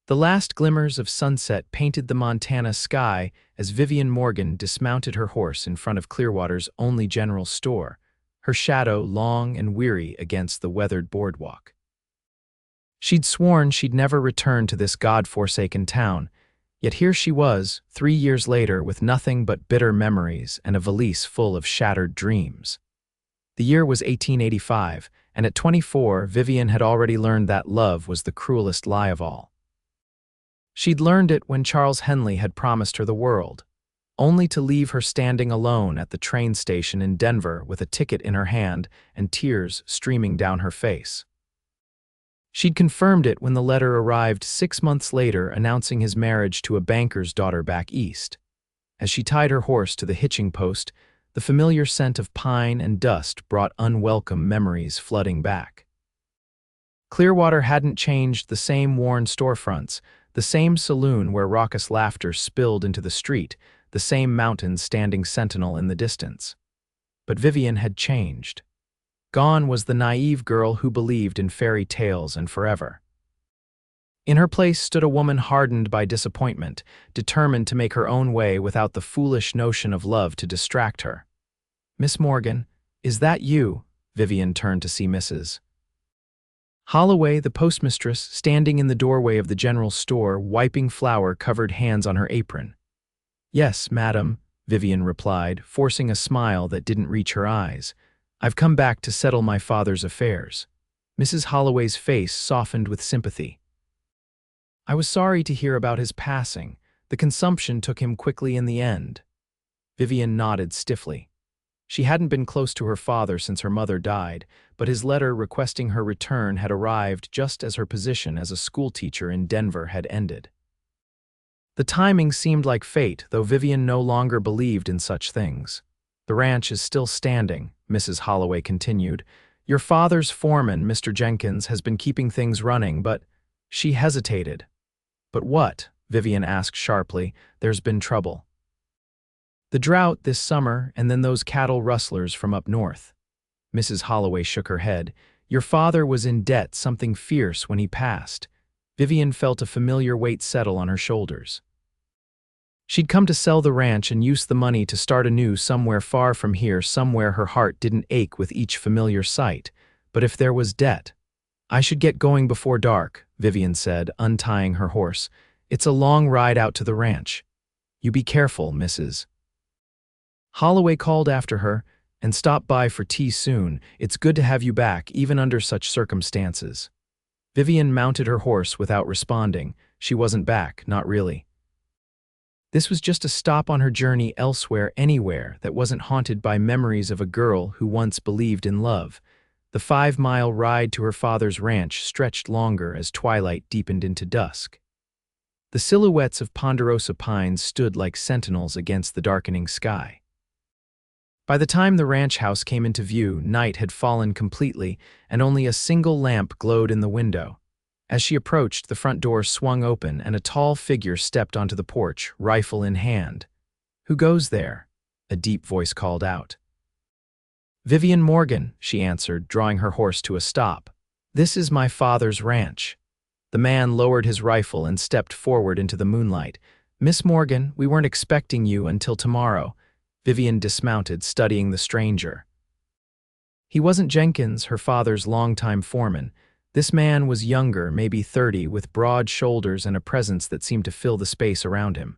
The last glimmers of sunset painted the Montana sky as Vivian Morgan dismounted her horse in front of Clearwater's only general store, her shadow long and weary against the weathered boardwalk. She'd sworn she'd never return to this God-forsaken town, yet here she was, 3 years later, with nothing but bitter memories and a valise full of shattered dreams. The year was 1885, and at 24, Vivian had already learned that love was the cruelest lie of all. She'd learned it when Charles Henley had promised her the world, only to leave her standing alone at the train station in Denver with a ticket in her hand and tears streaming down her face. She'd confirmed it when the letter arrived 6 months later announcing his marriage to a banker's daughter back east. As she tied her horse to the hitching post, the familiar scent of pine and dust brought unwelcome memories flooding back. Clearwater hadn't changed, the same worn storefronts, the same saloon where raucous laughter spilled into the street, the same mountains standing sentinel in the distance. But Vivian had changed. Gone was the naive girl who believed in fairy tales and forever. In her place stood a woman hardened by disappointment, determined to make her own way without the foolish notion of love to distract her. "Miss Morgan, is that you?" Vivian turned to see Mrs. Holloway, the postmistress, standing in the doorway of the general store, wiping flour-covered hands on her apron. "Yes, madam," Vivian replied, forcing a smile that didn't reach her eyes. "I've come back to settle my father's affairs." Mrs. Holloway's face softened with sympathy. "I was sorry to hear about his passing. The consumption took him quickly in the end." Vivian nodded stiffly. She hadn't been close to her father since her mother died, but his letter requesting her return had arrived just as her position as a schoolteacher in Denver had ended. The timing seemed like fate, though Vivian no longer believed in such things. "The ranch is still standing," Mrs. Holloway continued. "Your father's foreman, Mr. Jenkins, has been keeping things running, but—" She hesitated. "But what?" Vivian asked sharply. "There's been trouble." "The drought this summer, and then those cattle rustlers from up north." Mrs. Holloway shook her head. "Your father was in debt, something fierce, when he passed." Vivian felt a familiar weight settle on her shoulders. She'd come to sell the ranch and use the money to start anew somewhere far from here, somewhere her heart didn't ache with each familiar sight. But if there was debt— "I should get going before dark," Vivian said, untying her horse. "It's a long ride out to the ranch." "You be careful, Mrs. Holloway called after her, "and stop by for tea soon. It's good to have you back, even under such circumstances." Vivian mounted her horse without responding. She wasn't back, not really. This was just a stop on her journey elsewhere, anywhere that wasn't haunted by memories of a girl who once believed in love. The 5-mile ride to her father's ranch stretched longer as twilight deepened into dusk. The silhouettes of ponderosa pines stood like sentinels against the darkening sky. By the time the ranch house came into view, night had fallen completely, and only a single lamp glowed in the window. As she approached, the front door swung open, and a tall figure stepped onto the porch, rifle in hand. "Who goes there?" a deep voice called out. "Vivian Morgan," she answered, drawing her horse to a stop. "This is my father's ranch." The man lowered his rifle and stepped forward into the moonlight. "Miss Morgan, we weren't expecting you until tomorrow." Vivian dismounted, studying the stranger. He wasn't Jenkins, her father's longtime foreman. This man was younger, maybe 30, with broad shoulders and a presence that seemed to fill the space around him.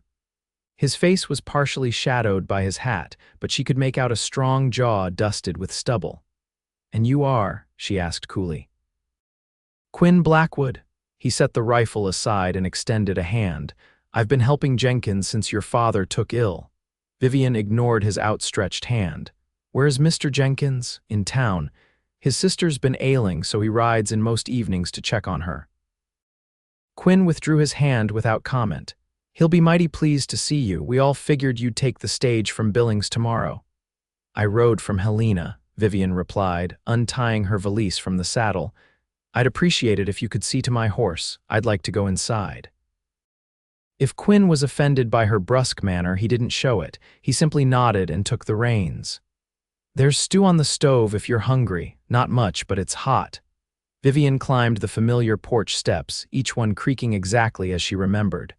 His face was partially shadowed by his hat, but she could make out a strong jaw dusted with stubble. "And you are?" she asked coolly. "Quinn Blackwood." He set the rifle aside and extended a hand. "I've been helping Jenkins since your father took ill." Vivian ignored his outstretched hand. "Where's Mr. Jenkins?" "In town. His sister's been ailing, so he rides in most evenings to check on her." Quinn withdrew his hand without comment. "He'll be mighty pleased to see you. We all figured you'd take the stage from Billings tomorrow." "I rode from Helena," Vivian replied, untying her valise from the saddle. "I'd appreciate it if you could see to my horse. I'd like to go inside." If Quinn was offended by her brusque manner, he didn't show it. He simply nodded and took the reins. "There's stew on the stove if you're hungry. Not much, but it's hot." Vivian climbed the familiar porch steps, each one creaking exactly as she remembered.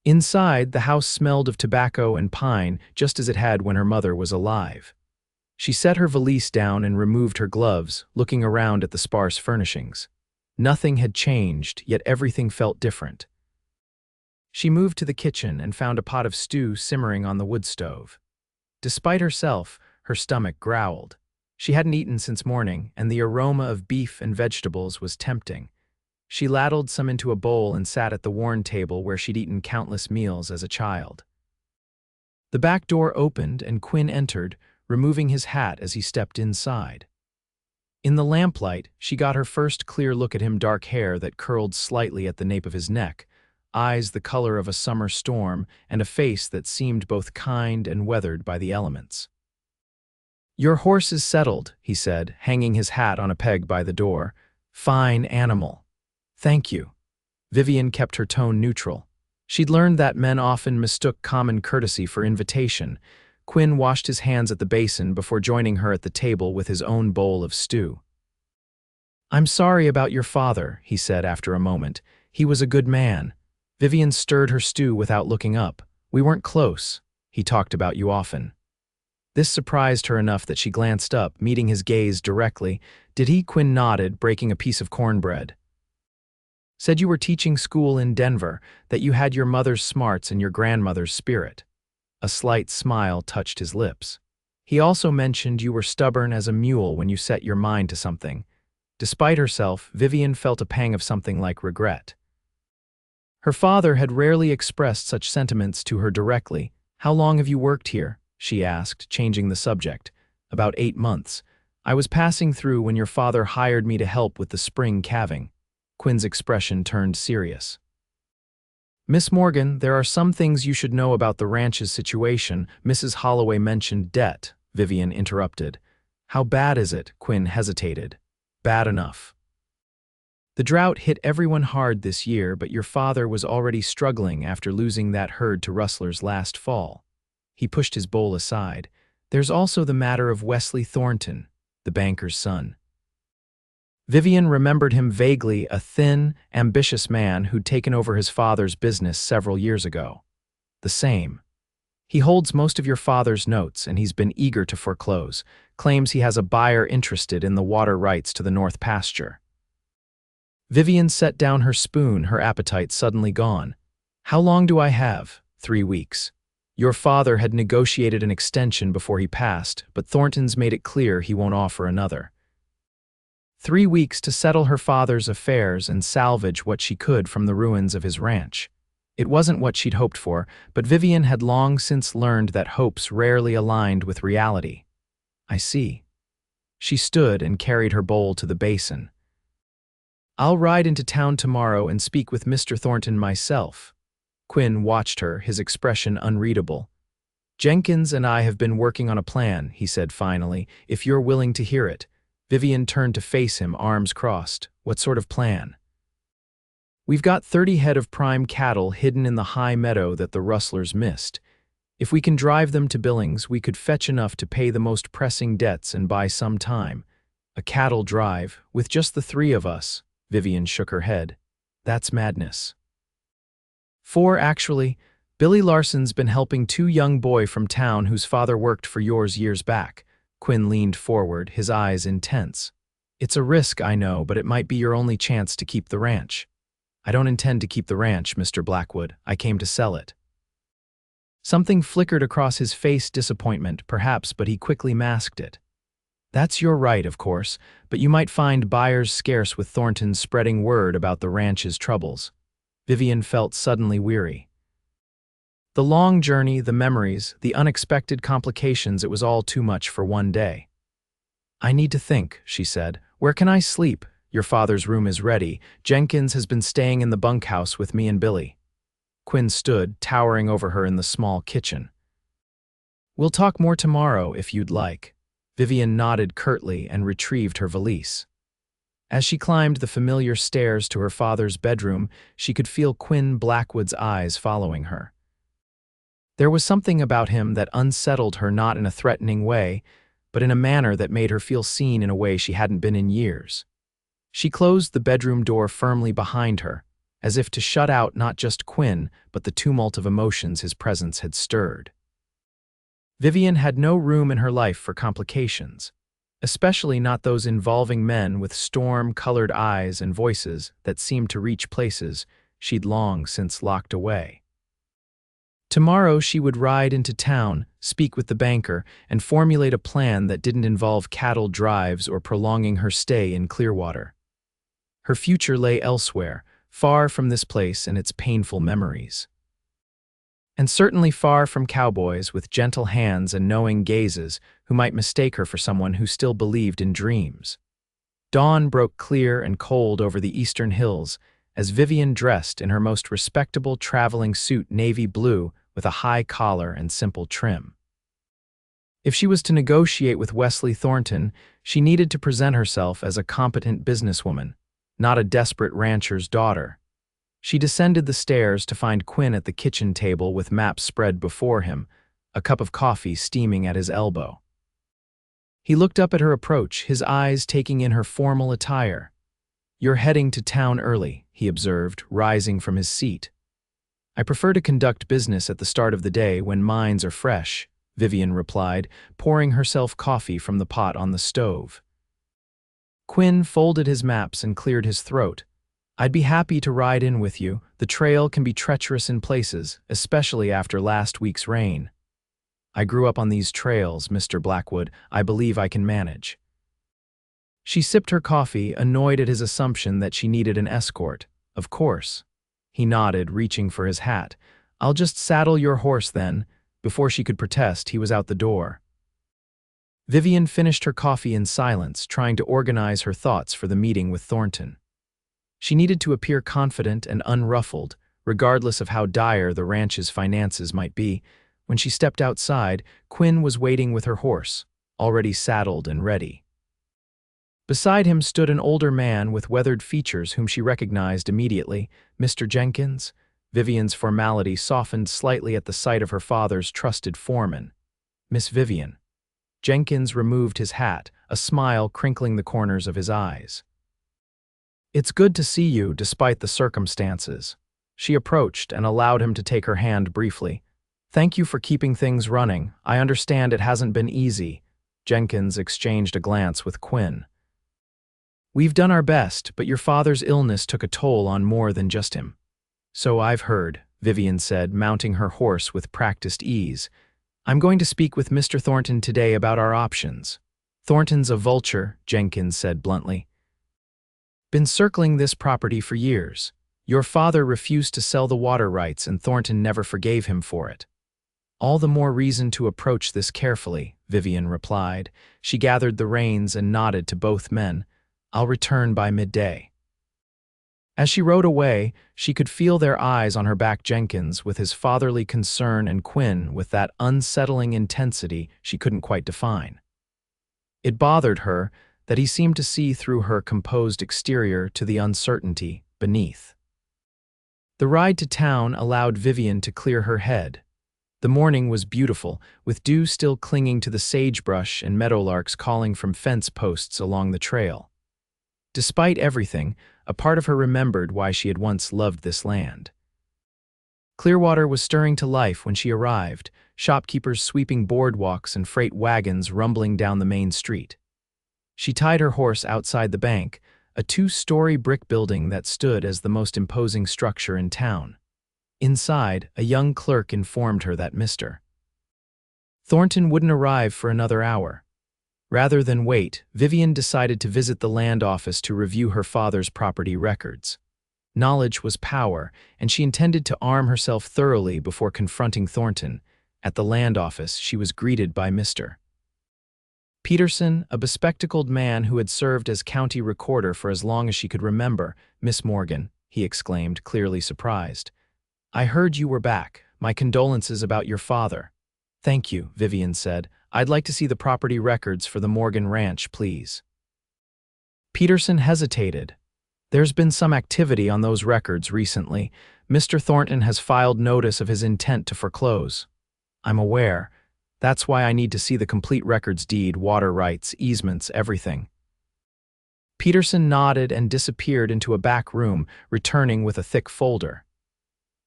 Inside, the house smelled of tobacco and pine, just as it had when her mother was alive. She set her valise down and removed her gloves, looking around at the sparse furnishings. Nothing had changed, yet everything felt different. She moved to the kitchen and found a pot of stew simmering on the wood stove. Despite herself, her stomach growled. She hadn't eaten since morning, and the aroma of beef and vegetables was tempting. She ladled some into a bowl and sat at the worn table where she'd eaten countless meals as a child. The back door opened and Quinn entered, removing his hat as he stepped inside. In the lamplight, she got her first clear look at him, dark hair that curled slightly at the nape of his neck, eyes the color of a summer storm, and a face that seemed both kind and weathered by the elements. "Your horse is settled," he said, hanging his hat on a peg by the door. "Fine animal." "Thank you." Vivian kept her tone neutral. She'd learned that men often mistook common courtesy for invitation. Quinn washed his hands at the basin before joining her at the table with his own bowl of stew. "I'm sorry about your father," he said after a moment. "He was a good man." Vivian stirred her stew without looking up. "We weren't close. He talked about you often." This surprised her enough that she glanced up, meeting his gaze directly. "Did he?" Quinn nodded, breaking a piece of cornbread. "Said you were teaching school in Denver, that you had your mother's smarts and your grandmother's spirit." A slight smile touched his lips. "He also mentioned you were stubborn as a mule when you set your mind to something." Despite herself, Vivian felt a pang of something like regret. Her father had rarely expressed such sentiments to her directly. "How long have you worked here?" she asked, changing the subject. "About 8 months. I was passing through when your father hired me to help with the spring calving." Quinn's expression turned serious. "Miss Morgan, there are some things you should know about the ranch's situation." Mrs. Holloway mentioned debt, Vivian interrupted. "How bad is it?" Quinn hesitated. "Bad enough. The drought hit everyone hard this year, but your father was already struggling after losing that herd to rustlers last fall." He pushed his bowl aside. "There's also the matter of Wesley Thornton, the banker's son." Vivian remembered him vaguely, a thin, ambitious man who'd taken over his father's business several years ago. "The same. He holds most of your father's notes, and he's been eager to foreclose. Claims he has a buyer interested in the water rights to the north pasture." Vivian set down her spoon, her appetite suddenly gone. "How long do I have?" 3 weeks. Your father had negotiated an extension before he passed, but Thornton's made it clear he won't offer another. 3 weeks to settle her father's affairs and salvage what she could from the ruins of his ranch. It wasn't what she'd hoped for, but Vivian had long since learned that hopes rarely aligned with reality. "I see." She stood and carried her bowl to the basin. "I'll ride into town tomorrow and speak with Mr. Thornton myself." Quinn watched her, his expression unreadable. "Jenkins and I have been working on a plan," he said finally, "if you're willing to hear it." Vivian turned to face him, arms crossed. "What sort of plan?" "We've got 30 head of prime cattle hidden in the high meadow that the rustlers missed. If we can drive them to Billings, we could fetch enough to pay the most pressing debts and buy some time. A cattle drive, with just the 3 of us." Vivian shook her head. "That's madness." 4 actually. Billy Larson's been helping 2 young boy from town whose father worked for yours years back." Quinn leaned forward, his eyes intense. "It's a risk, I know, but it might be your only chance to keep the ranch." "I don't intend to keep the ranch, Mr. Blackwood. I came to sell it." Something flickered across his face, disappointment, perhaps, but he quickly masked it. "That's your right, of course, but you might find buyers scarce with Thornton spreading word about the ranch's troubles." Vivian felt suddenly weary. The long journey, the memories, the unexpected complications, it was all too much for one day. "I need to think," she said. "Where can I sleep?" "Your father's room is ready. Jenkins has been staying in the bunkhouse with me and Billy." Quinn stood, towering over her in the small kitchen. "We'll talk more tomorrow, if you'd like." Vivian nodded curtly and retrieved her valise. As she climbed the familiar stairs to her father's bedroom, she could feel Quinn Blackwood's eyes following her. There was something about him that unsettled her, not in a threatening way, but in a manner that made her feel seen in a way she hadn't been in years. She closed the bedroom door firmly behind her, as if to shut out not just Quinn, but the tumult of emotions his presence had stirred. Vivian had no room in her life for complications, especially not those involving men with storm-colored eyes and voices that seemed to reach places she'd long since locked away. Tomorrow she would ride into town, speak with the banker, and formulate a plan that didn't involve cattle drives or prolonging her stay in Clearwater. Her future lay elsewhere, far from this place and its painful memories. And certainly far from cowboys with gentle hands and knowing gazes who might mistake her for someone who still believed in dreams. Dawn broke clear and cold over the eastern hills as Vivian dressed in her most respectable traveling suit navy blue with a high collar and simple trim. If she was to negotiate with Wesley Thornton, she needed to present herself as a competent businesswoman, not a desperate rancher's daughter. She descended the stairs to find Quinn at the kitchen table with maps spread before him, a cup of coffee steaming at his elbow. He looked up at her approach, his eyes taking in her formal attire. "You're heading to town early," he observed, rising from his seat. "I prefer to conduct business at the start of the day when minds are fresh," Vivian replied, pouring herself coffee from the pot on the stove. Quinn folded his maps and cleared his throat. "I'd be happy to ride in with you. The trail can be treacherous in places, especially after last week's rain." "I grew up on these trails, Mr. Blackwood. I believe I can manage." She sipped her coffee, annoyed at his assumption that she needed an escort. "Of course." He nodded, reaching for his hat. "I'll just saddle your horse then." Before she could protest, he was out the door. Vivian finished her coffee in silence, trying to organize her thoughts for the meeting with Thornton. She needed to appear confident and unruffled, regardless of how dire the ranch's finances might be. When she stepped outside, Quinn was waiting with her horse, already saddled and ready. Beside him stood an older man with weathered features whom she recognized immediately. "Mr. Jenkins?" Vivian's formality softened slightly at the sight of her father's trusted foreman. "Miss Vivian." Jenkins removed his hat, a smile crinkling the corners of his eyes. "It's good to see you, despite the circumstances." She approached and allowed him to take her hand briefly. "Thank you for keeping things running. I understand it hasn't been easy." Jenkins exchanged a glance with Quinn. "We've done our best, but your father's illness took a toll on more than just him." "So I've heard," Vivian said, mounting her horse with practiced ease. "I'm going to speak with Mr. Thornton today about our options." "Thornton's a vulture," Jenkins said bluntly. "Been circling this property for years. Your father refused to sell the water rights and Thornton never forgave him for it." "All the more reason to approach this carefully," Vivian replied. She gathered the reins and nodded to both men. "I'll return by midday." As she rode away, she could feel their eyes on her back. Jenkins with his fatherly concern and Quinn with that unsettling intensity she couldn't quite define. It bothered her that he seemed to see through her composed exterior to the uncertainty beneath. The ride to town allowed Vivian to clear her head. The morning was beautiful, with dew still clinging to the sagebrush and meadowlarks calling from fence posts along the trail. Despite everything, a part of her remembered why she had once loved this land. Clearwater was stirring to life when she arrived, shopkeepers sweeping boardwalks and freight wagons rumbling down the main street. She tied her horse outside the bank, a two-story brick building that stood as the most imposing structure in town. Inside, a young clerk informed her that Mr. Thornton wouldn't arrive for another hour. Rather than wait, Vivian decided to visit the land office to review her father's property records. Knowledge was power, and she intended to arm herself thoroughly before confronting Thornton. At the land office, she was greeted by Mr. Peterson, a bespectacled man who had served as county recorder for as long as she could remember. "Miss Morgan," he exclaimed, clearly surprised. "I heard you were back. My condolences about your father." "Thank you," Vivian said. "I'd like to see the property records for the Morgan Ranch, please." Peterson hesitated. "There's been some activity on those records recently. Mr. Thornton has filed notice of his intent to foreclose." "I'm aware. That's why I need to see the complete records deed, water rights, easements, everything." Peterson nodded and disappeared into a back room, returning with a thick folder.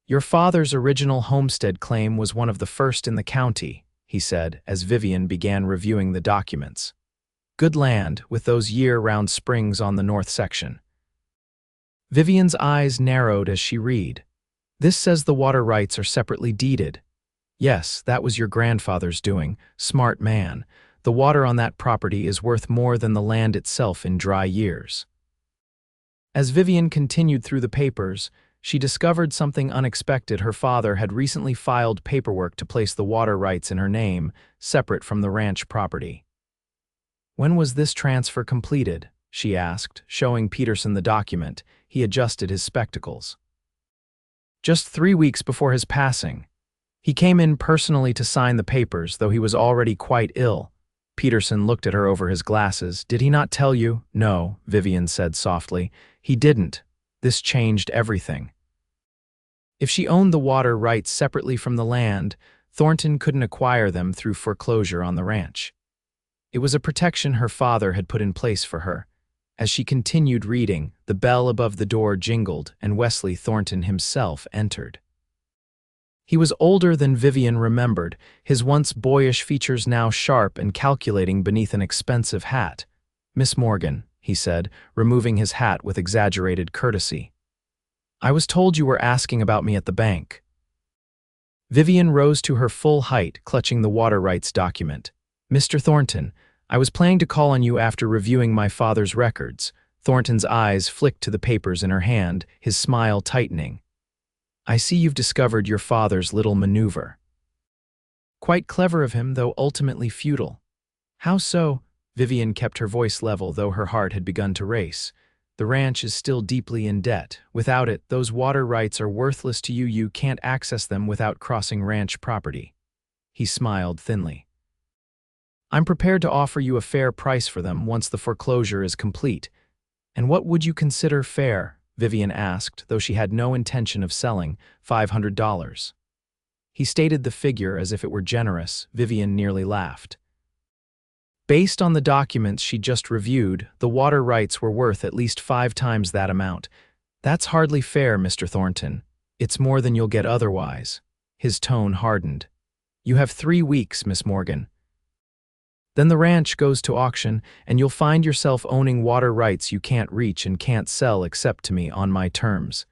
"Your father's original homestead claim was one of the first in the county," he said as Vivian began reviewing the documents. "Good land, with those year-round springs on the north section." Vivian's eyes narrowed as she read. "This says the water rights are separately deeded." "Yes, that was your grandfather's doing. Smart man. The water on that property is worth more than the land itself in dry years." As Vivian continued through the papers, she discovered something unexpected. Her father had recently filed paperwork to place the water rights in her name, separate from the ranch property. "When was this transfer completed?" she asked, showing Peterson the document. He adjusted his spectacles. "Just 3 weeks before his passing. He came in personally to sign the papers, though he was already quite ill." Peterson looked at her over his glasses. "Did he not tell you?" "No," Vivian said softly. "He didn't. This changed everything." If she owned the water rights separately from the land, Thornton couldn't acquire them through foreclosure on the ranch. It was a protection her father had put in place for her. As she continued reading, the bell above the door jingled and Wesley Thornton himself entered. He was older than Vivian remembered, his once boyish features now sharp and calculating beneath an expensive hat. "Miss Morgan," he said, removing his hat with exaggerated courtesy. "I was told you were asking about me at the bank." Vivian rose to her full height, clutching the water rights document. "Mr. Thornton, I was planning to call on you after reviewing my father's records." Thornton's eyes flicked to the papers in her hand, his smile tightening. "I see you've discovered your father's little maneuver." "Quite clever of him, though ultimately futile." "How so?" Vivian kept her voice level, though her heart had begun to race. "The ranch is still deeply in debt. Without it, those water rights are worthless to you. You can't access them without crossing ranch property." He smiled thinly. "I'm prepared to offer you a fair price for them once the foreclosure is complete." "And what would you consider fair?" Vivian asked, though she had no intention of selling. $500. He stated the figure as if it were generous. Vivian nearly laughed. Based on the documents she just reviewed, the water rights were worth at least 5 times that amount. "That's hardly fair, Mr. Thornton. It's more than you'll get otherwise." His tone hardened. "You have 3 weeks, Miss Morgan. Then the ranch goes to auction, and you'll find yourself owning water rights you can't reach and can't sell except to me on my terms."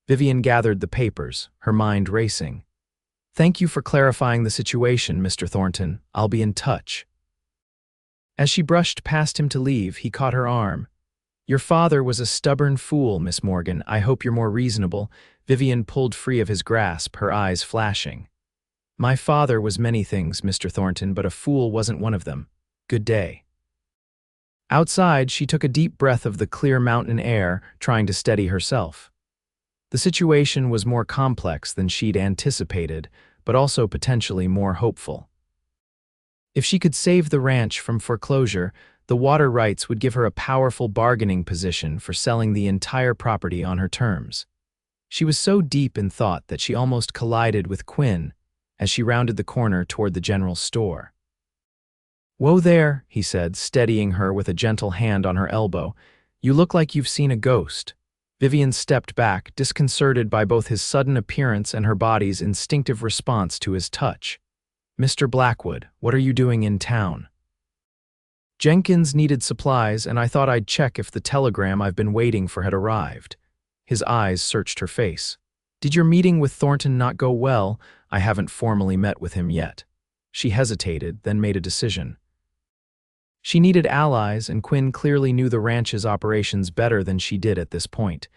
Vivian gathered the papers, her mind racing. "Thank you for clarifying the situation, Mr. Thornton. I'll be in touch." As she brushed past him to leave, he caught her arm. "Your father was a stubborn fool, Miss Morgan. I hope you're more reasonable." Vivian pulled free of his grasp, her eyes flashing. "My father was many things, Mr. Thornton, but a fool wasn't one of them. Good day." Outside, she took a deep breath of the clear mountain air, trying to steady herself. The situation was more complex than she'd anticipated, but also potentially more hopeful. If she could save the ranch from foreclosure, the water rights would give her a powerful bargaining position for selling the entire property on her terms. She was so deep in thought that she almost collided with Quinn as she rounded the corner toward the general store. "Whoa there," he said, steadying her with a gentle hand on her elbow. "You look like you've seen a ghost." Vivian stepped back, disconcerted by both his sudden appearance and her body's instinctive response to his touch. "Mr. Blackwood, what are you doing in town?" "Jenkins needed supplies, and I thought I'd check if the telegram I've been waiting for had arrived." His eyes searched her face. "Did your meeting with Thornton not go well?" "I haven't formally met with him yet." She hesitated, then made a decision. She needed allies, and Quinn clearly knew the ranch's operations better than she did at this point.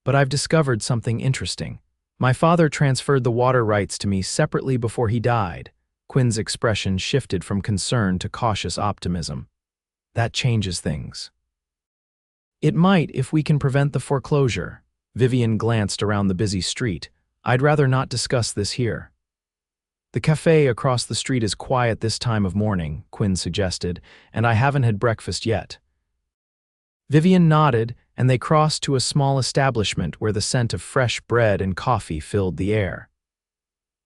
"But I've discovered something interesting. My father transferred the water rights to me separately before he died." Quinn's expression shifted from concern to cautious optimism. "That changes things." "It might if we can prevent the foreclosure." Vivian glanced around the busy street. "I'd rather not discuss this here." "The cafe across the street is quiet this time of morning," Quinn suggested, "and I haven't had breakfast yet." Vivian nodded, and they crossed to a small establishment where the scent of fresh bread and coffee filled the air.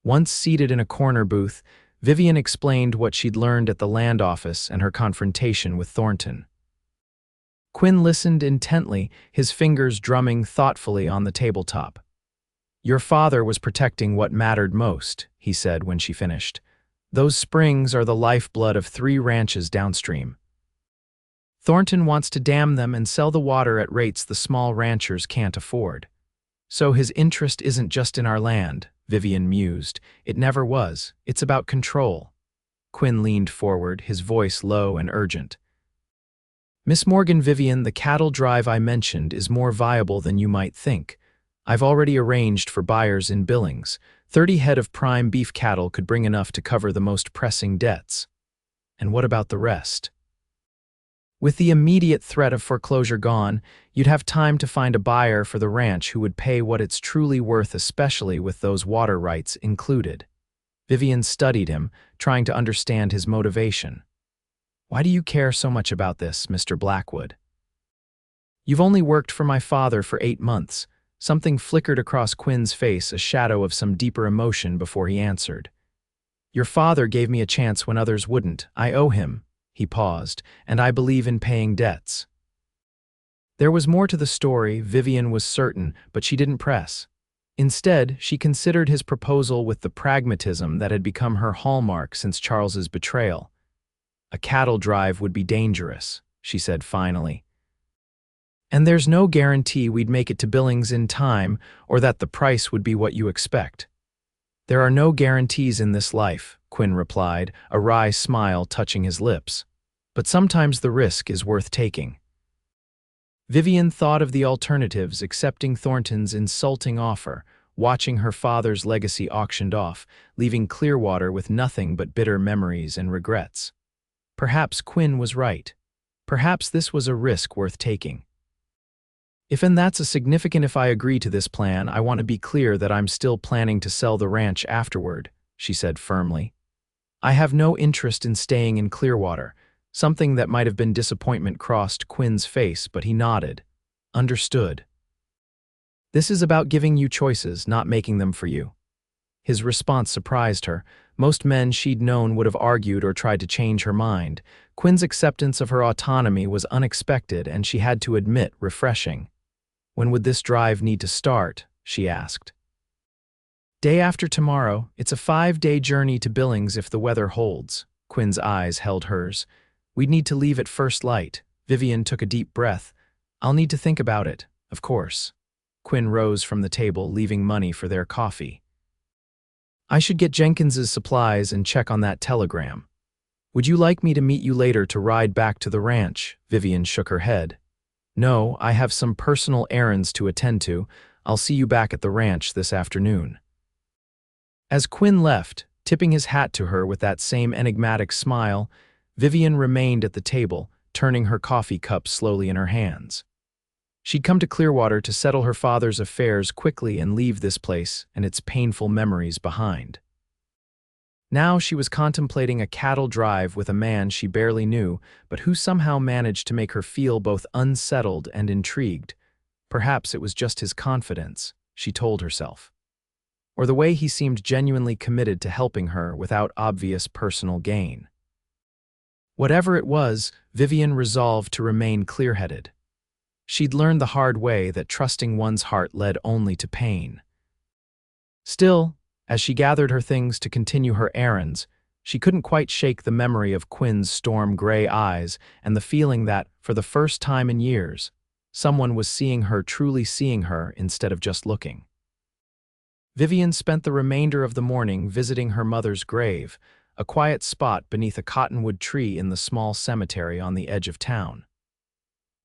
Once seated in a corner booth, Vivian explained what she'd learned at the land office and her confrontation with Thornton. Quinn listened intently, his fingers drumming thoughtfully on the tabletop. "Your father was protecting what mattered most," he said when she finished. "Those springs are the lifeblood of 3 ranches downstream. Thornton wants to dam them and sell the water at rates the small ranchers can't afford. So his interest isn't just in our land," Vivian mused. "It never was. It's about control." Quinn leaned forward, his voice low and urgent. "Miss Morgan, Vivian, the cattle drive I mentioned is more viable than you might think. I've already arranged for buyers in Billings. 30 head of prime beef cattle could bring enough to cover the most pressing debts. And what about the rest? With the immediate threat of foreclosure gone, you'd have time to find a buyer for the ranch who would pay what it's truly worth, especially with those water rights included." Vivian studied him, trying to understand his motivation. "Why do you care so much about this, Mr. Blackwood?" "You've only worked for my father for 8 months. Something flickered across Quinn's face, a shadow of some deeper emotion before he answered. "Your father gave me a chance when others wouldn't. I owe him." He paused. "And I believe in paying debts." There was more to the story, Vivian was certain, but she didn't press. Instead, she considered his proposal with the pragmatism that had become her hallmark since Charles's betrayal. "A cattle drive would be dangerous," she said finally. "And there's no guarantee we'd make it to Billings in time or that the price would be what you expect." "There are no guarantees in this life," Quinn replied, a wry smile touching his lips. "But sometimes the risk is worth taking." Vivian thought of the alternatives, accepting Thornton's insulting offer, watching her father's legacy auctioned off, leaving Clearwater with nothing but bitter memories and regrets. Perhaps Quinn was right. Perhaps this was a risk worth taking. If I agree to this plan, I want to be clear that I'm still planning to sell the ranch afterward," she said firmly. "I have no interest in staying in Clearwater." Something that might have been disappointment crossed Quinn's face, but he nodded. "Understood. This is about giving you choices, not making them for you." His response surprised her. Most men she'd known would have argued or tried to change her mind. Quinn's acceptance of her autonomy was unexpected and, she had to admit, refreshing. "When would this drive need to start?" she asked. "Day after tomorrow. It's a 5-day journey to Billings if the weather holds." Quinn's eyes held hers. "We'd need to leave at first light." Vivian took a deep breath. "I'll need to think about it, of course." Quinn rose from the table, leaving money for their coffee. "I should get Jenkins's supplies and check on that telegram. Would you like me to meet you later to ride back to the ranch?" Vivian shook her head. "No, I have some personal errands to attend to. I'll see you back at the ranch this afternoon." As Quinn left, tipping his hat to her with that same enigmatic smile, Vivian remained at the table, turning her coffee cup slowly in her hands. She'd come to Clearwater to settle her father's affairs quickly and leave this place and its painful memories behind. Now she was contemplating a cattle drive with a man she barely knew, but who somehow managed to make her feel both unsettled and intrigued. Perhaps it was just his confidence, she told herself. Or the way he seemed genuinely committed to helping her without obvious personal gain. Whatever it was, Vivian resolved to remain clear-headed. She'd learned the hard way that trusting one's heart led only to pain. Still, as she gathered her things to continue her errands, she couldn't quite shake the memory of Quinn's storm-gray eyes and the feeling that, for the first time in years, someone was seeing her, truly seeing her, instead of just looking. Vivian spent the remainder of the morning visiting her mother's grave, a quiet spot beneath a cottonwood tree in the small cemetery on the edge of town.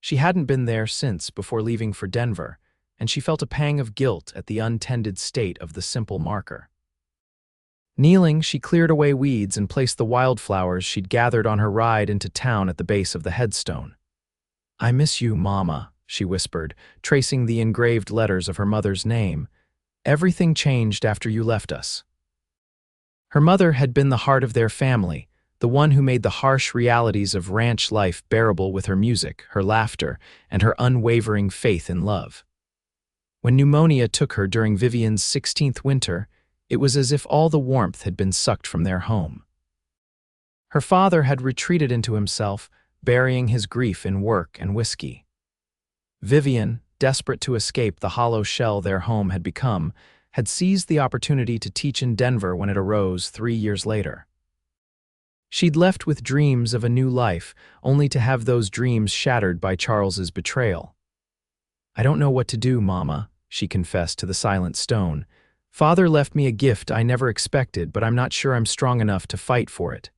She hadn't been there since before leaving for Denver, and she felt a pang of guilt at the untended state of the simple marker. Kneeling, she cleared away weeds and placed the wildflowers she'd gathered on her ride into town at the base of the headstone. "I miss you, Mama," she whispered, tracing the engraved letters of her mother's name. "Everything changed after you left us." Her mother had been the heart of their family, the one who made the harsh realities of ranch life bearable with her music, her laughter, and her unwavering faith in love. When pneumonia took her during Vivian's 16th winter, it was as if all the warmth had been sucked from their home. Her father had retreated into himself, burying his grief in work and whiskey. Vivian, desperate to escape the hollow shell their home had become, had seized the opportunity to teach in Denver when it arose 3 years later. She'd left with dreams of a new life, only to have those dreams shattered by Charles's betrayal. "I don't know what to do, Mama," she confessed to the silent stone. "Father left me a gift I never expected, but I'm not sure I'm strong enough to fight for it."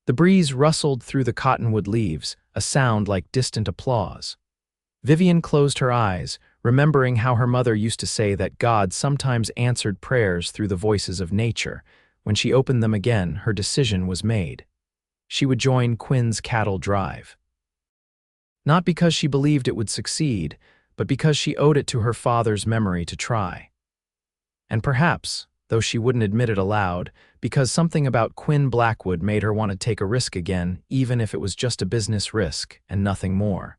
The breeze rustled through the cottonwood leaves, a sound like distant applause. Vivian closed her eyes, remembering how her mother used to say that God sometimes answered prayers through the voices of nature. When she opened them again, her decision was made. She would join Quinn's cattle drive. Not because she believed it would succeed, but because she owed it to her father's memory to try. And perhaps, though she wouldn't admit it aloud, because something about Quinn Blackwood made her want to take a risk again, even if it was just a business risk and nothing more.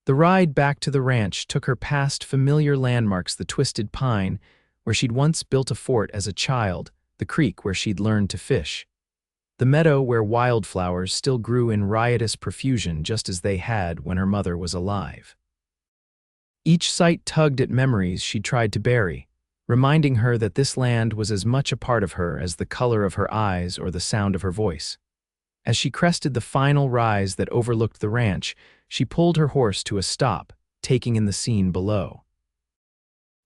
The ride back to the ranch took her past familiar landmarks: the twisted pine, where she'd once built a fort as a child, the creek where she'd learned to fish, the meadow where wildflowers still grew in riotous profusion just as they had when her mother was alive. Each sight tugged at memories she'd tried to bury, reminding her that this land was as much a part of her as the color of her eyes or the sound of her voice. As she crested the final rise that overlooked the ranch, she pulled her horse to a stop, taking in the scene below.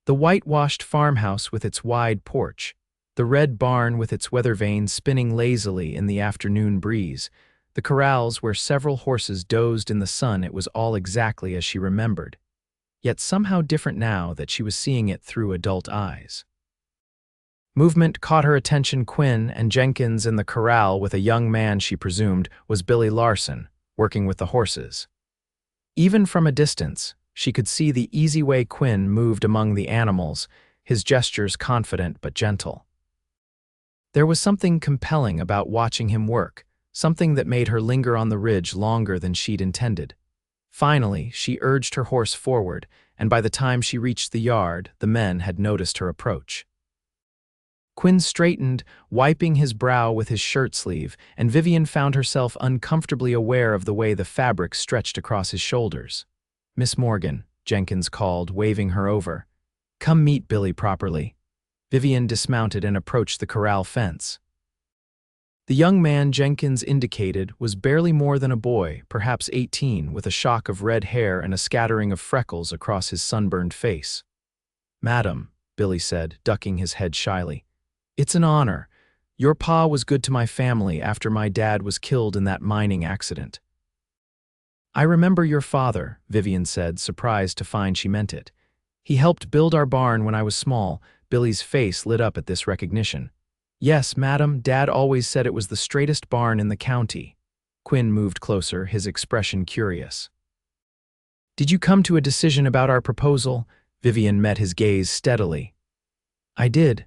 The whitewashed farmhouse with its wide porch, the red barn with its weather vane spinning lazily in the afternoon breeze, the corrals where several horses dozed in the sun — it was all exactly as she remembered, yet somehow different now that she was seeing it through adult eyes. Movement caught her attention. Quinn and Jenkins in the corral with a young man she presumed was Billy Larson, working with the horses. Even from a distance, she could see the easy way Quinn moved among the animals, his gestures confident but gentle. There was something compelling about watching him work, something that made her linger on the ridge longer than she'd intended. Finally, she urged her horse forward, and by the time she reached the yard, the men had noticed her approach. Quinn straightened, wiping his brow with his shirt sleeve, and Vivian found herself uncomfortably aware of the way the fabric stretched across his shoulders. "Miss Morgan," Jenkins called, waving her over. "Come meet Billy properly." Vivian dismounted and approached the corral fence. The young man Jenkins indicated was barely more than a boy, perhaps 18, with a shock of red hair and a scattering of freckles across his sunburned face. "Madam," Billy said, ducking his head shyly, "it's an honor. Your pa was good to my family after my dad was killed in that mining accident." "I remember your father," Vivian said, surprised to find she meant it. "He helped build our barn when I was small." Billy's face lit up at this recognition. "Yes, madam, Dad always said it was the straightest barn in the county." Quinn moved closer, his expression curious. "Did you come to a decision about our proposal?" Vivian met his gaze steadily. "I did.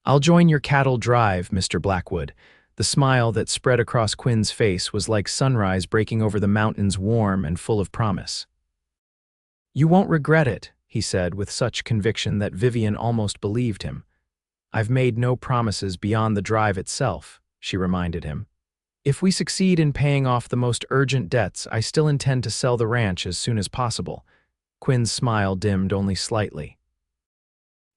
I'll join your cattle drive, Mr. Blackwood." The smile that spread across Quinn's face was like sunrise breaking over the mountains, warm and full of promise. "You won't regret it," he said with such conviction that Vivian almost believed him. "I've made no promises beyond the drive itself," she reminded him. "If we succeed in paying off the most urgent debts, I still intend to sell the ranch as soon as possible." Quinn's smile dimmed only slightly.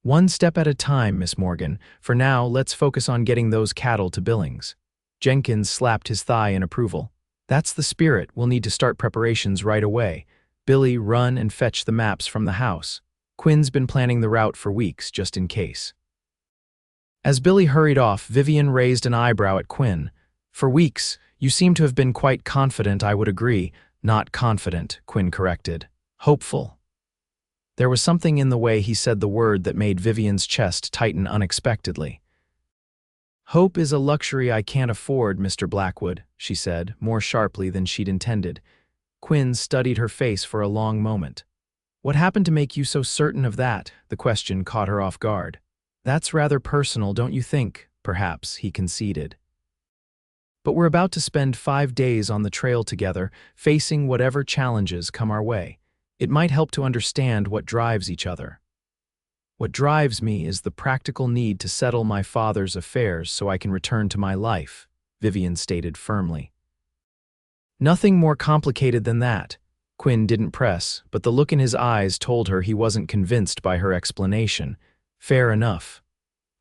"One step at a time, Miss Morgan. For now, let's focus on getting those cattle to Billings." Jenkins slapped his thigh in approval. "That's the spirit. We'll need to start preparations right away. Billy, run and fetch the maps from the house. Quinn's been planning the route for weeks, just in case." As Billy hurried off, Vivian raised an eyebrow at Quinn. "For weeks, you seem to have been quite confident." "I would agree." "Not confident," Quinn corrected. "Hopeful." There was something in the way he said the word that made Vivian's chest tighten unexpectedly. "Hope is a luxury I can't afford, Mr. Blackwood," she said, more sharply than she'd intended. Quinn studied her face for a long moment. "What happened to make you so certain of that?" The question caught her off guard. "That's rather personal, don't you think?" "Perhaps," he conceded. "But we're about to spend 5 days on the trail together, facing whatever challenges come our way. It might help to understand what drives each other." "What drives me is the practical need to settle my father's affairs so I can return to my life," Vivian stated firmly. Nothing more complicated than that. Quinn didn't press, but the look in his eyes told her he wasn't convinced by her explanation. Fair enough.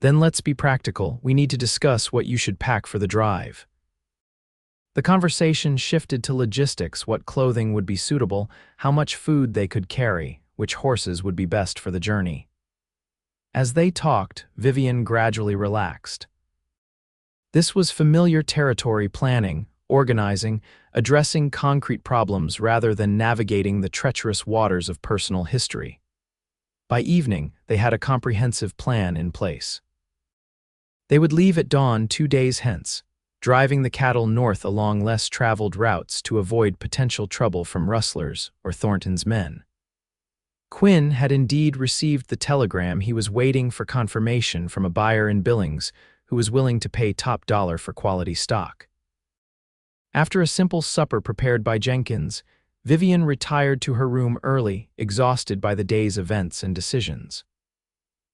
Then let's be practical. We need to discuss what you should pack for the drive. The conversation shifted to logistics, what clothing would be suitable, how much food they could carry, which horses would be best for the journey. As they talked, Vivian gradually relaxed. This was familiar territory: planning, organizing, addressing concrete problems rather than navigating the treacherous waters of personal history. By evening, they had a comprehensive plan in place. They would leave at dawn 2 days hence, driving the cattle north along less traveled routes to avoid potential trouble from rustlers or Thornton's men. Quinn had indeed received the telegram. He was waiting for confirmation from a buyer in Billings who was willing to pay top dollar for quality stock. After a simple supper prepared by Jenkins, Vivian retired to her room early, exhausted by the day's events and decisions.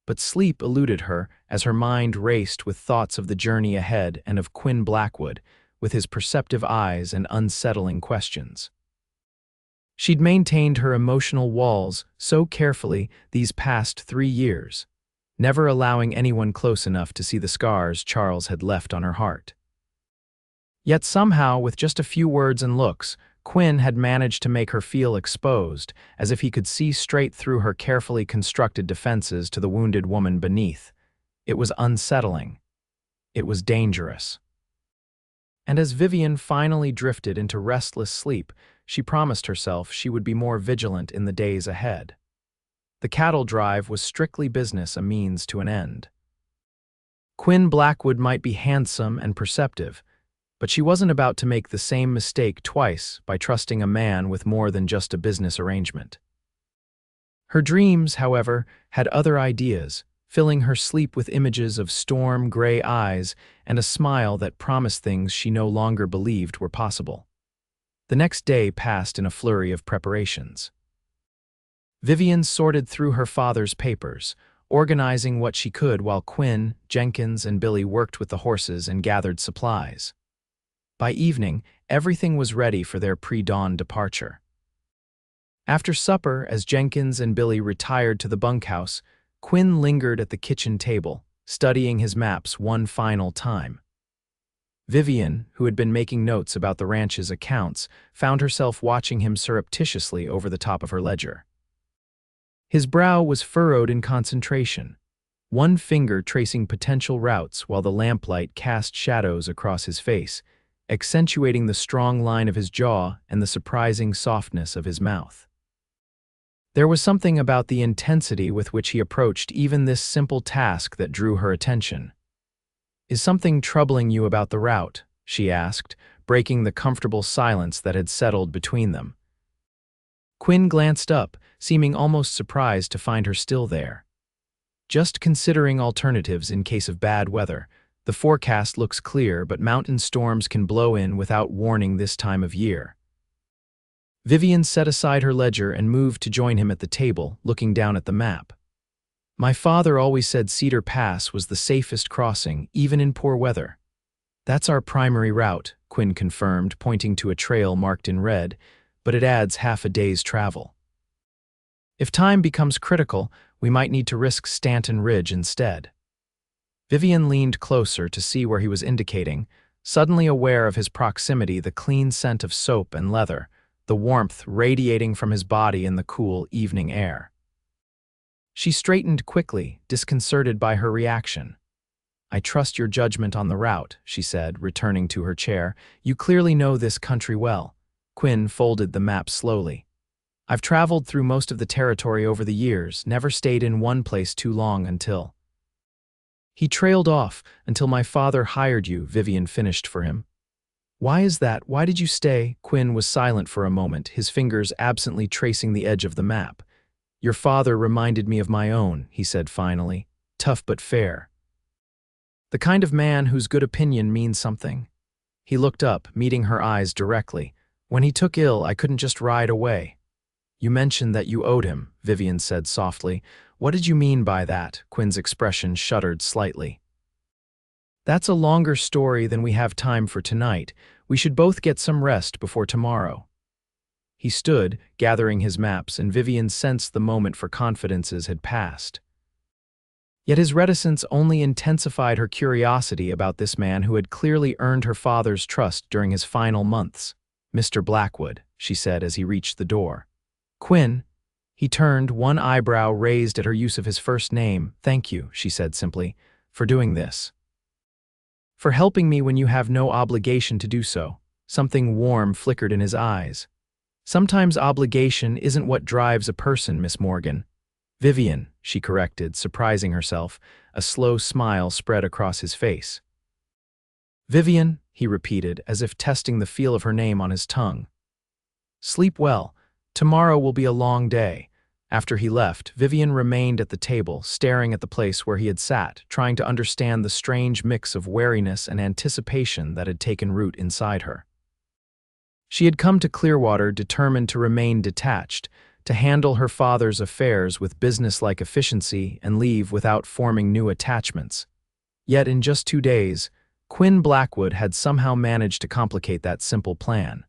But sleep eluded her as her mind raced with thoughts of the journey ahead and of Quinn Blackwood, with his perceptive eyes and unsettling questions. She'd maintained her emotional walls so carefully these past 3 years, never allowing anyone close enough to see the scars Charles had left on her heart. Yet somehow, with just a few words and looks, Quinn had managed to make her feel exposed, as if he could see straight through her carefully constructed defenses to the wounded woman beneath. It was unsettling. It was dangerous. And as Vivian finally drifted into restless sleep, she promised herself she would be more vigilant in the days ahead. The cattle drive was strictly business, a means to an end. Quinn Blackwood might be handsome and perceptive, but she wasn't about to make the same mistake twice by trusting a man with more than just a business arrangement. Her dreams, however, had other ideas, filling her sleep with images of storm-gray eyes and a smile that promised things she no longer believed were possible. The next day passed in a flurry of preparations. Vivian sorted through her father's papers, organizing what she could while Quinn, Jenkins, and Billy worked with the horses and gathered supplies. By evening, everything was ready for their pre-dawn departure. After supper, as Jenkins and Billy retired to the bunkhouse, Quinn lingered at the kitchen table, studying his maps one final time. Vivian, who had been making notes about the ranch's accounts, found herself watching him surreptitiously over the top of her ledger. His brow was furrowed in concentration, one finger tracing potential routes while the lamplight cast shadows across his face, accentuating the strong line of his jaw and the surprising softness of his mouth. There was something about the intensity with which he approached even this simple task that drew her attention. "Is something troubling you about the route?" she asked, breaking the comfortable silence that had settled between them. Quinn glanced up, seeming almost surprised to find her still there. "Just considering alternatives in case of bad weather. The forecast looks clear, but mountain storms can blow in without warning this time of year." Vivian set aside her ledger and moved to join him at the table, looking down at the map. "My father always said Cedar Pass was the safest crossing, even in poor weather." "That's our primary route," Quinn confirmed, pointing to a trail marked in red, "but it adds half a day's travel. If time becomes critical, we might need to risk Stanton Ridge instead." Vivian leaned closer to see where he was indicating, suddenly aware of his proximity, the clean scent of soap and leather, the warmth radiating from his body in the cool evening air. She straightened quickly, disconcerted by her reaction. "I trust your judgment on the route," she said, returning to her chair. "You clearly know this country well." Quinn folded the map slowly. "I've traveled through most of the territory over the years, never stayed in one place too long until—" "He trailed off until my father hired you," Vivian finished for him. "Why is that? Why did you stay?" Quinn was silent for a moment, his fingers absently tracing the edge of the map. "Your father reminded me of my own," he said finally. "Tough but fair. The kind of man whose good opinion means something." He looked up, meeting her eyes directly. "When he took ill, I couldn't just ride away." "You mentioned that you owed him," Vivian said softly. "What did you mean by that?" Quinn's expression shuddered slightly. "That's a longer story than we have time for tonight. We should both get some rest before tomorrow." He stood, gathering his maps, and Vivian sensed the moment for confidences had passed. Yet his reticence only intensified her curiosity about this man who had clearly earned her father's trust during his final months. "Mr. Blackwood," she said as he reached the door. "Quinn." He turned, one eyebrow raised at her use of his first name. "Thank you," she said simply, "for doing this. For helping me when you have no obligation to do so." Something warm flickered in his eyes. "Sometimes obligation isn't what drives a person, Miss Morgan." "Vivian," she corrected, surprising herself. A slow smile spread across his face. "Vivian," he repeated, as if testing the feel of her name on his tongue. "Sleep well. Tomorrow will be a long day." After he left, Vivian remained at the table, staring at the place where he had sat, trying to understand the strange mix of wariness and anticipation that had taken root inside her. She had come to Clearwater determined to remain detached, to handle her father's affairs with businesslike efficiency and leave without forming new attachments. Yet in just 2 days, Quinn Blackwood had somehow managed to complicate that simple plan.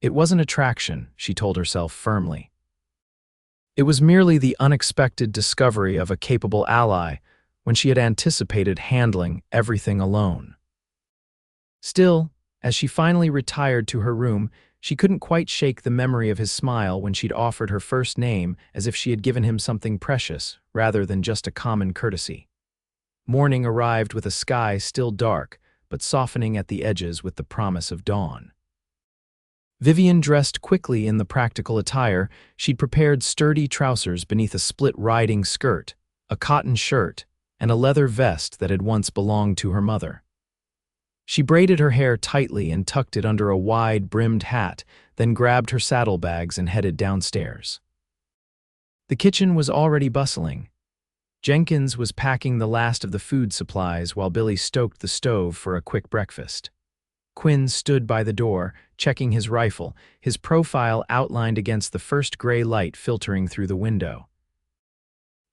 It wasn't attraction, she told herself firmly. It was merely the unexpected discovery of a capable ally when she had anticipated handling everything alone. Still, as she finally retired to her room, she couldn't quite shake the memory of his smile when she'd offered her first name as if she had given him something precious rather than just a common courtesy. Morning arrived with a sky still dark, but softening at the edges with the promise of dawn. Vivian dressed quickly in the practical attire. She'd prepared sturdy trousers beneath a split riding skirt, a cotton shirt, and a leather vest that had once belonged to her mother. She braided her hair tightly and tucked it under a wide-brimmed hat, then grabbed her saddlebags and headed downstairs. The kitchen was already bustling. Jenkins was packing the last of the food supplies while Billy stoked the stove for a quick breakfast. Quinn stood by the door, checking his rifle, his profile outlined against the first gray light filtering through the window.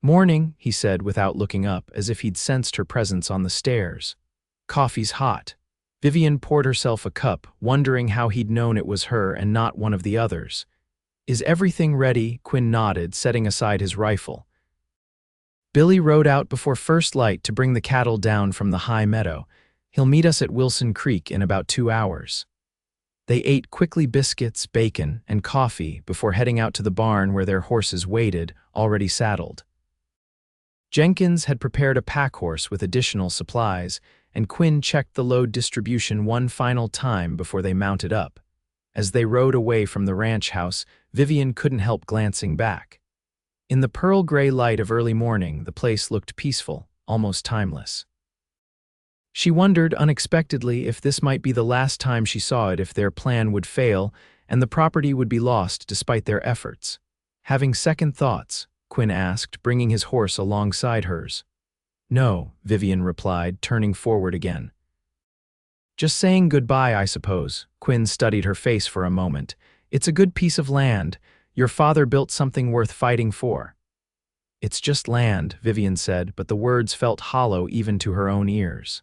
"Morning," he said without looking up, as if he'd sensed her presence on the stairs. "Coffee's hot." Vivian poured herself a cup, wondering how he'd known it was her and not one of the others. "Is everything ready?" Quinn nodded, setting aside his rifle. "Billy rode out before first light to bring the cattle down from the high meadow. He'll meet us at Wilson Creek in about 2 hours." They ate quickly biscuits, bacon, and coffee before heading out to the barn where their horses waited, already saddled. Jenkins had prepared a pack horse with additional supplies, and Quinn checked the load distribution one final time before they mounted up. As they rode away from the ranch house, Vivian couldn't help glancing back. In the pearl gray light of early morning, the place looked peaceful, almost timeless. She wondered unexpectedly if this might be the last time she saw it, if their plan would fail and the property would be lost despite their efforts. "Having second thoughts?" Quinn asked, bringing his horse alongside hers. "No," Vivian replied, turning forward again. "Just saying goodbye, I suppose." Quinn studied her face for a moment. "It's a good piece of land. Your father built something worth fighting for." "It's just land," Vivian said, but the words felt hollow even to her own ears.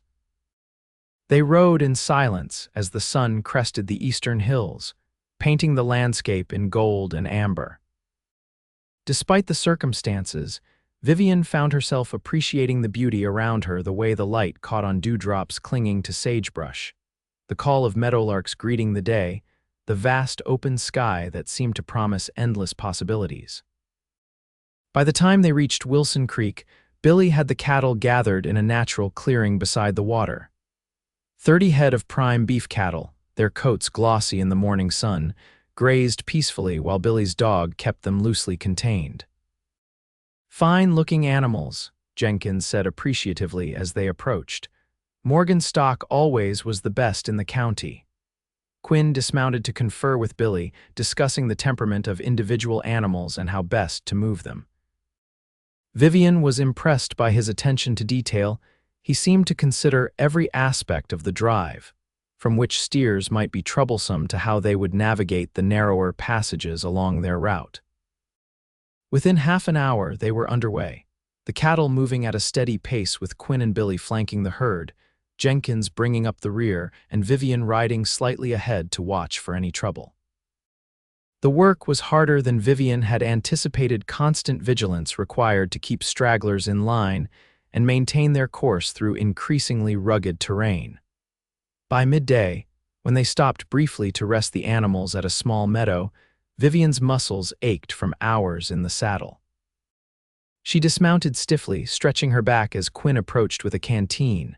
They rode in silence as the sun crested the eastern hills, painting the landscape in gold and amber. Despite the circumstances, Vivian found herself appreciating the beauty around her, the way the light caught on dewdrops clinging to sagebrush, the call of meadowlarks greeting the day, the vast open sky that seemed to promise endless possibilities. By the time they reached Wilson Creek, Billy had the cattle gathered in a natural clearing beside the water. 30 head of prime beef cattle, their coats glossy in the morning sun, grazed peacefully while Billy's dog kept them loosely contained. "Fine-looking animals," Jenkins said appreciatively as they approached. "Morgan's stock always was the best in the county." Quinn dismounted to confer with Billy, discussing the temperament of individual animals and how best to move them. Vivian was impressed by his attention to detail. He seemed to consider every aspect of the drive, from which steers might be troublesome to how they would navigate the narrower passages along their route. Within half an hour, they were underway, the cattle moving at a steady pace with Quinn and Billy flanking the herd, Jenkins bringing up the rear and Vivian riding slightly ahead to watch for any trouble. The work was harder than Vivian had anticipated. Constant vigilance required to keep stragglers in line and maintain their course through increasingly rugged terrain. By midday, when they stopped briefly to rest the animals at a small meadow, Vivian's muscles ached from hours in the saddle. She dismounted stiffly, stretching her back as Quinn approached with a canteen.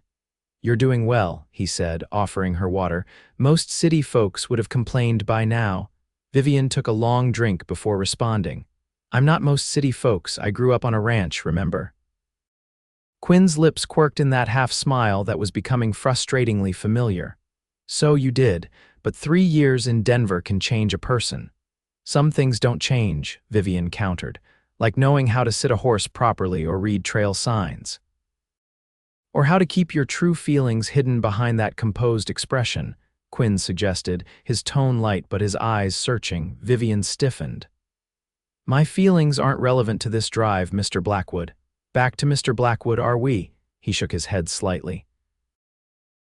"You're doing well," he said, offering her water. "Most city folks would have complained by now." Vivian took a long drink before responding. "I'm not most city folks. I grew up on a ranch, remember?" Quinn's lips quirked in that half-smile that was becoming frustratingly familiar. "So you did, but 3 years in Denver can change a person." "Some things don't change," Vivian countered, "like knowing how to sit a horse properly or read trail signs. Or how to keep your true feelings hidden behind that composed expression," Quinn suggested, his tone light but his eyes searching. Vivian stiffened. "My feelings aren't relevant to this drive, Mr. Blackwood. Back to Mr. Blackwood, are we?" He shook his head slightly.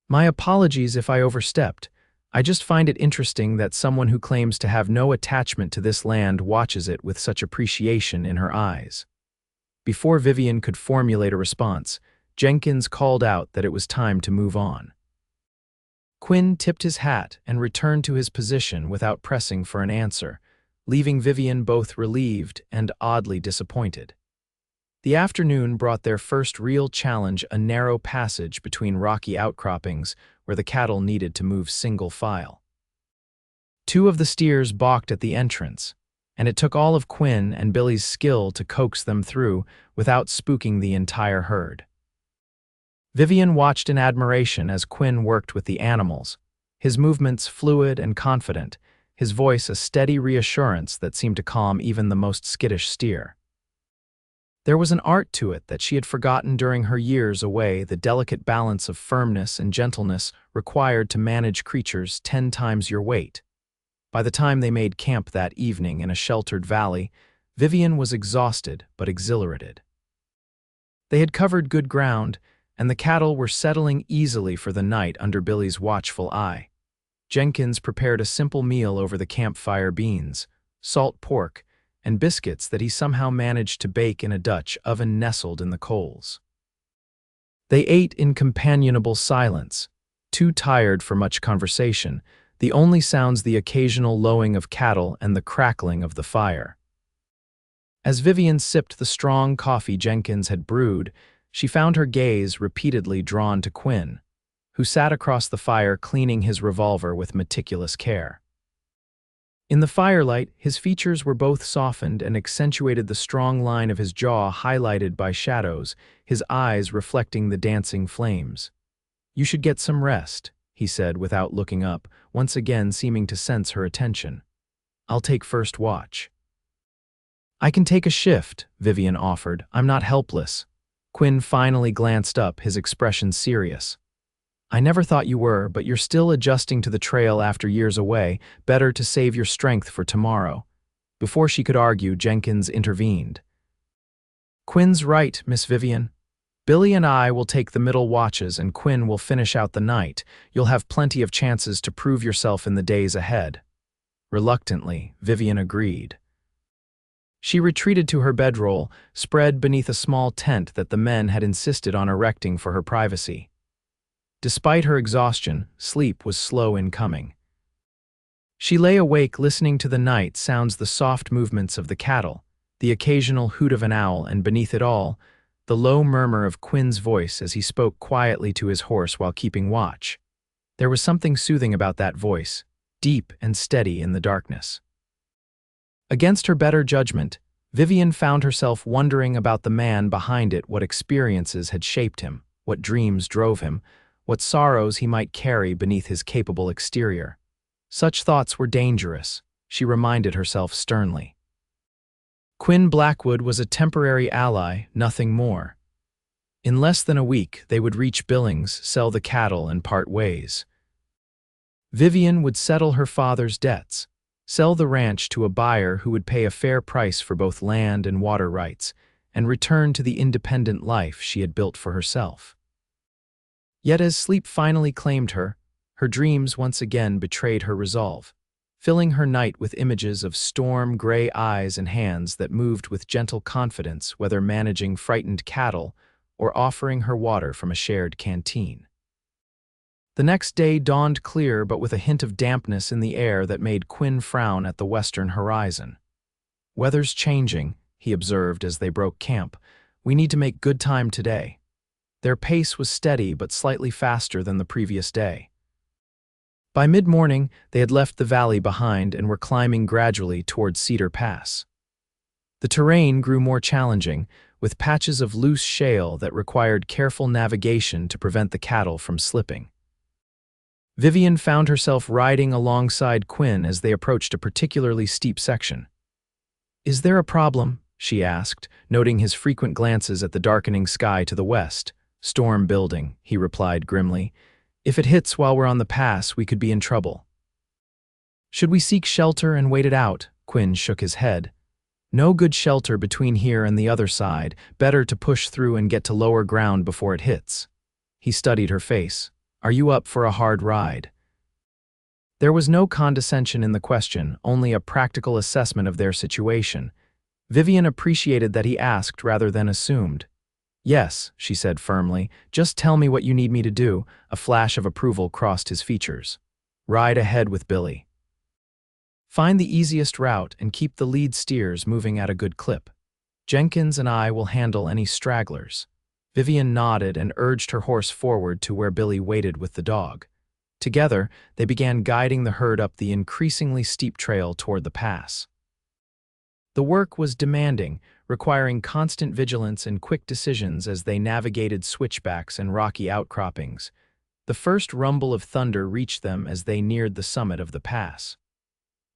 "My apologies if I overstepped. I just find it interesting that someone who claims to have no attachment to this land watches it with such appreciation in her eyes." Before Vivian could formulate a response, Jenkins called out that it was time to move on. Quinn tipped his hat and returned to his position without pressing for an answer, leaving Vivian both relieved and oddly disappointed. The afternoon brought their first real challenge, a narrow passage between rocky outcroppings where the cattle needed to move single file. 2 of the steers balked at the entrance, and it took all of Quinn and Billy's skill to coax them through without spooking the entire herd. Vivian watched in admiration as Quinn worked with the animals, his movements fluid and confident, his voice a steady reassurance that seemed to calm even the most skittish steer. There was an art to it that she had forgotten during her years away, the delicate balance of firmness and gentleness required to manage creatures 10 times your weight. By the time they made camp that evening in a sheltered valley, Vivian was exhausted but exhilarated. They had covered good ground, and the cattle were settling easily for the night under Billy's watchful eye. Jenkins prepared a simple meal over the campfire: beans, salt pork, and biscuits that he somehow managed to bake in a Dutch oven nestled in the coals. They ate in companionable silence, too tired for much conversation, the only sounds the occasional lowing of cattle and the crackling of the fire. As Vivian sipped the strong coffee Jenkins had brewed, she found her gaze repeatedly drawn to Quinn, who sat across the fire cleaning his revolver with meticulous care. In the firelight, his features were both softened and accentuated, the strong line of his jaw highlighted by shadows, his eyes reflecting the dancing flames. "You should get some rest," he said without looking up, once again seeming to sense her attention. "I'll take first watch." "I can take a shift," Vivian offered. "I'm not helpless." Quinn finally glanced up, his expression serious. "I never thought you were, but you're still adjusting to the trail after years away. Better to save your strength for tomorrow." Before she could argue, Jenkins intervened. "Quinn's right, Miss Vivian. Billy and I will take the middle watches and Quinn will finish out the night. You'll have plenty of chances to prove yourself in the days ahead." Reluctantly, Vivian agreed. She retreated to her bedroll, spread beneath a small tent that the men had insisted on erecting for her privacy. Despite her exhaustion, sleep was slow in coming. She lay awake listening to the night sounds, the soft movements of the cattle, the occasional hoot of an owl, and beneath it all, the low murmur of Quinn's voice as he spoke quietly to his horse while keeping watch. There was something soothing about that voice, deep and steady in the darkness. Against her better judgment, Vivian found herself wondering about the man behind it, what experiences had shaped him, what dreams drove him, what sorrows he might carry beneath his capable exterior. Such thoughts were dangerous, she reminded herself sternly. Quinn Blackwood was a temporary ally, nothing more. In less than a week, they would reach Billings, sell the cattle, and part ways. Vivian would settle her father's debts, sell the ranch to a buyer who would pay a fair price for both land and water rights, and return to the independent life she had built for herself. Yet as sleep finally claimed her, her dreams once again betrayed her resolve, filling her night with images of storm-gray eyes and hands that moved with gentle confidence, whether managing frightened cattle or offering her water from a shared canteen. The next day dawned clear but with a hint of dampness in the air that made Quinn frown at the western horizon. "Weather's changing," he observed as they broke camp. "We need to make good time today." Their pace was steady but slightly faster than the previous day. By mid-morning, they had left the valley behind and were climbing gradually toward Cedar Pass. The terrain grew more challenging, with patches of loose shale that required careful navigation to prevent the cattle from slipping. Vivian found herself riding alongside Quinn as they approached a particularly steep section. "Is there a problem?" she asked, noting his frequent glances at the darkening sky to the west. "Storm building," he replied grimly. "If it hits while we're on the pass, we could be in trouble." "Should we seek shelter and wait it out?" Quinn shook his head. "No good shelter between here and the other side. Better to push through and get to lower ground before it hits." He studied her face. "Are you up for a hard ride?" There was no condescension in the question, only a practical assessment of their situation. Vivian appreciated that he asked rather than assumed. "Yes," she said firmly. "Just tell me what you need me to do." A flash of approval crossed his features. "Ride ahead with Billy. Find the easiest route and keep the lead steers moving at a good clip. Jenkins and I will handle any stragglers." Vivian nodded and urged her horse forward to where Billy waited with the dog. Together, they began guiding the herd up the increasingly steep trail toward the pass. The work was demanding, requiring constant vigilance and quick decisions as they navigated switchbacks and rocky outcroppings. The first rumble of thunder reached them as they neared the summit of the pass.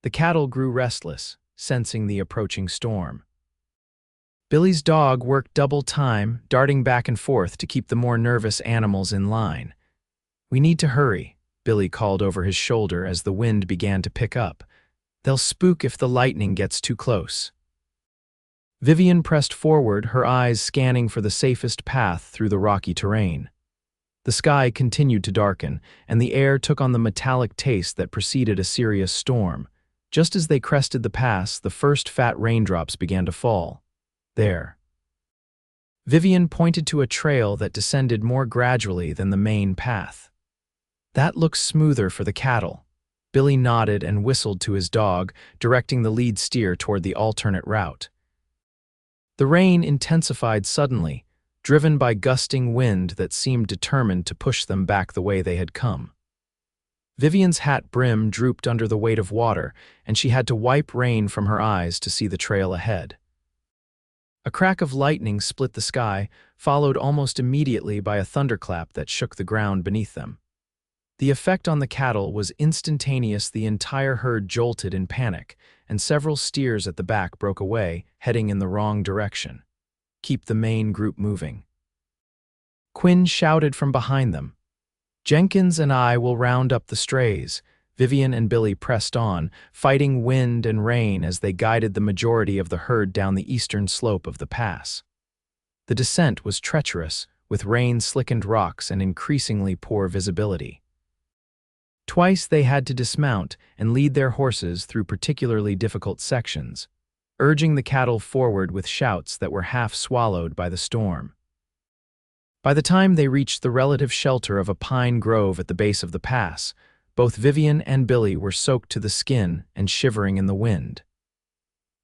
The cattle grew restless, sensing the approaching storm. Billy's dog worked double time, darting back and forth to keep the more nervous animals in line. "We need to hurry," Billy called over his shoulder as the wind began to pick up. "They'll spook if the lightning gets too close." Vivian pressed forward, her eyes scanning for the safest path through the rocky terrain. The sky continued to darken, and the air took on the metallic taste that preceded a serious storm. Just as they crested the pass, the first fat raindrops began to fall. "There." Vivian pointed to a trail that descended more gradually than the main path. "That looks smoother for the cattle." Billy nodded and whistled to his dog, directing the lead steer toward the alternate route. The rain intensified suddenly, driven by gusting wind that seemed determined to push them back the way they had come. Vivian's hat brim drooped under the weight of water, and she had to wipe rain from her eyes to see the trail ahead. A crack of lightning split the sky, followed almost immediately by a thunderclap that shook the ground beneath them. The effect on the cattle was instantaneous. The entire herd jolted in panic, and several steers at the back broke away, heading in the wrong direction. "Keep the main group moving." Quinn shouted from behind them. "Jenkins and I will round up the strays." Vivian and Billy pressed on, fighting wind and rain as they guided the majority of the herd down the eastern slope of the pass. The descent was treacherous, with rain-slickened rocks and increasingly poor visibility. Twice they had to dismount and lead their horses through particularly difficult sections, urging the cattle forward with shouts that were half swallowed by the storm. By the time they reached the relative shelter of a pine grove at the base of the pass, both Vivian and Billy were soaked to the skin and shivering in the wind.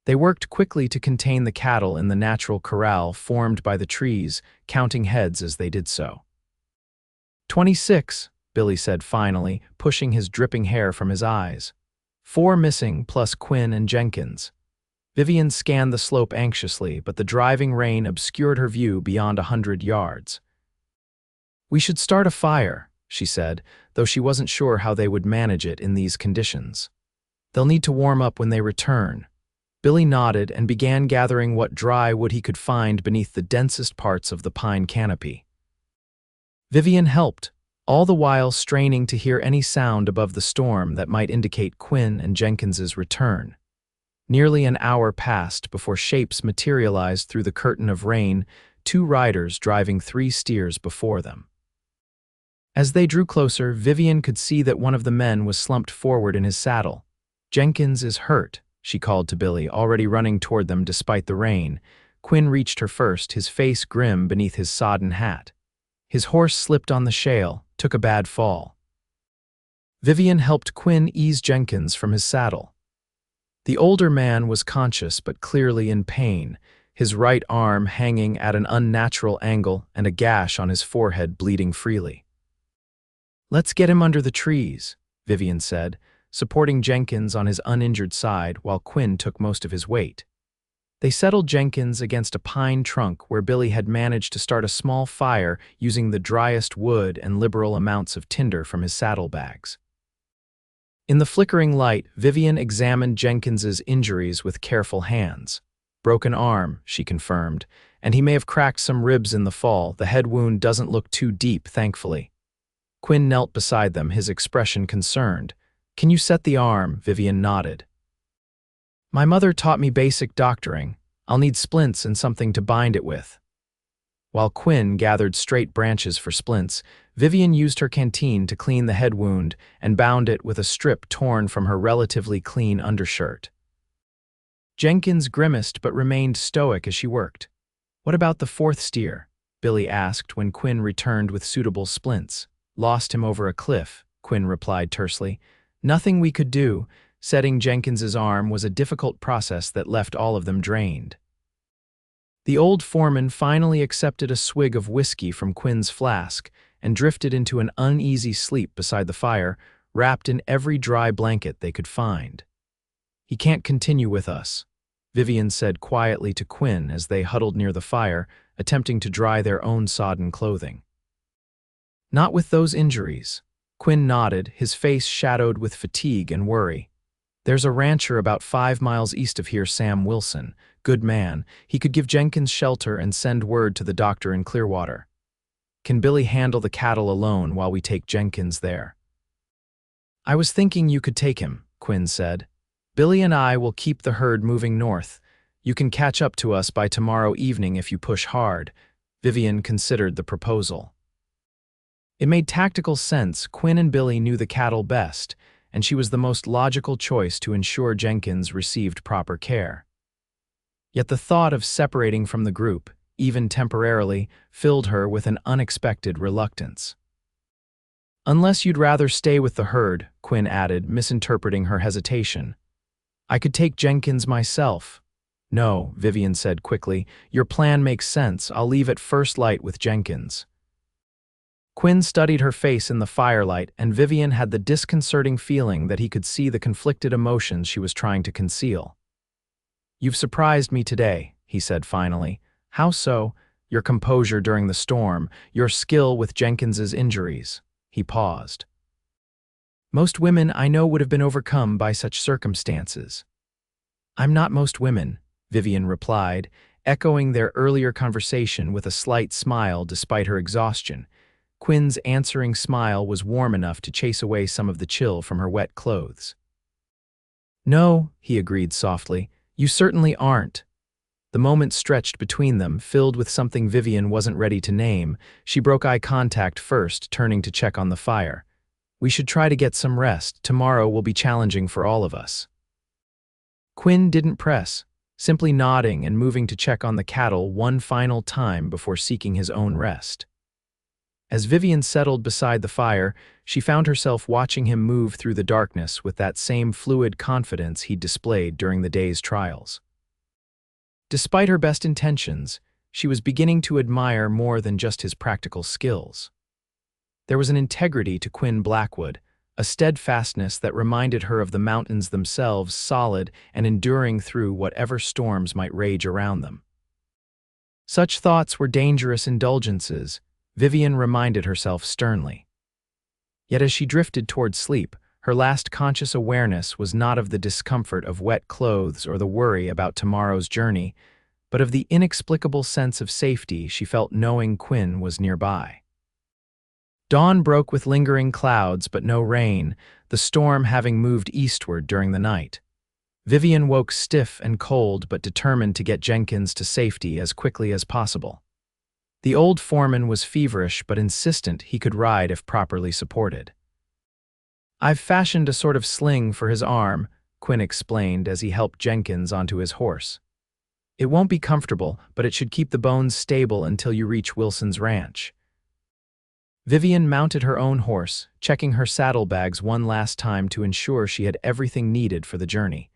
They worked quickly to contain the cattle in the natural corral formed by the trees, counting heads as they did so. 26, Billy said finally, pushing his dripping hair from his eyes. 4 missing, plus Quinn and Jenkins. Vivian scanned the slope anxiously, but the driving rain obscured her view beyond 100 yards. "We should start a fire," she said, though she wasn't sure how they would manage it in these conditions. "They'll need to warm up when they return." Billy nodded and began gathering what dry wood he could find beneath the densest parts of the pine canopy. Vivian helped, all the while straining to hear any sound above the storm that might indicate Quinn and Jenkins's return. Nearly an hour passed before shapes materialized through the curtain of rain, 2 riders driving 3 steers before them. As they drew closer, Vivian could see that one of the men was slumped forward in his saddle. "Jenkins is hurt," she called to Billy, already running toward them despite the rain. Quinn reached her first, his face grim beneath his sodden hat. His horse slipped on the shale, took a bad fall. Vivian helped Quinn ease Jenkins from his saddle. The older man was conscious but clearly in pain, his right arm hanging at an unnatural angle and a gash on his forehead bleeding freely. "Let's get him under the trees," Vivian said, supporting Jenkins on his uninjured side while Quinn took most of his weight. They settled Jenkins against a pine trunk where Billy had managed to start a small fire using the driest wood and liberal amounts of tinder from his saddlebags. In the flickering light, Vivian examined Jenkins's injuries with careful hands. "Broken arm," she confirmed, "and he may have cracked some ribs in the fall. The head wound doesn't look too deep, thankfully." Quinn knelt beside them, his expression concerned. "Can you set the arm?" Vivian nodded. "My mother taught me basic doctoring. I'll need splints and something to bind it with." While Quinn gathered straight branches for splints, Vivian used her canteen to clean the head wound and bound it with a strip torn from her relatively clean undershirt. Jenkins grimaced but remained stoic as she worked. "What about the fourth steer?" Billy asked when Quinn returned with suitable splints. "Lost him over a cliff," Quinn replied tersely. "Nothing we could do. Setting Jenkins's arm was a difficult process that left all of them drained." The old foreman finally accepted a swig of whiskey from Quinn's flask and drifted into an uneasy sleep beside the fire, wrapped in every dry blanket they could find. "He can't continue with us," Vivian said quietly to Quinn as they huddled near the fire, attempting to dry their own sodden clothing. "Not with those injuries." Quinn nodded, his face shadowed with fatigue and worry. "There's a rancher about 5 miles east of here, Sam Wilson. Good man. He could give Jenkins shelter and send word to the doctor in Clearwater. Can Billy handle the cattle alone while we take Jenkins there?" "I was thinking you could take him," Quinn said. "Billy and I will keep the herd moving north. You can catch up to us by tomorrow evening if you push hard." Vivian considered the proposal. It made tactical sense. Quinn and Billy knew the cattle best, and she was the most logical choice to ensure Jenkins received proper care. Yet the thought of separating from the group, even temporarily, filled her with an unexpected reluctance. "Unless you'd rather stay with the herd," Quinn added, misinterpreting her hesitation. "I could take Jenkins myself." "No," Vivian said quickly. "Your plan makes sense. I'll leave at first light with Jenkins." Quinn studied her face in the firelight, and Vivian had the disconcerting feeling that he could see the conflicted emotions she was trying to conceal. "You've surprised me today," he said finally. "How so?" "Your composure during the storm, your skill with Jenkins's injuries." He paused. "Most women I know would have been overcome by such circumstances." "I'm not most women," Vivian replied, echoing their earlier conversation with a slight smile despite her exhaustion. Quinn's answering smile was warm enough to chase away some of the chill from her wet clothes. "No," he agreed softly, "you certainly aren't." The moment stretched between them, filled with something Vivian wasn't ready to name. She broke eye contact first, turning to check on the fire. "We should try to get some rest. Tomorrow will be challenging for all of us." Quinn didn't press, simply nodding and moving to check on the cattle one final time before seeking his own rest. As Vivian settled beside the fire, she found herself watching him move through the darkness with that same fluid confidence he'd displayed during the day's trials. Despite her best intentions, she was beginning to admire more than just his practical skills. There was an integrity to Quinn Blackwood, a steadfastness that reminded her of the mountains themselves, solid and enduring through whatever storms might rage around them. Such thoughts were dangerous indulgences, Vivian reminded herself sternly. Yet as she drifted toward sleep, her last conscious awareness was not of the discomfort of wet clothes or the worry about tomorrow's journey, but of the inexplicable sense of safety she felt knowing Quinn was nearby. Dawn broke with lingering clouds but no rain, the storm having moved eastward during the night. Vivian woke stiff and cold but determined to get Jenkins to safety as quickly as possible. The old foreman was feverish but insistent he could ride if properly supported. "I've fashioned a sort of sling for his arm," Quinn explained as he helped Jenkins onto his horse. "It won't be comfortable, but it should keep the bones stable until you reach Wilson's ranch." Vivian mounted her own horse, checking her saddlebags one last time to ensure she had everything needed for the journey.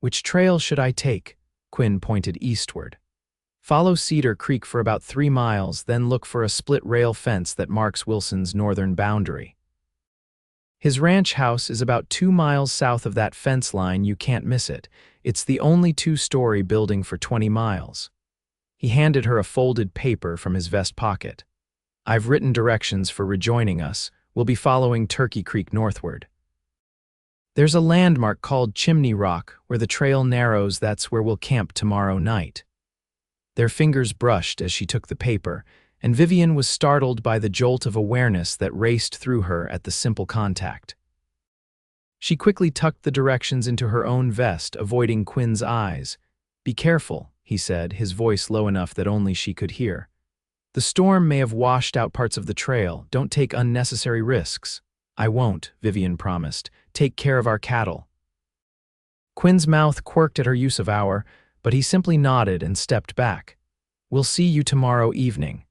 "Which trail should I take?" Quinn pointed eastward. "Follow Cedar Creek for about 3 miles, then look for a split-rail fence that marks Wilson's northern boundary. His ranch house is about 2 miles south of that fence line. You can't miss it. It's the only 2-story building for 20 miles. He handed her a folded paper from his vest pocket. "I've written directions for rejoining us. We'll be following Turkey Creek northward. There's a landmark called Chimney Rock where the trail narrows. That's where we'll camp tomorrow night." Their fingers brushed as she took the paper, and Vivian was startled by the jolt of awareness that raced through her at the simple contact. She quickly tucked the directions into her own vest, avoiding Quinn's eyes. "Be careful," he said, his voice low enough that only she could hear. "The storm may have washed out parts of the trail. Don't take unnecessary risks." "I won't," Vivian promised. "Take care of our cattle." Quinn's mouth quirked at her use of "our," but he simply nodded and stepped back. "We'll see you tomorrow evening."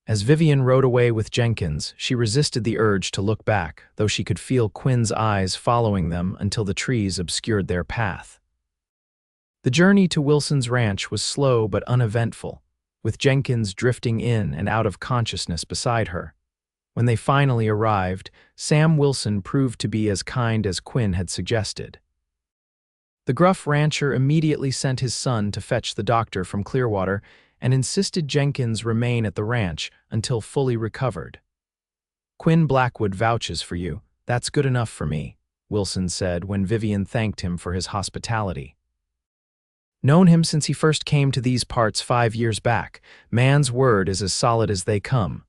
As Vivian rode away with Jenkins, she resisted the urge to look back, though she could feel Quinn's eyes following them until the trees obscured their path. The journey to Wilson's ranch was slow but uneventful, with Jenkins drifting in and out of consciousness beside her. When they finally arrived, Sam Wilson proved to be as kind as Quinn had suggested. The gruff rancher immediately sent his son to fetch the doctor from Clearwater and insisted Jenkins remain at the ranch until fully recovered. "Quinn Blackwood vouches for you. That's good enough for me," Wilson said when Vivian thanked him for his hospitality. "Known him since he first came to these parts 5 years back. Man's word is as solid as they come."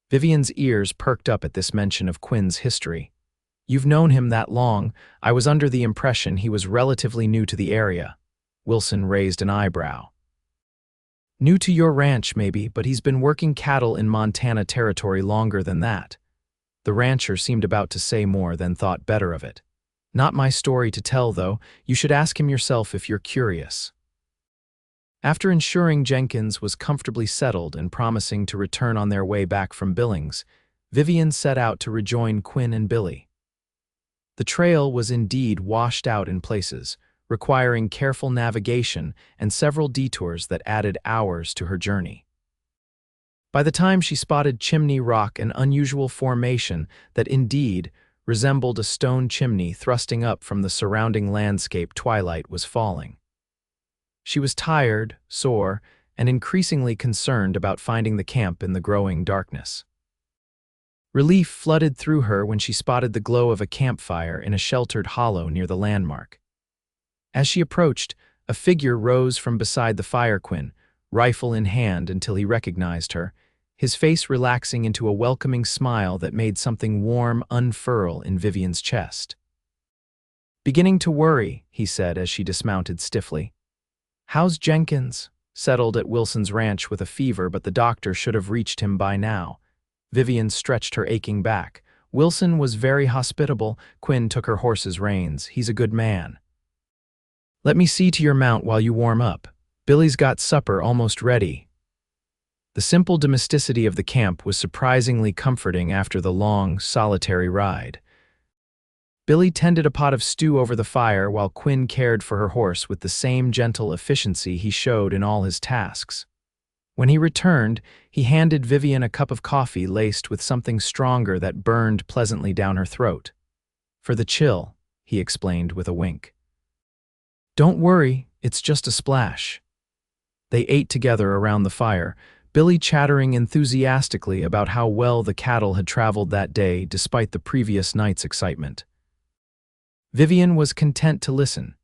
Vivian's ears perked up at this mention of Quinn's history. "You've known him that long. I was under the impression he was relatively new to the area." Wilson raised an eyebrow. "New to your ranch, maybe, but he's been working cattle in Montana territory longer than that." The rancher seemed about to say more, then thought better of it. "Not my story to tell, though. You should ask him yourself if you're curious." After ensuring Jenkins was comfortably settled and promising to return on their way back from Billings, Vivian set out to rejoin Quinn and Billy. The trail was indeed washed out in places, requiring careful navigation and several detours that added hours to her journey. By the time she spotted Chimney Rock, an unusual formation that indeed resembled a stone chimney thrusting up from the surrounding landscape, twilight was falling. She was tired, sore, and increasingly concerned about finding the camp in the growing darkness. Relief flooded through her when she spotted the glow of a campfire in a sheltered hollow near the landmark. As she approached, a figure rose from beside the fire, Quinn, rifle in hand, until he recognized her, his face relaxing into a welcoming smile that made something warm unfurl in Vivian's chest. "Beginning to worry," he said as she dismounted stiffly. "How's Jenkins?" "Settled at Wilson's ranch with a fever, but the doctor should have reached him by now." Vivian stretched her aching back. "Wilson was very hospitable." Quinn took her horse's reins. "He's a good man." "Let me see to your mount while you warm up. Billy's got supper almost ready." The simple domesticity of the camp was surprisingly comforting after the long, solitary ride. Billy tended a pot of stew over the fire while Quinn cared for her horse with the same gentle efficiency he showed in all his tasks. When he returned, he handed Vivian a cup of coffee laced with something stronger that burned pleasantly down her throat. "For the chill," he explained with a wink. "Don't worry, it's just a splash." They ate together around the fire, Billy chattering enthusiastically about how well the cattle had traveled that day despite the previous night's excitement. Vivian was content to listen,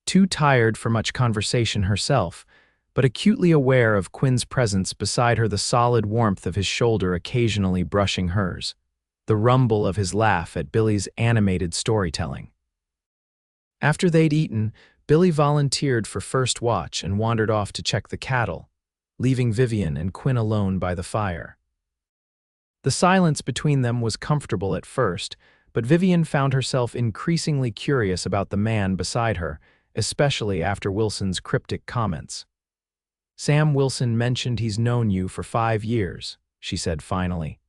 too tired for much conversation herself, but acutely aware of Quinn's presence beside her, the solid warmth of his shoulder occasionally brushing hers, the rumble of his laugh at Billy's animated storytelling. After they'd eaten, Billy volunteered for first watch and wandered off to check the cattle, leaving Vivian and Quinn alone by the fire. The silence between them was comfortable at first, but Vivian found herself increasingly curious about the man beside her, especially after Wilson's cryptic comments. "Sam Wilson mentioned he's known you for 5 years," she said finally.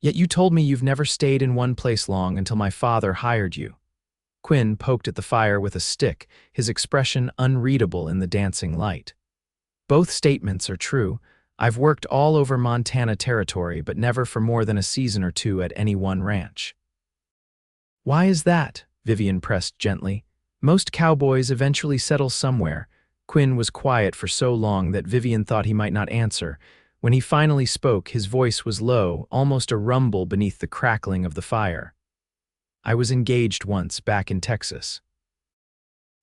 "Yet you told me you've never stayed in one place long until my father hired you." Quinn poked at the fire with a stick, his expression unreadable in the dancing light. "Both statements are true. I've worked all over Montana territory, but never for more than a season or two at any one ranch." "Why is that?" Vivian pressed gently. "Most cowboys eventually settle somewhere." Quinn was quiet for so long that Vivian thought he might not answer. When he finally spoke, his voice was low, almost a rumble beneath the crackling of the fire. "I was engaged once, back in Texas.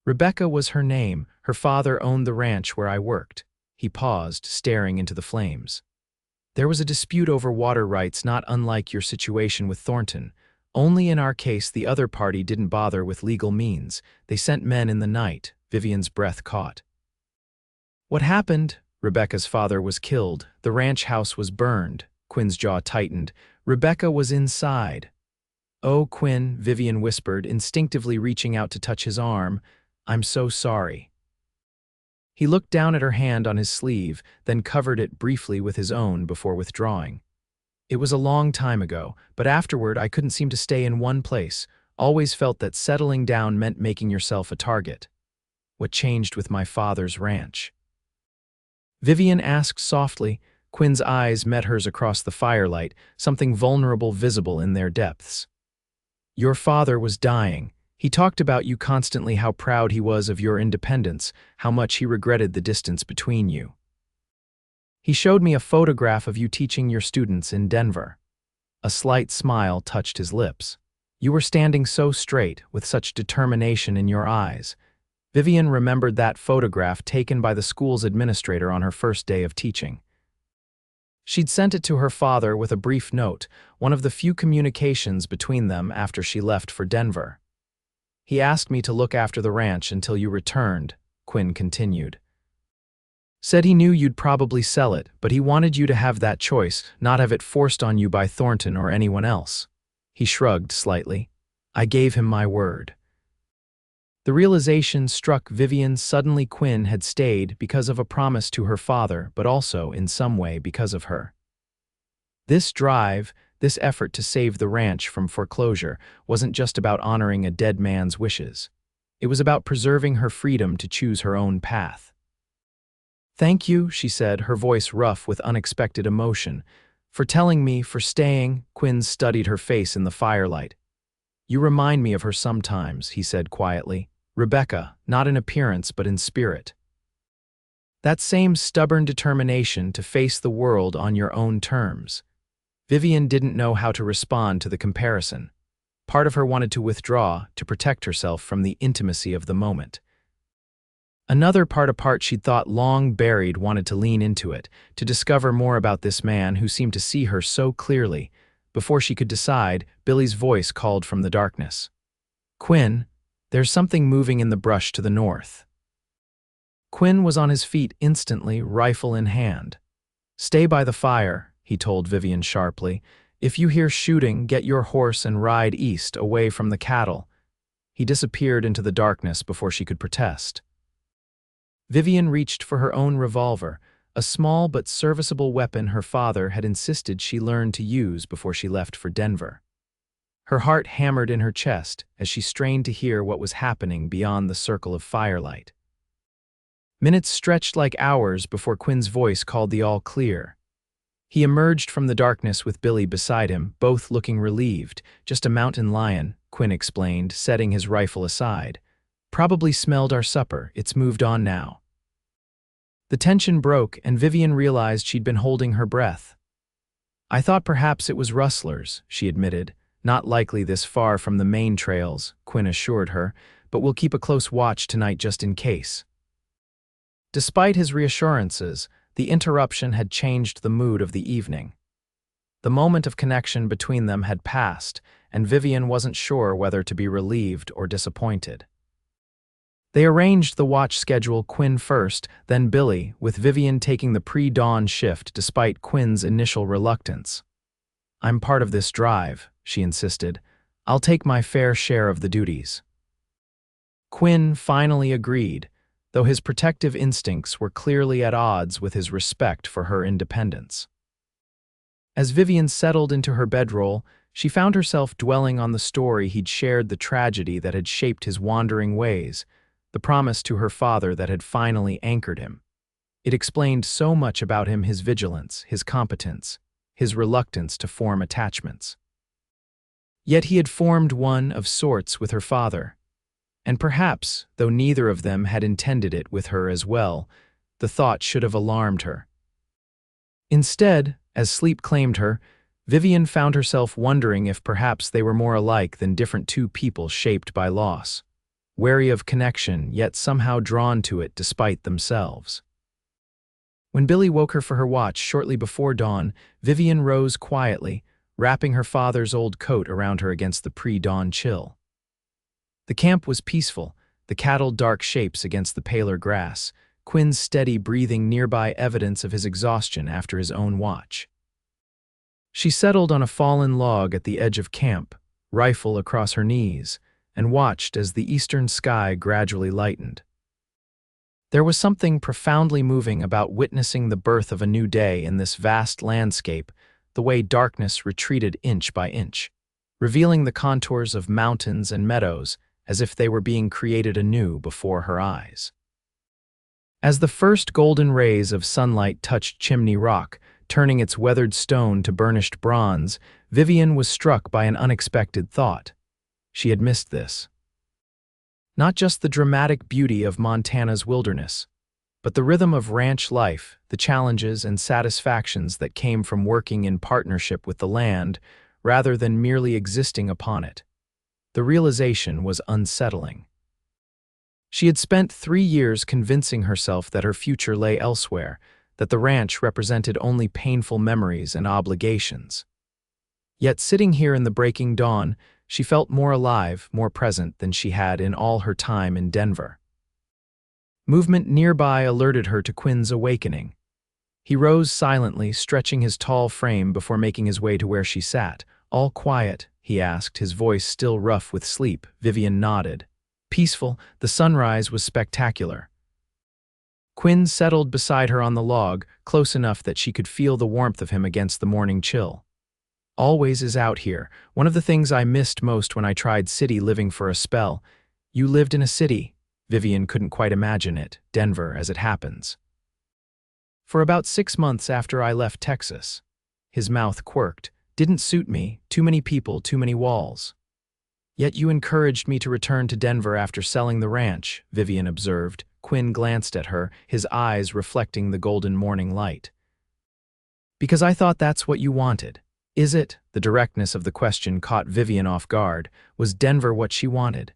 Rebecca was her name. Her father owned the ranch where I worked." He paused, staring into the flames. "There was a dispute over water rights, not unlike your situation with Thornton. Only in our case, the other party didn't bother with legal means. They sent men in the night." Vivian's breath caught. "What happened?" "Rebecca's father was killed. The ranch house was burned." Quinn's jaw tightened. "Rebecca was inside." "Oh, Quinn," Vivian whispered, instinctively reaching out to touch his arm. "I'm so sorry." He looked down at her hand on his sleeve, then covered it briefly with his own before withdrawing. "It was a long time ago, but afterward I couldn't seem to stay in one place. Always felt that settling down meant making yourself a target." "What changed with my father's ranch?" Vivian asked softly. Quinn's eyes met hers across the firelight, something vulnerable visible in their depths. "Your father was dying. He talked about you constantly, how proud he was of your independence, how much he regretted the distance between you. He showed me a photograph of you teaching your students in Denver." A slight smile touched his lips. "You were standing so straight, with such determination in your eyes." Vivian remembered that photograph taken by the school's administrator on her first day of teaching. She'd sent it to her father with a brief note, one of the few communications between them after she left for Denver. "He asked me to look after the ranch until you returned," Quinn continued. "Said he knew you'd probably sell it, but he wanted you to have that choice, not have it forced on you by Thornton or anyone else." He shrugged slightly. "I gave him my word." The realization struck Vivian suddenly. Quinn had stayed because of a promise to her father, but also, in some way, because of her. This drive, this effort to save the ranch from foreclosure, wasn't just about honoring a dead man's wishes. It was about preserving her freedom to choose her own path. "Thank you," she said, her voice rough with unexpected emotion. "For telling me, for staying." Quinn studied her face in the firelight. "You remind me of her sometimes," he said quietly. "Rebecca, not in appearance but in spirit. That same stubborn determination to face the world on your own terms." Vivian didn't know how to respond to the comparison. Part of her wanted to withdraw, to protect herself from the intimacy of the moment. Another part, a part she'd thought long buried, wanted to lean into it, to discover more about this man who seemed to see her so clearly. Before she could decide, Billy's voice called from the darkness. "Quinn, there's something moving in the brush to the north." Quinn was on his feet instantly, rifle in hand. "Stay by the fire," he told Vivian sharply. "If you hear shooting, get your horse and ride east, away from the cattle." He disappeared into the darkness before she could protest. Vivian reached for her own revolver, a small but serviceable weapon her father had insisted she learn to use before she left for Denver. Her heart hammered in her chest as she strained to hear what was happening beyond the circle of firelight. Minutes stretched like hours before Quinn's voice called the all clear. He emerged from the darkness with Billy beside him, both looking relieved. "Just a mountain lion," Quinn explained, setting his rifle aside. "Probably smelled our supper. It's moved on now." The tension broke, and Vivian realized she'd been holding her breath. "I thought perhaps it was rustlers," she admitted. "Not likely this far from the main trails," Quinn assured her, "but we'll keep a close watch tonight just in case." Despite his reassurances, the interruption had changed the mood of the evening. The moment of connection between them had passed, and Vivian wasn't sure whether to be relieved or disappointed. They arranged the watch schedule, Quinn first, then Billy, with Vivian taking the pre-dawn shift despite Quinn's initial reluctance. "I'm part of this drive," she insisted. "I'll take my fair share of the duties." Quinn finally agreed, though his protective instincts were clearly at odds with his respect for her independence. As Vivian settled into her bedroll, she found herself dwelling on the story he'd shared, the tragedy that had shaped his wandering ways, the promise to her father that had finally anchored him. It explained so much about him: his vigilance, his competence, his reluctance to form attachments. Yet he had formed one of sorts with her father, and perhaps, though neither of them had intended it with her as well, the thought should have alarmed her. Instead, as sleep claimed her, Vivian found herself wondering if perhaps they were more alike than different, two people shaped by loss, wary of connection yet somehow drawn to it despite themselves. When Billy woke her for her watch shortly before dawn, Vivian rose quietly, wrapping her father's old coat around her against the pre-dawn chill. The camp was peaceful, the cattle dark shapes against the paler grass, Quinn's steady breathing nearby evidence of his exhaustion after his own watch. She settled on a fallen log at the edge of camp, rifle across her knees, and watched as the eastern sky gradually lightened. There was something profoundly moving about witnessing the birth of a new day in this vast landscape, the way darkness retreated inch by inch, revealing the contours of mountains and meadows as if they were being created anew before her eyes. As the first golden rays of sunlight touched Chimney Rock, turning its weathered stone to burnished bronze, Vivian was struck by an unexpected thought. She had missed this. Not just the dramatic beauty of Montana's wilderness, but the rhythm of ranch life, the challenges and satisfactions that came from working in partnership with the land rather than merely existing upon it. The realization was unsettling. She had spent 3 years convincing herself that her future lay elsewhere, that the ranch represented only painful memories and obligations. Yet sitting here in the breaking dawn, she felt more alive, more present than she had in all her time in Denver. Movement nearby alerted her to Quinn's awakening. He rose silently, stretching his tall frame before making his way to where she sat. "All quiet?" he asked, his voice still rough with sleep. Vivian nodded. "Peaceful. The sunrise was spectacular." Quinn settled beside her on the log, close enough that she could feel the warmth of him against the morning chill. "Always is out here. One of the things I missed most when I tried city living for a spell." "You lived in a city?" Vivian couldn't quite imagine it. "Denver, as it happens." "For about 6 months after I left Texas." His mouth quirked. "Didn't suit me. Too many people, too many walls." "Yet you encouraged me to return to Denver after selling the ranch," Vivian observed. Quinn glanced at her, his eyes reflecting the golden morning light. "Because I thought that's what you wanted." "Is it?" The directness of the question caught Vivian off guard. Was Denver what she wanted?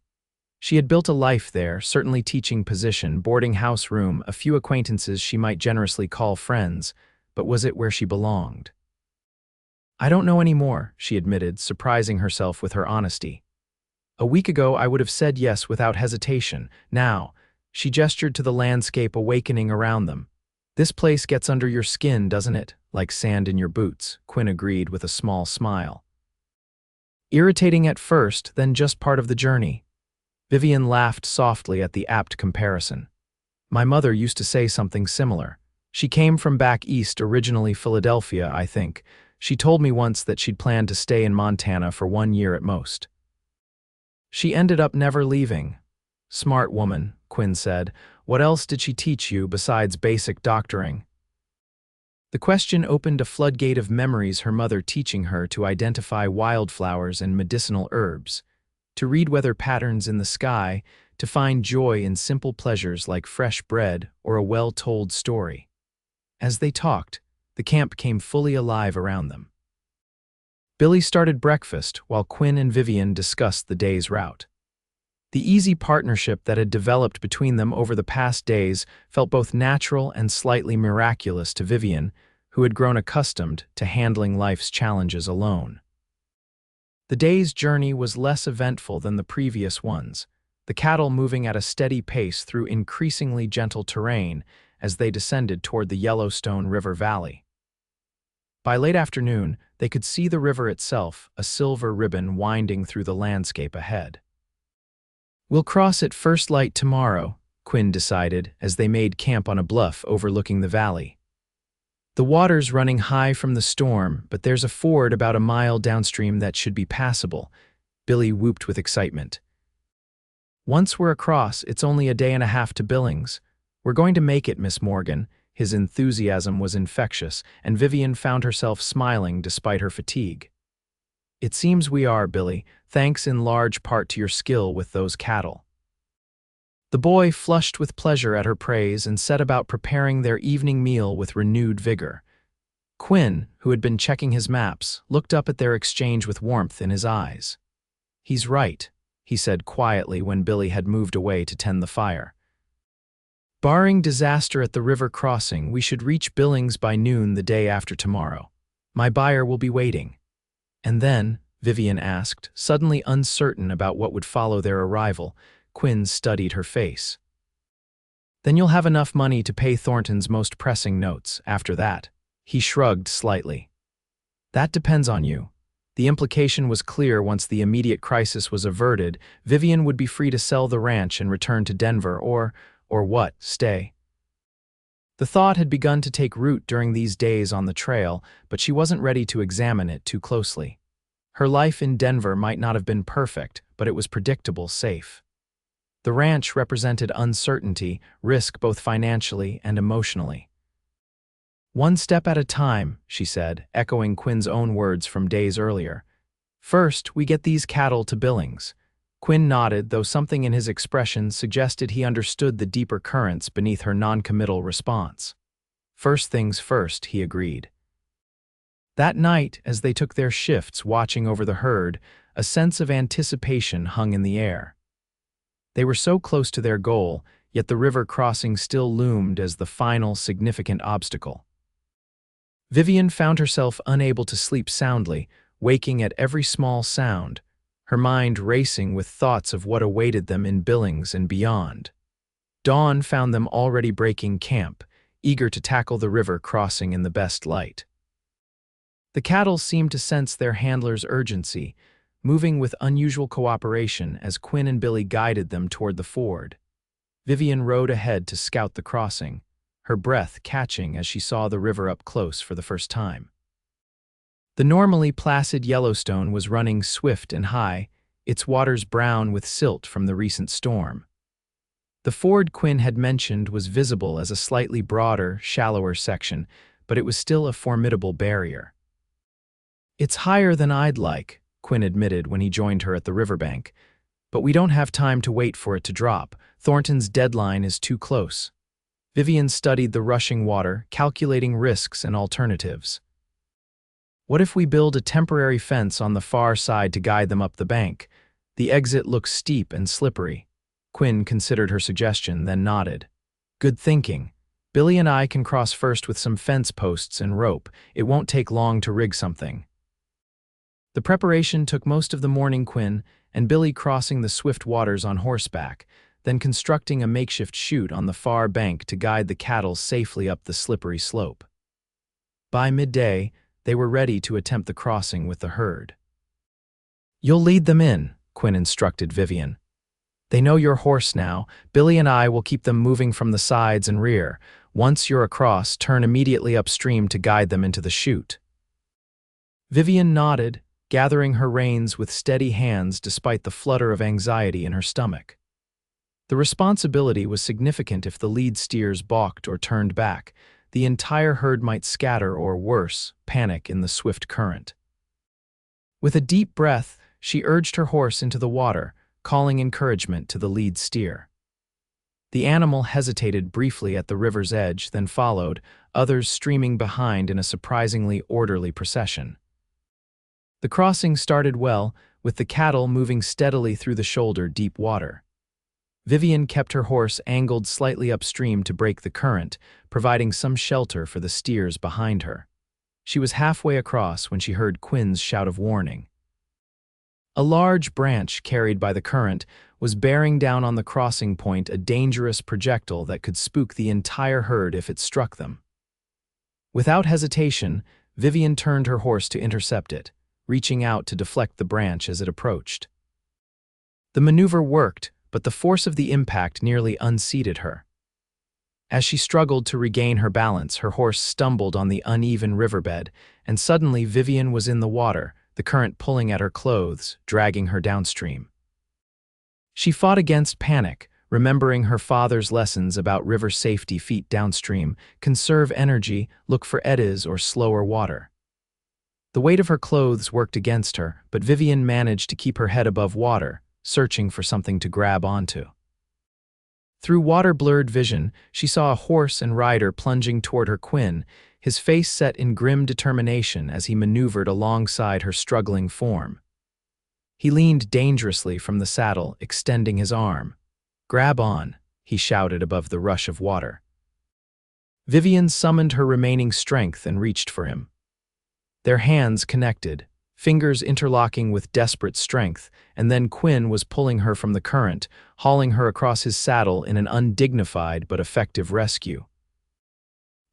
She had built a life there, certainly teaching position, boarding house room, a few acquaintances she might generously call friends, but was it where she belonged? "I don't know anymore," she admitted, surprising herself with her honesty. "A week ago I would have said yes without hesitation. Now," she gestured to the landscape awakening around them. "This place gets under your skin, doesn't it? Like sand in your boots," Quinn agreed with a small smile. "Irritating at first, then just part of the journey." Vivian laughed softly at the apt comparison. "My mother used to say something similar. She came from back east, originally Philadelphia, I think. She told me once that she'd planned to stay in Montana for 1 year at most. She ended up never leaving." "Smart woman," Quinn said. "What else did she teach you besides basic doctoring?" The question opened a floodgate of memories, her mother teaching her to identify wildflowers and medicinal herbs, to read weather patterns in the sky, to find joy in simple pleasures like fresh bread or a well-told story. As they talked, the camp came fully alive around them. Billy started breakfast while Quinn and Vivian discussed the day's route. The easy partnership that had developed between them over the past days felt both natural and slightly miraculous to Vivian, who had grown accustomed to handling life's challenges alone. The day's journey was less eventful than the previous ones, the cattle moving at a steady pace through increasingly gentle terrain as they descended toward the Yellowstone River Valley. By late afternoon, they could see the river itself, a silver ribbon winding through the landscape ahead. "We'll cross at first light tomorrow," Quinn decided as they made camp on a bluff overlooking the valley. "The water's running high from the storm, but there's a ford about a mile downstream that should be passable," Billy whooped with excitement. "Once we're across, it's only a day and a half to Billings. We're going to make it, Miss Morgan." His enthusiasm was infectious, and Vivian found herself smiling despite her fatigue. "It seems we are, Billy, thanks in large part to your skill with those cattle." The boy flushed with pleasure at her praise and set about preparing their evening meal with renewed vigor. Quinn, who had been checking his maps, looked up at their exchange with warmth in his eyes. "He's right," he said quietly when Billy had moved away to tend the fire. "Barring disaster at the river crossing, we should reach Billings by noon the day after tomorrow. My buyer will be waiting." "And then?" Vivian asked, suddenly uncertain about what would follow their arrival. Quinn studied her face. "Then you'll have enough money to pay Thornton's most pressing notes. After that." He shrugged slightly. "That depends on you." The implication was clear. Once the immediate crisis was averted, Vivian would be free to sell the ranch and return to Denver or what, stay. The thought had begun to take root during these days on the trail, but she wasn't ready to examine it too closely. Her life in Denver might not have been perfect, but it was predictable, safe. The ranch represented uncertainty, risk both financially and emotionally. "One step at a time," she said, echoing Quinn's own words from days earlier. "First, we get these cattle to Billings." Quinn nodded, though something in his expression suggested he understood the deeper currents beneath her noncommittal response. "First things first," he agreed. That night, as they took their shifts watching over the herd, a sense of anticipation hung in the air. They were so close to their goal, yet the river crossing still loomed as the final significant obstacle. Vivian found herself unable to sleep soundly, waking at every small sound, her mind racing with thoughts of what awaited them in Billings and beyond. Dawn found them already breaking camp, eager to tackle the river crossing in the best light. The cattle seemed to sense their handler's urgency, moving with unusual cooperation as Quinn and Billy guided them toward the ford. Vivian rode ahead to scout the crossing, her breath catching as she saw the river up close for the first time. The normally placid Yellowstone was running swift and high, its waters brown with silt from the recent storm. The ford Quinn had mentioned was visible as a slightly broader, shallower section, but it was still a formidable barrier. "It's higher than I'd like," Quinn admitted when he joined her at the riverbank, "but we don't have time to wait for it to drop. Thornton's deadline is too close." Vivian studied the rushing water, calculating risks and alternatives. "What if we build a temporary fence on the far side to guide them up the bank? The exit looks steep and slippery." Quinn considered her suggestion, then nodded. "Good thinking. Billy and I can cross first with some fence posts and rope. It won't take long to rig something." The preparation took most of the morning. Quinn and Billy crossing the swift waters on horseback, then constructing a makeshift chute on the far bank to guide the cattle safely up the slippery slope. By midday, they were ready to attempt the crossing with the herd. "You'll lead them in," Quinn instructed Vivian. "They know your horse now. Billy and I will keep them moving from the sides and rear. Once you're across, turn immediately upstream to guide them into the chute." Vivian nodded, gathering her reins with steady hands despite the flutter of anxiety in her stomach. The responsibility was significant. If the lead steers balked or turned back, the entire herd might scatter or, worse, panic in the swift current. With a deep breath, she urged her horse into the water, calling encouragement to the lead steer. The animal hesitated briefly at the river's edge, then followed, others streaming behind in a surprisingly orderly procession. The crossing started well, with the cattle moving steadily through the shoulder-deep water. Vivian kept her horse angled slightly upstream to break the current, providing some shelter for the steers behind her. She was halfway across when she heard Quinn's shout of warning. A large branch carried by the current was bearing down on the crossing point, a dangerous projectile that could spook the entire herd if it struck them. Without hesitation, Vivian turned her horse to intercept it, reaching out to deflect the branch as it approached. The maneuver worked, but the force of the impact nearly unseated her. As she struggled to regain her balance, her horse stumbled on the uneven riverbed, and suddenly Vivian was in the water, the current pulling at her clothes, dragging her downstream. She fought against panic, remembering her father's lessons about river safety feet downstream: conserve energy, look for eddies or slower water. The weight of her clothes worked against her, but Vivian managed to keep her head above water, searching for something to grab onto. Through water-blurred vision, she saw a horse and rider plunging toward her. Quinn, his face set in grim determination as he maneuvered alongside her struggling form. He leaned dangerously from the saddle, extending his arm. "Grab on," he shouted above the rush of water. Vivian summoned her remaining strength and reached for him. Their hands connected, fingers interlocking with desperate strength, and then Quinn was pulling her from the current, hauling her across his saddle in an undignified but effective rescue.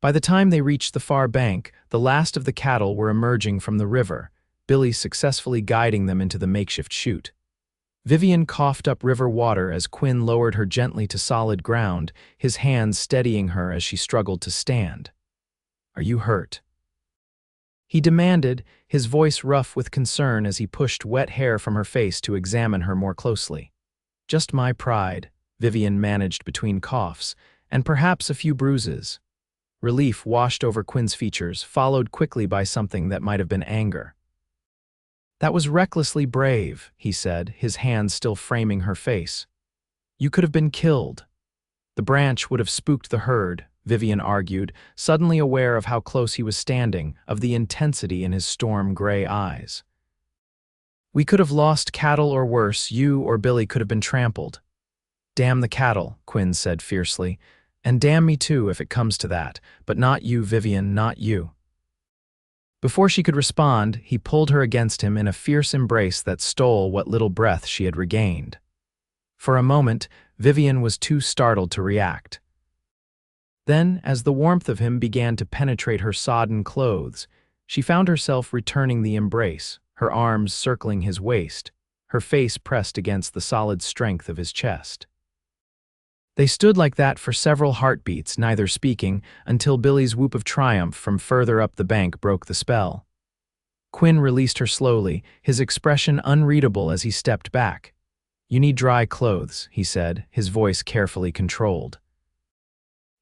By the time they reached the far bank, the last of the cattle were emerging from the river, Billy successfully guiding them into the makeshift chute. Vivian coughed up river water as Quinn lowered her gently to solid ground, his hands steadying her as she struggled to stand. "Are you hurt?" he demanded, his voice rough with concern as he pushed wet hair from her face to examine her more closely. "Just my pride," Vivian managed between coughs, "and perhaps a few bruises." Relief washed over Quinn's features, followed quickly by something that might have been anger. "That was recklessly brave," he said, his hands still framing her face. "You could have been killed." "The branch would have spooked the herd," Vivian argued, suddenly aware of how close he was standing, of the intensity in his storm-gray eyes. "We could have lost cattle, or worse, you or Billy could have been trampled." "Damn the cattle," Quinn said fiercely. "And damn me too if it comes to that, but not you, Vivian, not you." Before she could respond, he pulled her against him in a fierce embrace that stole what little breath she had regained. For a moment, Vivian was too startled to react. Then, as the warmth of him began to penetrate her sodden clothes, she found herself returning the embrace, her arms circling his waist, her face pressed against the solid strength of his chest. They stood like that for several heartbeats, neither speaking, until Billy's whoop of triumph from further up the bank broke the spell. Quinn released her slowly, his expression unreadable as he stepped back. "You need dry clothes," he said, his voice carefully controlled.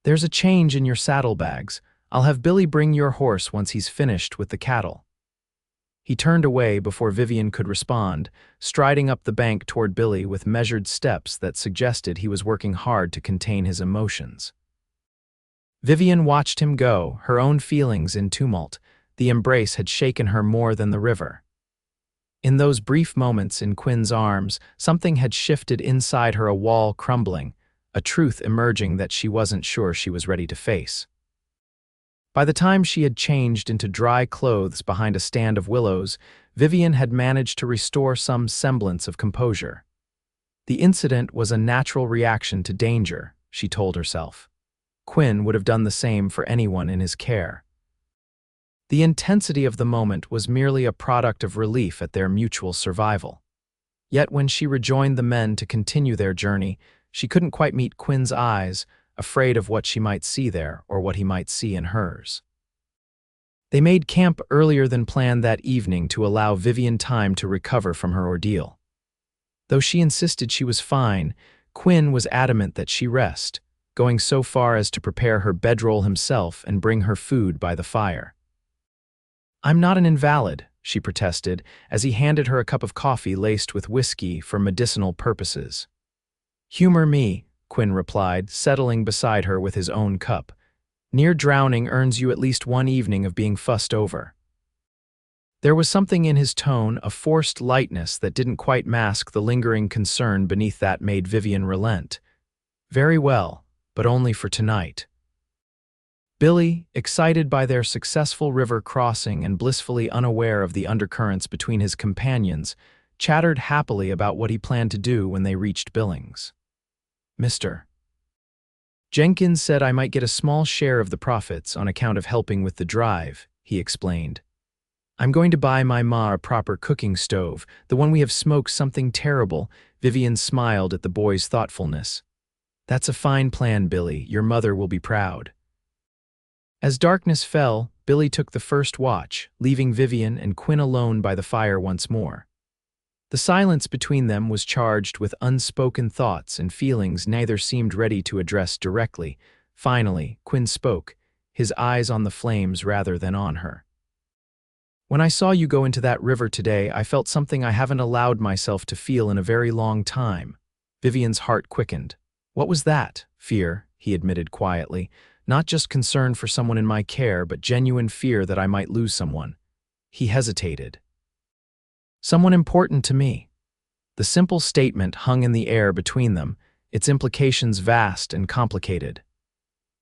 "There's a change in your saddlebags. I'll have Billy bring your horse once he's finished with the cattle." He turned away before Vivian could respond, striding up the bank toward Billy with measured steps that suggested he was working hard to contain his emotions. Vivian watched him go, her own feelings in tumult. The embrace had shaken her more than the river. In those brief moments in Quinn's arms, something had shifted inside her, a wall crumbling, a truth emerging that she wasn't sure she was ready to face. By the time she had changed into dry clothes behind a stand of willows, Vivian had managed to restore some semblance of composure. The incident was a natural reaction to danger, she told herself. Quinn would have done the same for anyone in his care. The intensity of the moment was merely a product of relief at their mutual survival. Yet when she rejoined the men to continue their journey, she couldn't quite meet Quinn's eyes, afraid of what she might see there or what he might see in hers. They made camp earlier than planned that evening to allow Vivian time to recover from her ordeal. Though she insisted she was fine, Quinn was adamant that she rest, going so far as to prepare her bedroll himself and bring her food by the fire. "I'm not an invalid," she protested, as he handed her a cup of coffee laced with whiskey for medicinal purposes. "Humor me," Quinn replied, settling beside her with his own cup. "Near drowning earns you at least one evening of being fussed over." There was something in his tone, a forced lightness that didn't quite mask the lingering concern beneath that made Vivian relent. "Very well, but only for tonight." Billy, excited by their successful river crossing and blissfully unaware of the undercurrents between his companions, chattered happily about what he planned to do when they reached Billings. Mr. Jenkins said I might get a small share of the profits on account of helping with the drive, he explained. I'm going to buy my ma a proper cooking stove, the one we have smoked something terrible. Vivian smiled at the boy's thoughtfulness. That's a fine plan, Billy. Your mother will be proud. As darkness fell, Billy took the first watch, leaving Vivian and Quinn alone by the fire once more. The silence between them was charged with unspoken thoughts and feelings neither seemed ready to address directly. Finally, Quinn spoke, his eyes on the flames rather than on her. When I saw you go into that river today, I felt something I haven't allowed myself to feel in a very long time. Vivian's heart quickened. What was that? Fear, he admitted quietly. Not just concern for someone in my care, but genuine fear that I might lose someone. He hesitated. Someone important to me. The simple statement hung in the air between them, its implications vast and complicated.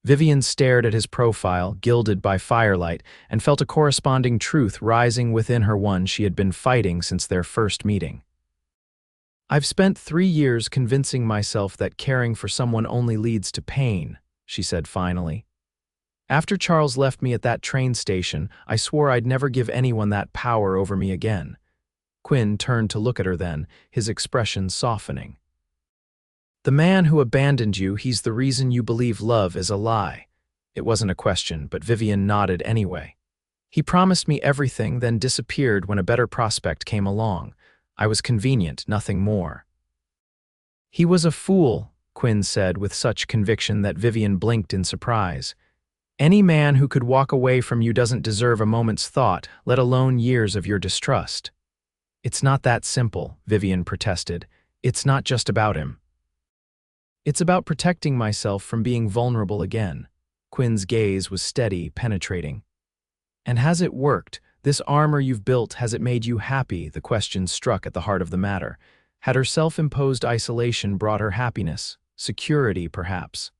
Vivian stared at his profile, gilded by firelight, and felt a corresponding truth rising within her, one she had been fighting since their first meeting. I've spent 3 years convincing myself that caring for someone only leads to pain, she said finally. After Charles left me at that train station, I swore I'd never give anyone that power over me again. Quinn turned to look at her then, his expression softening. The man who abandoned you, he's the reason you believe love is a lie. It wasn't a question, but Vivian nodded anyway. He promised me everything, then disappeared when a better prospect came along. I was convenient, nothing more. He was a fool, Quinn said with such conviction that Vivian blinked in surprise. Any man who could walk away from you doesn't deserve a moment's thought, let alone years of your distrust. It's not that simple, Vivian protested. It's not just about him. It's about protecting myself from being vulnerable again. Quinn's gaze was steady, penetrating. And has it worked? This armor you've built, has it made you happy? The question struck at the heart of the matter. Had her self-imposed isolation brought her happiness? Security, perhaps?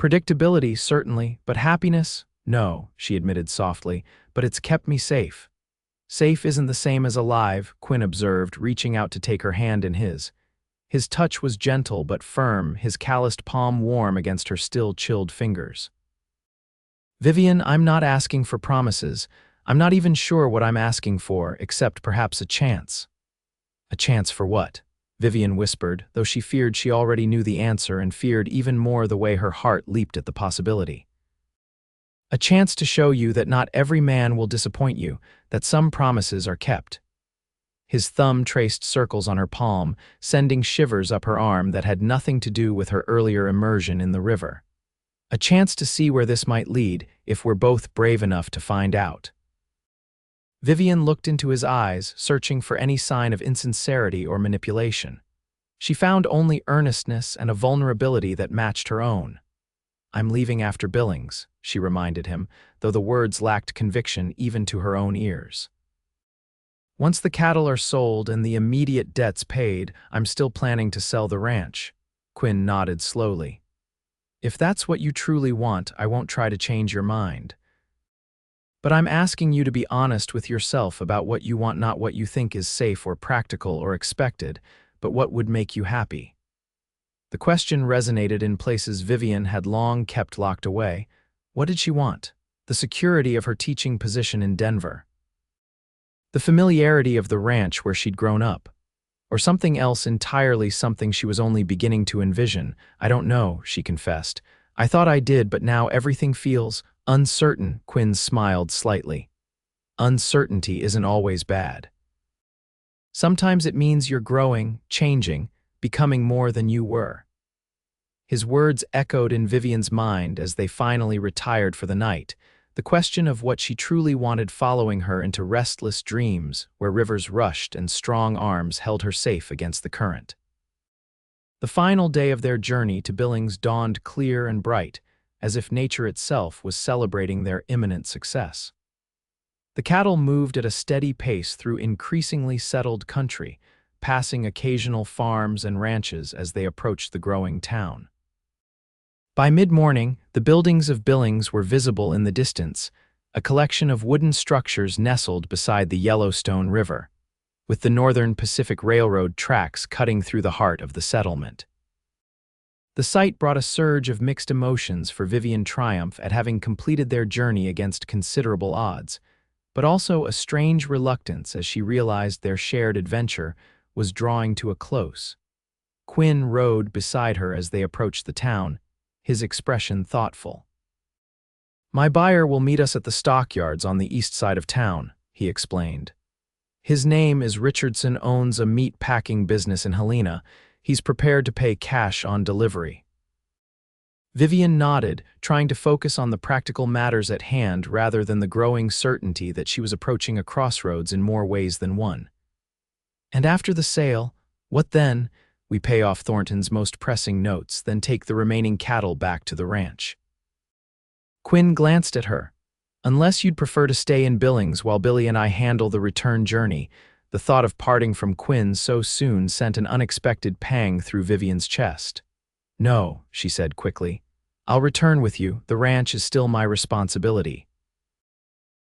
Predictability, certainly, but happiness? No, she admitted softly, but it's kept me safe. Safe isn't the same as alive, Quinn observed, reaching out to take her hand in his. His touch was gentle but firm, his calloused palm warm against her still chilled fingers. Vivian, I'm not asking for promises. I'm not even sure what I'm asking for, except perhaps a chance. A chance for what? Vivian whispered, though she feared she already knew the answer and feared even more the way her heart leaped at the possibility. A chance to show you that not every man will disappoint you, that some promises are kept. His thumb traced circles on her palm, sending shivers up her arm that had nothing to do with her earlier immersion in the river. A chance to see where this might lead, if we're both brave enough to find out. Vivian looked into his eyes, searching for any sign of insincerity or manipulation. She found only earnestness and a vulnerability that matched her own. I'm leaving after Billings, she reminded him, though the words lacked conviction even to her own ears. Once the cattle are sold and the immediate debts paid, I'm still planning to sell the ranch. Quinn nodded slowly. If that's what you truly want, I won't try to change your mind. But I'm asking you to be honest with yourself about what you want, not what you think is safe or practical or expected, but what would make you happy. The question resonated in places Vivian had long kept locked away. What did she want? The security of her teaching position in Denver. The familiarity of the ranch where she'd grown up. Or something else entirely, something she was only beginning to envision. I don't know, she confessed. I thought I did, but now everything feels uncertain. Quinn smiled slightly. Uncertainty isn't always bad. Sometimes it means you're growing, changing, becoming more than you were. His words echoed in Vivian's mind as they finally retired for the night, the question of what she truly wanted following her into restless dreams where rivers rushed and strong arms held her safe against the current. The final day of their journey to Billings dawned clear and bright, as if nature itself was celebrating their imminent success. The cattle moved at a steady pace through increasingly settled country, passing occasional farms and ranches as they approached the growing town. By mid-morning, the buildings of Billings were visible in the distance, a collection of wooden structures nestled beside the Yellowstone River. with the Northern Pacific Railroad tracks cutting through the heart of the settlement. The sight brought a surge of mixed emotions for Vivian triumph at having completed their journey against considerable odds, but also a strange reluctance as she realized their shared adventure was drawing to a close. Quinn rode beside her as they approached the town, his expression thoughtful. "My buyer will meet us at the stockyards on the east side of town," he explained. "His name is Richardson, owns a meat packing business in Helena. He's prepared to pay cash on delivery." Vivian nodded, trying to focus on the practical matters at hand rather than the growing certainty that she was approaching a crossroads in more ways than one. "And after the sale, what then? We pay off Thornton's most pressing notes, then take the remaining cattle back to the ranch." Quinn glanced at her. "Unless you'd prefer to stay in Billings while Billy and I handle the return journey." The thought of parting from Quinn so soon sent an unexpected pang through Vivian's chest. "No," she said quickly. "I'll return with you. The ranch is still my responsibility."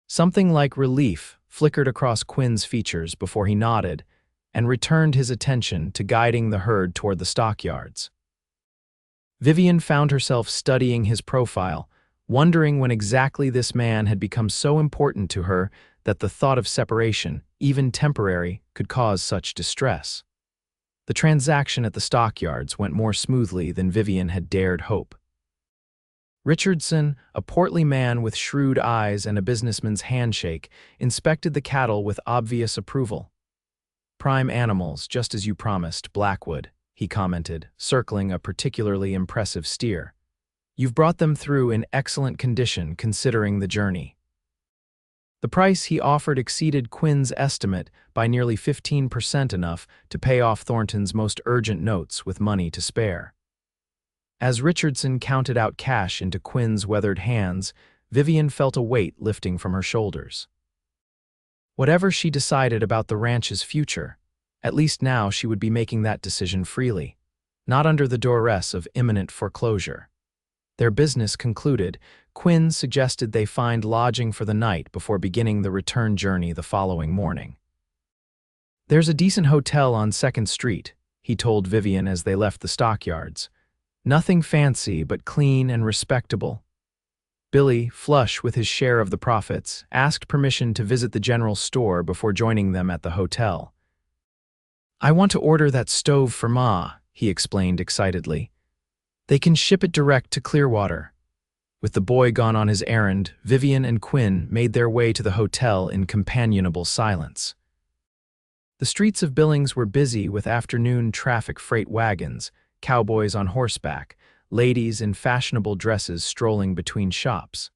Something like relief flickered across Quinn's features before he nodded and returned his attention to guiding the herd toward the stockyards. Vivian found herself studying his profile, wondering when exactly this man had become so important to her that the thought of separation, even temporary, could cause such distress. The transaction at the stockyards went more smoothly than Vivian had dared hope. Richardson, a portly man with shrewd eyes and a businessman's handshake, inspected the cattle with obvious approval. "Prime animals, just as you promised, Blackwood," he commented, circling a particularly impressive steer. "You've brought them through in excellent condition considering the journey." The price he offered exceeded Quinn's estimate by nearly 15%, enough to pay off Thornton's most urgent notes with money to spare. As Richardson counted out cash into Quinn's weathered hands, Vivian felt a weight lifting from her shoulders. Whatever she decided about the ranch's future, at least now she would be making that decision freely, not under the duress of imminent foreclosure. Their business concluded, Quinn suggested they find lodging for the night before beginning the return journey the following morning. "There's a decent hotel on 2nd Street, he told Vivian as they left the stockyards. "Nothing fancy, but clean and respectable." Billy, flush with his share of the profits, asked permission to visit the general store before joining them at the hotel. "I want to order that stove for Ma," he explained excitedly. "They can ship it direct to Clearwater." With the boy gone on his errand, Vivian and Quinn made their way to the hotel in companionable silence. The streets of Billings were busy with afternoon traffic freight wagons, cowboys on horseback, ladies in fashionable dresses strolling between shops.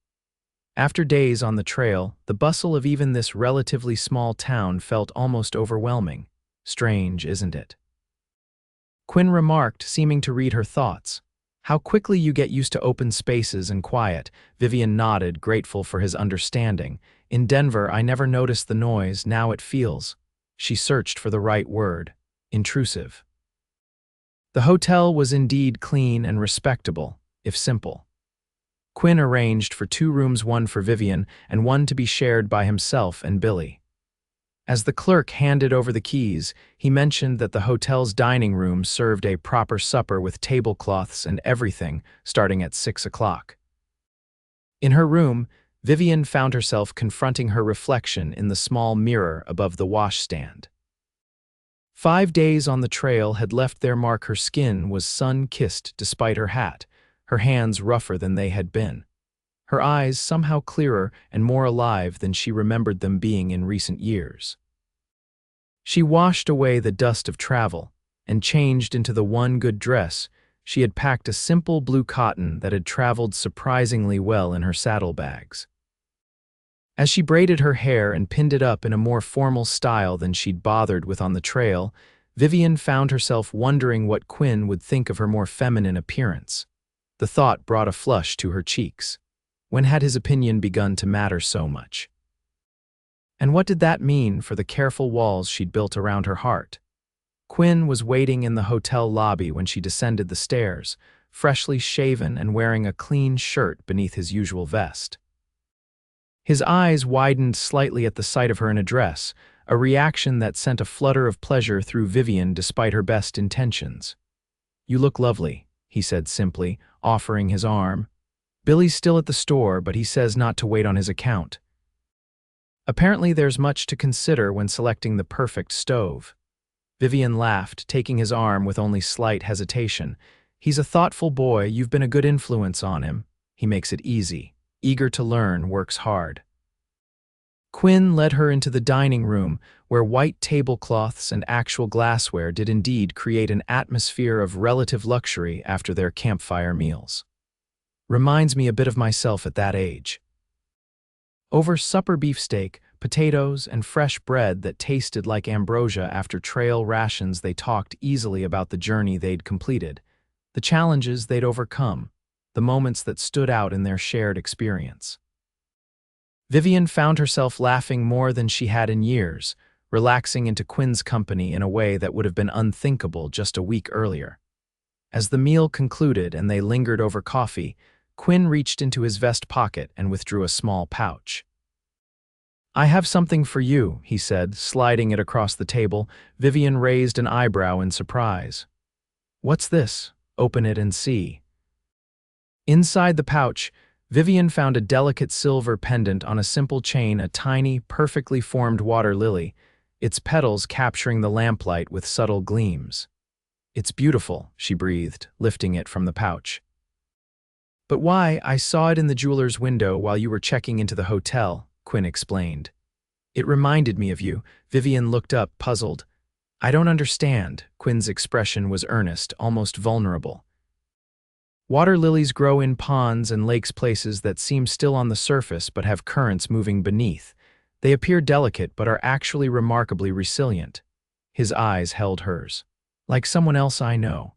After days on the trail, the bustle of even this relatively small town felt almost overwhelming. Strange, isn't it? Quinn remarked, seeming to read her thoughts. "How quickly you get used to open spaces and quiet." Vivian nodded, grateful for his understanding. "In Denver, I never noticed the noise, now it feels." She searched for the right word. Intrusive. The hotel was indeed clean and respectable, if simple. Quinn arranged for 2 rooms, one for Vivian and one to be shared by himself and Billy. As the clerk handed over the keys, he mentioned that the hotel's dining room served a proper supper with tablecloths and everything, starting at 6 o'clock. In her room, Vivian found herself confronting her reflection in the small mirror above the washstand. 5 days on the trail had left their mark. Her skin was sun-kissed despite her hat, her hands rougher than they had been. Her eyes somehow clearer and more alive than she remembered them being in recent years. She washed away the dust of travel and changed into the one good dress. She had packed a simple blue cotton that had traveled surprisingly well in her saddlebags. As she braided her hair and pinned it up in a more formal style than she'd bothered with on the trail, Vivian found herself wondering what Quinn would think of her more feminine appearance. The thought brought a flush to her cheeks. When had his opinion begun to matter so much? And what did that mean for the careful walls she'd built around her heart? Quinn was waiting in the hotel lobby when she descended the stairs, freshly shaven and wearing a clean shirt beneath his usual vest. His eyes widened slightly at the sight of her in a dress, a reaction that sent a flutter of pleasure through Vivian despite her best intentions. "You look lovely," he said simply, offering his arm. "Billy's still at the store, but he says not to wait on his account." Apparently there's much to consider when selecting the perfect stove. Vivian laughed, taking his arm with only slight hesitation. "He's a thoughtful boy, you've been a good influence on him. He makes it easy. Eager to learn, works hard." Quinn led her into the dining room, where white tablecloths and actual glassware did indeed create an atmosphere of relative luxury after their campfire meals. "Reminds me a bit of myself at that age." Over supper beefsteak, potatoes, and fresh bread that tasted like ambrosia after trail rations, they talked easily about the journey they'd completed, the challenges they'd overcome, the moments that stood out in their shared experience. Vivian found herself laughing more than she had in years, relaxing into Quinn's company in a way that would have been unthinkable just a week earlier. As the meal concluded and they lingered over coffee, Quinn reached into his vest pocket and withdrew a small pouch. "I have something for you," he said, sliding it across the table. Vivian raised an eyebrow in surprise. "What's this? Open it and see." Inside the pouch, Vivian found a delicate silver pendant on a simple chain, a tiny, perfectly formed water lily, its petals capturing the lamplight with subtle gleams. "It's beautiful," she breathed, lifting it from the pouch. "But why, I saw it in the jeweler's window while you were checking into the hotel," Quinn explained. "It reminded me of you." Vivian looked up, puzzled. "I don't understand." Quinn's expression was earnest, almost vulnerable. "Water lilies grow in ponds and lakes, places that seem still on the surface but have currents moving beneath. They appear delicate but are actually remarkably resilient." His eyes held hers. "Like someone else I know."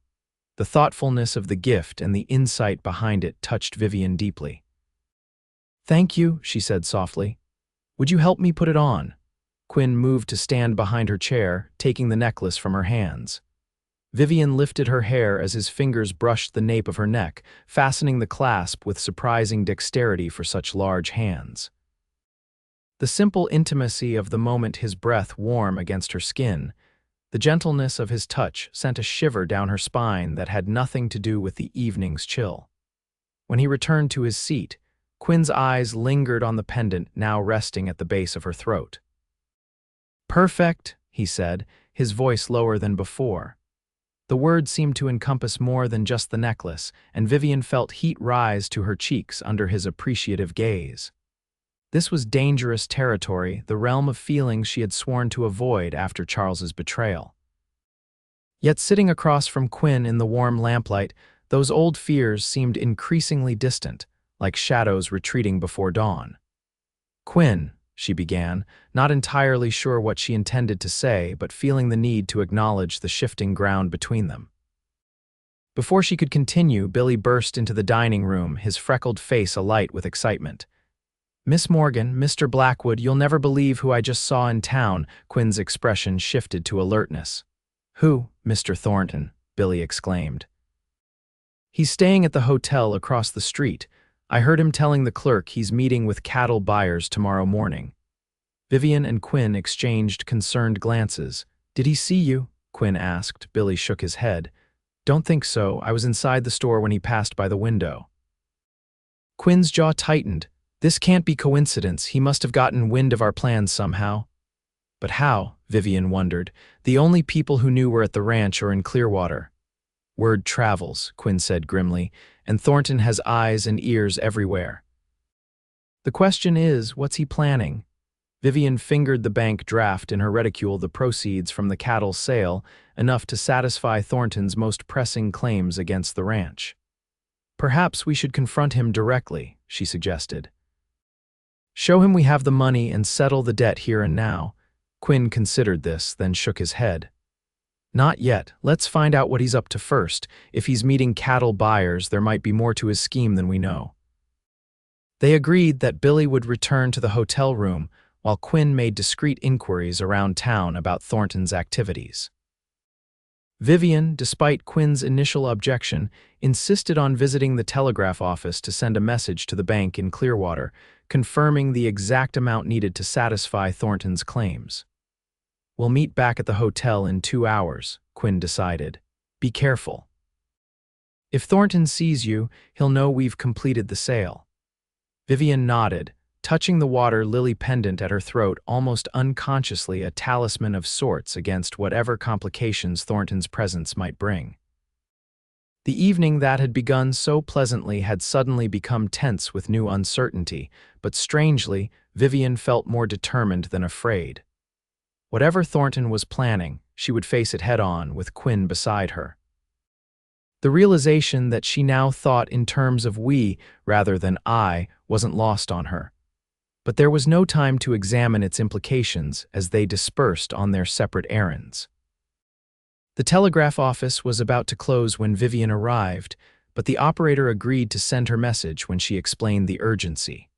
The thoughtfulness of the gift and the insight behind it touched Vivian deeply. "Thank you," she said softly. "Would you help me put it on?" Quinn moved to stand behind her chair, taking the necklace from her hands. Vivian lifted her hair as his fingers brushed the nape of her neck, fastening the clasp with surprising dexterity for such large hands. The simple intimacy of the moment, his breath warm against her skin, the gentleness of his touch sent a shiver down her spine that had nothing to do with the evening's chill. When he returned to his seat, Quinn's eyes lingered on the pendant now resting at the base of her throat. "Perfect," he said, his voice lower than before. The word seemed to encompass more than just the necklace, and Vivian felt heat rise to her cheeks under his appreciative gaze. This was dangerous territory, the realm of feelings she had sworn to avoid after Charles's betrayal. Yet sitting across from Quinn in the warm lamplight, those old fears seemed increasingly distant, like shadows retreating before dawn. "Quinn," she began, not entirely sure what she intended to say, but feeling the need to acknowledge the shifting ground between them. Before she could continue, Billy burst into the dining room, his freckled face alight with excitement. "Miss Morgan, Mr. Blackwood, you'll never believe who I just saw in town." Quinn's expression shifted to alertness. "Who, Mr. Thornton?" Billy exclaimed. "He's staying at the hotel across the street. I heard him telling the clerk he's meeting with cattle buyers tomorrow morning." Vivian and Quinn exchanged concerned glances. "Did he see you?" Quinn asked. Billy shook his head. "Don't think so. I was inside the store when he passed by the window." Quinn's jaw tightened. "This can't be coincidence. He must have gotten wind of our plans somehow." "But how?" Vivian wondered. "The only people who knew were at the ranch or in Clearwater." "Word travels," Quinn said grimly, "and Thornton has eyes and ears everywhere. The question is, what's he planning?" Vivian fingered the bank draft in her reticule, the proceeds from the cattle sale, enough to satisfy Thornton's most pressing claims against the ranch. "Perhaps we should confront him directly," she suggested. "Show him we have the money and settle the debt here and now." Quinn considered this, then shook his head. "Not yet. Let's find out what he's up to first. If he's meeting cattle buyers, there might be more to his scheme than we know." They agreed that Billy would return to the hotel room, while Quinn made discreet inquiries around town about Thornton's activities. Vivian, despite Quinn's initial objection, insisted on visiting the telegraph office to send a message to the bank in Clearwater, confirming the exact amount needed to satisfy Thornton's claims. We'll meet back at the hotel in 2 hours, Quinn decided. Be careful. If Thornton sees you, he'll know we've completed the sale. Vivian nodded, touching the water lily pendant at her throat almost unconsciously, a talisman of sorts against whatever complications Thornton's presence might bring. The evening that had begun so pleasantly had suddenly become tense with new uncertainty, but strangely, Vivian felt more determined than afraid. Whatever Thornton was planning, she would face it head-on with Quinn beside her. The realization that she now thought in terms of we rather than I wasn't lost on her. But there was no time to examine its implications as they dispersed on their separate errands. The telegraph office was about to close when Vivian arrived, but the operator agreed to send her message when she explained the urgency.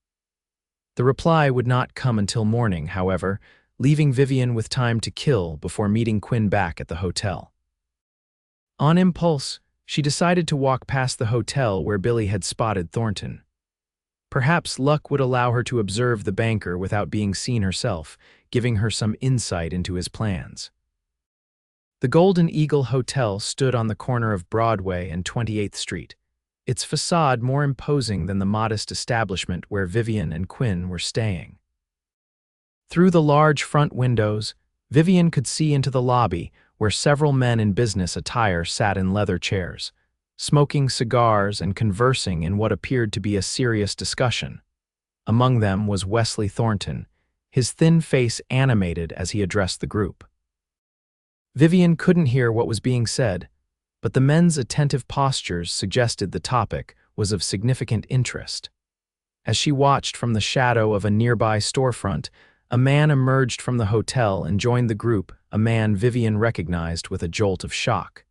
The reply would not come until morning, however, leaving Vivian with time to kill before meeting Quinn back at the hotel. On impulse, she decided to walk past the hotel where Billy had spotted Thornton. Perhaps luck would allow her to observe the banker without being seen herself, giving her some insight into his plans. The Golden Eagle Hotel stood on the corner of Broadway and 28th Street, its facade more imposing than the modest establishment where Vivian and Quinn were staying. Through the large front windows, Vivian could see into the lobby where several men in business attire sat in leather chairs, smoking cigars and conversing in what appeared to be a serious discussion. Among them was Wesley Thornton, his thin face animated as he addressed the group. Vivian couldn't hear what was being said, but the men's attentive postures suggested the topic was of significant interest. As she watched from the shadow of a nearby storefront, a man emerged from the hotel and joined the group, a man Vivian recognized with a jolt of shock.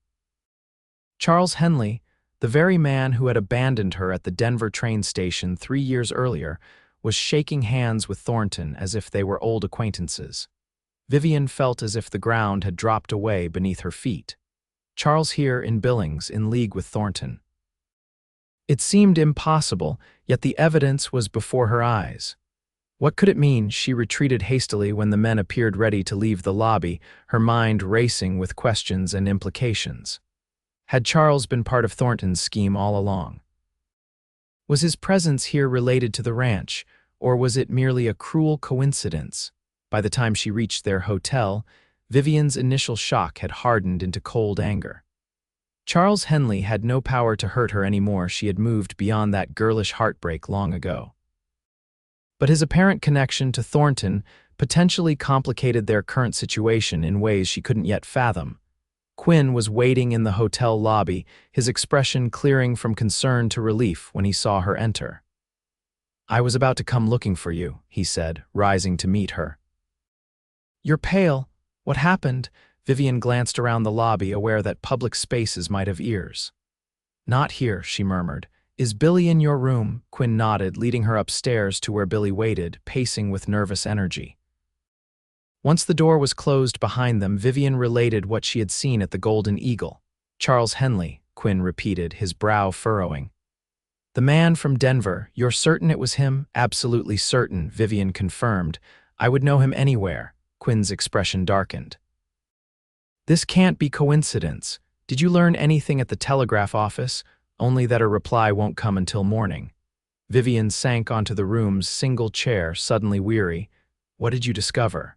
Charles Henley, the very man who had abandoned her at the Denver train station 3 years earlier, was shaking hands with Thornton as if they were old acquaintances. Vivian felt as if the ground had dropped away beneath her feet. Charles here in Billings, in league with Thornton. It seemed impossible, yet the evidence was before her eyes. What could it mean? She retreated hastily when the men appeared ready to leave the lobby, her mind racing with questions and implications. Had Charles been part of Thornton's scheme all along? Was his presence here related to the ranch, or was it merely a cruel coincidence? By the time she reached their hotel, Vivian's initial shock had hardened into cold anger. Charles Henley had no power to hurt her anymore. She had moved beyond that girlish heartbreak long ago. But his apparent connection to Thornton potentially complicated their current situation in ways she couldn't yet fathom. Quinn was waiting in the hotel lobby, his expression clearing from concern to relief when he saw her enter. "I was about to come looking for you," he said, rising to meet her. "You're pale. What happened?" Vivian glanced around the lobby, aware that public spaces might have ears. "Not here," she murmured. "Is Billy in your room?" Quinn nodded, leading her upstairs to where Billy waited, pacing with nervous energy. Once the door was closed behind them, Vivian related what she had seen at the Golden Eagle. "Charles Henley," Quinn repeated, his brow furrowing. "The man from Denver. You're certain it was him?" "Absolutely certain," Vivian confirmed. "I would know him anywhere." Quinn's expression darkened. "This can't be coincidence. Did you learn anything at the telegraph office?" "Only that a reply won't come until morning." Vivian sank onto the room's single chair, suddenly weary. "What did you discover?"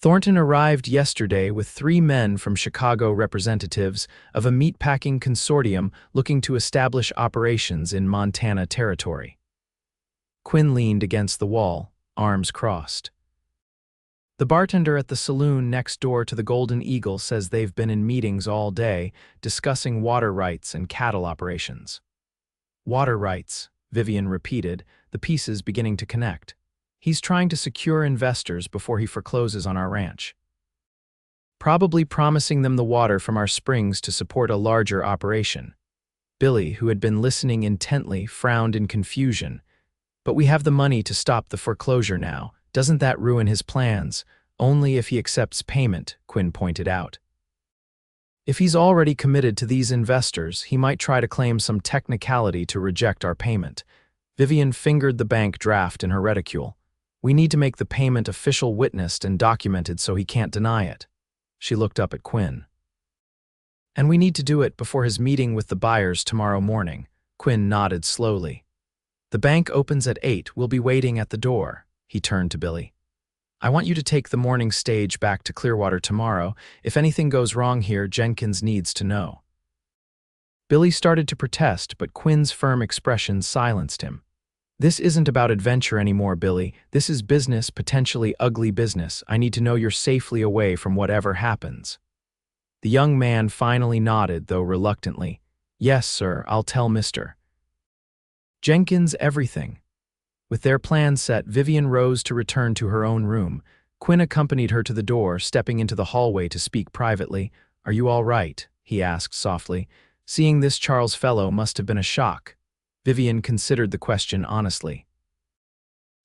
"Thornton arrived yesterday with 3 men from Chicago, representatives of a meatpacking consortium looking to establish operations in Montana territory." Quinn leaned against the wall, arms crossed. "The bartender at the saloon next door to the Golden Eagle says they've been in meetings all day, discussing water rights and cattle operations." "Water rights," Vivian repeated, the pieces beginning to connect. "He's trying to secure investors before he forecloses on our ranch. Probably promising them the water from our springs to support a larger operation." Billy, who had been listening intently, frowned in confusion. "But we have the money to stop the foreclosure now. Doesn't that ruin his plans?" "Only if he accepts payment," Quinn pointed out. "If he's already committed to these investors, he might try to claim some technicality to reject our payment." Vivian fingered the bank draft in her reticule. We need to make the payment official witnessed and documented so he can't deny it. She looked up at Quinn. And we need to do it before his meeting with the buyers tomorrow morning. Quinn nodded slowly. The bank opens at 8. We'll be waiting at the door. He turned to Billy. I want you to take the morning stage back to Clearwater tomorrow. If anything goes wrong here, Jenkins needs to know. Billy started to protest, but Quinn's firm expression silenced him. This isn't about adventure anymore, Billy. This is business, potentially ugly business. I need to know you're safely away from whatever happens. The young man finally nodded, though reluctantly. Yes, sir, I'll tell Mr. Jenkins everything. With their plan set, Vivian rose to return to her own room. Quinn accompanied her to the door, stepping into the hallway to speak privately. Are you all right? He asked softly. Seeing this Charles fellow must have been a shock. Vivian considered the question honestly.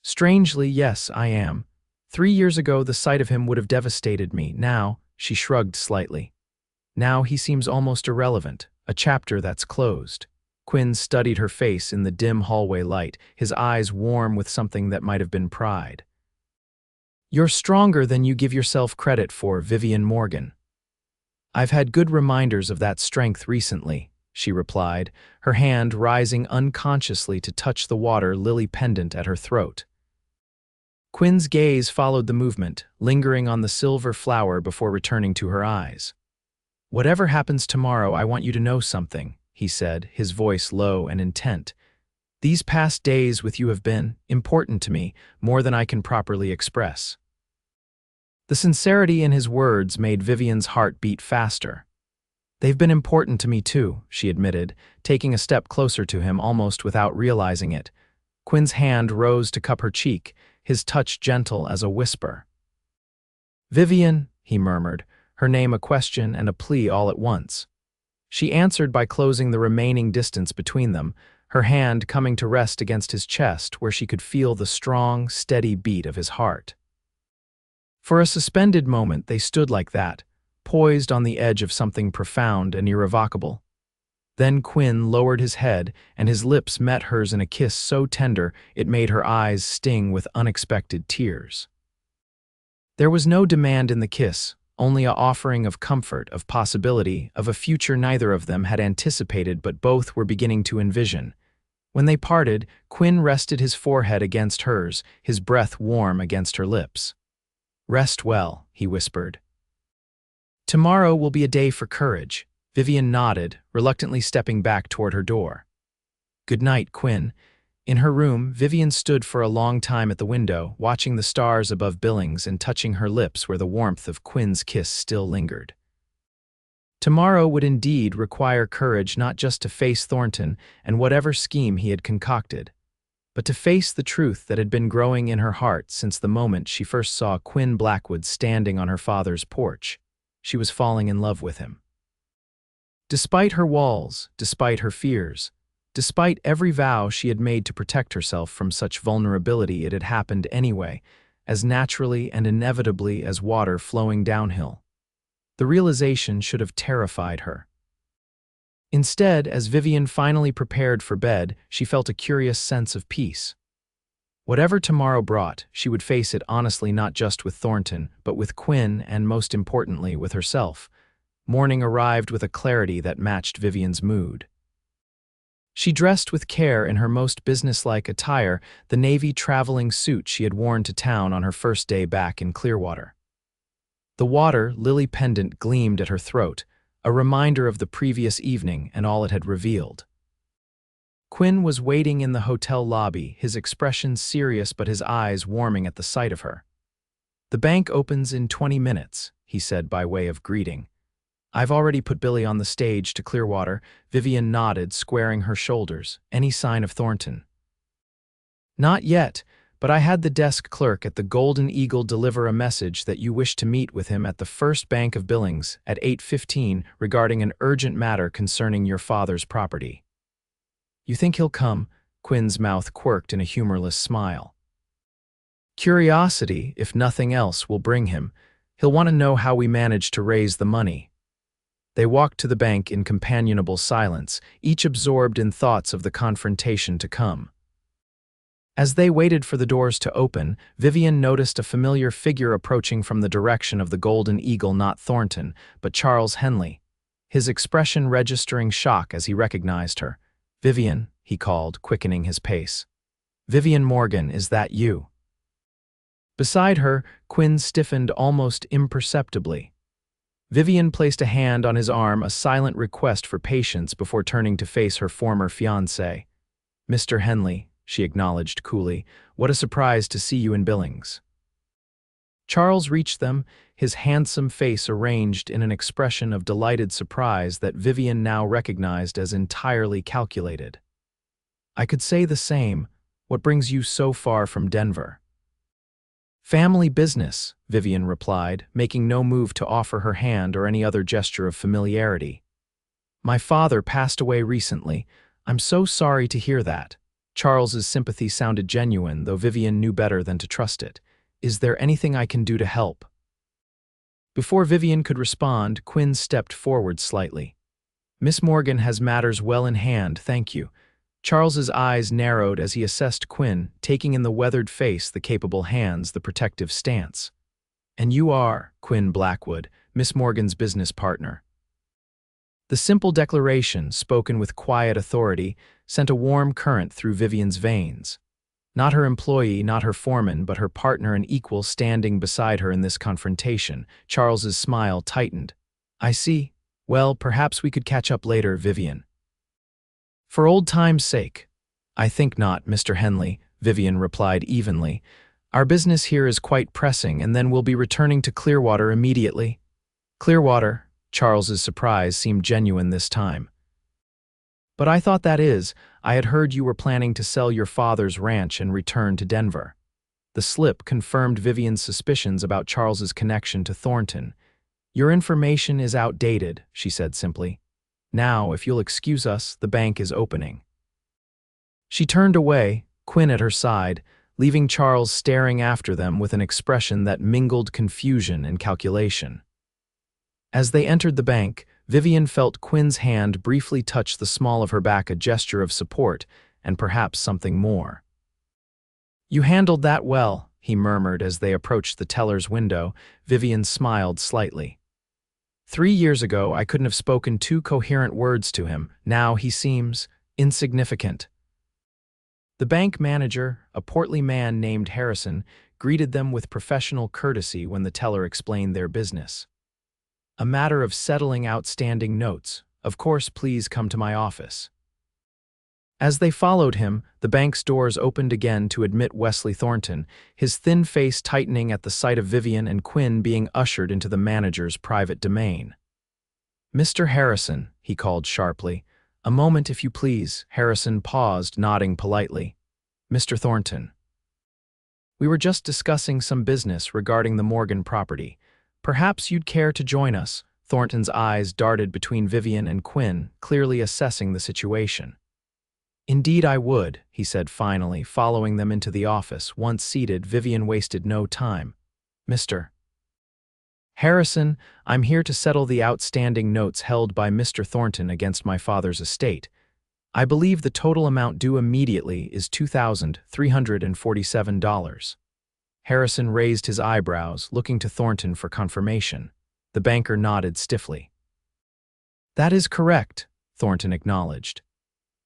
Strangely, yes, I am. 3 years ago, the sight of him would have devastated me. Now, she shrugged slightly. Now he seems almost irrelevant, a chapter that's closed. Quinn studied her face in the dim hallway light, his eyes warm with something that might have been pride. You're stronger than you give yourself credit for, Vivian Morgan. I've had good reminders of that strength recently, she replied, her hand rising unconsciously to touch the water lily pendant at her throat. Quinn's gaze followed the movement, lingering on the silver flower before returning to her eyes. Whatever happens tomorrow, I want you to know something, he said, his voice low and intent. These past days with you have been important to me, more than I can properly express. The sincerity in his words made Vivian's heart beat faster. They've been important to me too, she admitted, taking a step closer to him almost without realizing it. Quinn's hand rose to cup her cheek, his touch gentle as a whisper. Vivian, he murmured, her name a question and a plea all at once. She answered by closing the remaining distance between them, her hand coming to rest against his chest where she could feel the strong, steady beat of his heart. For a suspended moment they stood like that, poised on the edge of something profound and irrevocable. Then Quinn lowered his head, and his lips met hers in a kiss so tender it made her eyes sting with unexpected tears. There was no demand in the kiss, only a offering of comfort, of possibility, of a future neither of them had anticipated but both were beginning to envision. When they parted, Quinn rested his forehead against hers, his breath warm against her lips. Rest well, he whispered. Tomorrow will be a day for courage. Vivian nodded, reluctantly stepping back toward her door. Good night, Quinn. In her room, Vivian stood for a long time at the window, watching the stars above Billings and touching her lips where the warmth of Quinn's kiss still lingered. Tomorrow would indeed require courage not just to face Thornton and whatever scheme he had concocted, but to face the truth that had been growing in her heart since the moment she first saw Quinn Blackwood standing on her father's porch. She was falling in love with him. Despite her walls, despite her fears, despite every vow she had made to protect herself from such vulnerability, it had happened anyway, as naturally and inevitably as water flowing downhill. The realization should have terrified her. Instead, as Vivian finally prepared for bed, she felt a curious sense of peace. Whatever tomorrow brought, she would face it honestly, not just with Thornton, but with Quinn and, most importantly, with herself. Morning arrived with a clarity that matched Vivian's mood. She dressed with care in her most businesslike attire, the navy traveling suit she had worn to town on her first day back in Clearwater. The water, lily pendant, gleamed at her throat, a reminder of the previous evening and all it had revealed. Quinn was waiting in the hotel lobby, his expression serious but his eyes warming at the sight of her. The bank opens in 20 minutes, he said by way of greeting. I've already put Billy on the stage to Clearwater. Vivian nodded, squaring her shoulders. Any sign of Thornton? Not yet, but I had the desk clerk at the Golden Eagle deliver a message that you wish to meet with him at the First Bank of Billings at 8:15 regarding an urgent matter concerning your father's property. You think he'll come? Quinn's mouth quirked in a humorless smile. Curiosity, if nothing else, will bring him. He'll want to know how we managed to raise the money. They walked to the bank in companionable silence, each absorbed in thoughts of the confrontation to come. As they waited for the doors to open, Vivian noticed a familiar figure approaching from the direction of the Golden Eagle, not Thornton, but Charles Henley, his expression registering shock as he recognized her. "Vivian," he called, quickening his pace. "Vivian Morgan, is that you?" Beside her, Quinn stiffened almost imperceptibly. Vivian placed a hand on his arm, a silent request for patience before turning to face her former fiancé. "Mr. Henley," she acknowledged coolly, "what a surprise to see you in Billings." Charles reached them, his handsome face arranged in an expression of delighted surprise that Vivian now recognized as entirely calculated. "I could say the same. What brings you so far from Denver?" "Family business," Vivian replied, making no move to offer her hand or any other gesture of familiarity. "My father passed away recently. I'm so sorry to hear that." Charles's sympathy sounded genuine, though Vivian knew better than to trust it. "Is there anything I can do to help?" Before Vivian could respond, Quinn stepped forward slightly. "Miss Morgan has matters well in hand, thank you." Charles's eyes narrowed as he assessed Quinn, taking in the weathered face, the capable hands, the protective stance. "And you are Quinn Blackwood, Miss Morgan's business partner." The simple declaration, spoken with quiet authority, sent a warm current through Vivian's veins. Not her employee, not her foreman, but her partner and equal standing beside her in this confrontation. Charles's smile tightened. "I see. Well, perhaps we could catch up later, Vivian." "For old time's sake." "I think not, Mr. Henley," Vivian replied evenly. "Our business here is quite pressing, and then we'll be returning to Clearwater immediately." "Clearwater?" Charles's surprise seemed genuine this time. "But I thought I had heard you were planning to sell your father's ranch and return to Denver." The slip confirmed Vivian's suspicions about Charles's connection to Thornton. "Your information is outdated," she said simply. "Now, if you'll excuse us, the bank is opening." She turned away, Quinn at her side, leaving Charles staring after them with an expression that mingled confusion and calculation. As they entered the bank, Vivian felt Quinn's hand briefly touch the small of her back, a gesture of support, and perhaps something more. "You handled that well," he murmured as they approached the teller's window. Vivian smiled slightly. "3 years ago, I couldn't have spoken 2 coherent words to him. Now he seems insignificant." The bank manager, a portly man named Harrison, greeted them with professional courtesy when the teller explained their business. "A matter of settling outstanding notes. Of course, please come to my office." As they followed him, the bank's doors opened again to admit Wesley Thornton, his thin face tightening at the sight of Vivian and Quinn being ushered into the manager's private domain. "Mr. Harrison," he called sharply. "A moment, if you please." Harrison paused, nodding politely. "Mr. Thornton." "We were just discussing some business regarding the Morgan property. Perhaps you'd care to join us." Thornton's eyes darted between Vivian and Quinn, clearly assessing the situation. "Indeed I would," he said finally, following them into the office. Once seated, Vivian wasted no time. "Mr. Harrison, I'm here to settle the outstanding notes held by Mr. Thornton against my father's estate. I believe the total amount due immediately is $2,347. Harrison raised his eyebrows, looking to Thornton for confirmation. The banker nodded stiffly. "That is correct," Thornton acknowledged.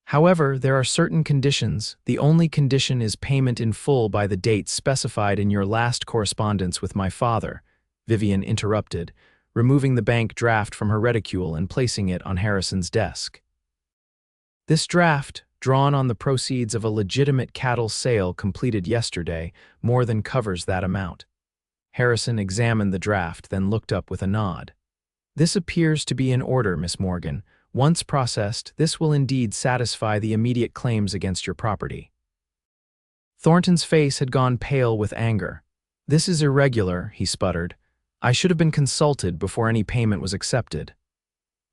"However, there are certain conditions. The only condition is payment in full by the date specified in your last correspondence with my father," Vivian interrupted, removing the bank draft from her reticule and placing it on Harrison's desk. "This draft, drawn on the proceeds of a legitimate cattle sale completed yesterday, more than covers that amount." Harrison examined the draft, then looked up with a nod. "This appears to be in order, Miss Morgan. Once processed, this will indeed satisfy the immediate claims against your property." Thornton's face had gone pale with anger. "This is irregular," he sputtered. "I should have been consulted before any payment was accepted."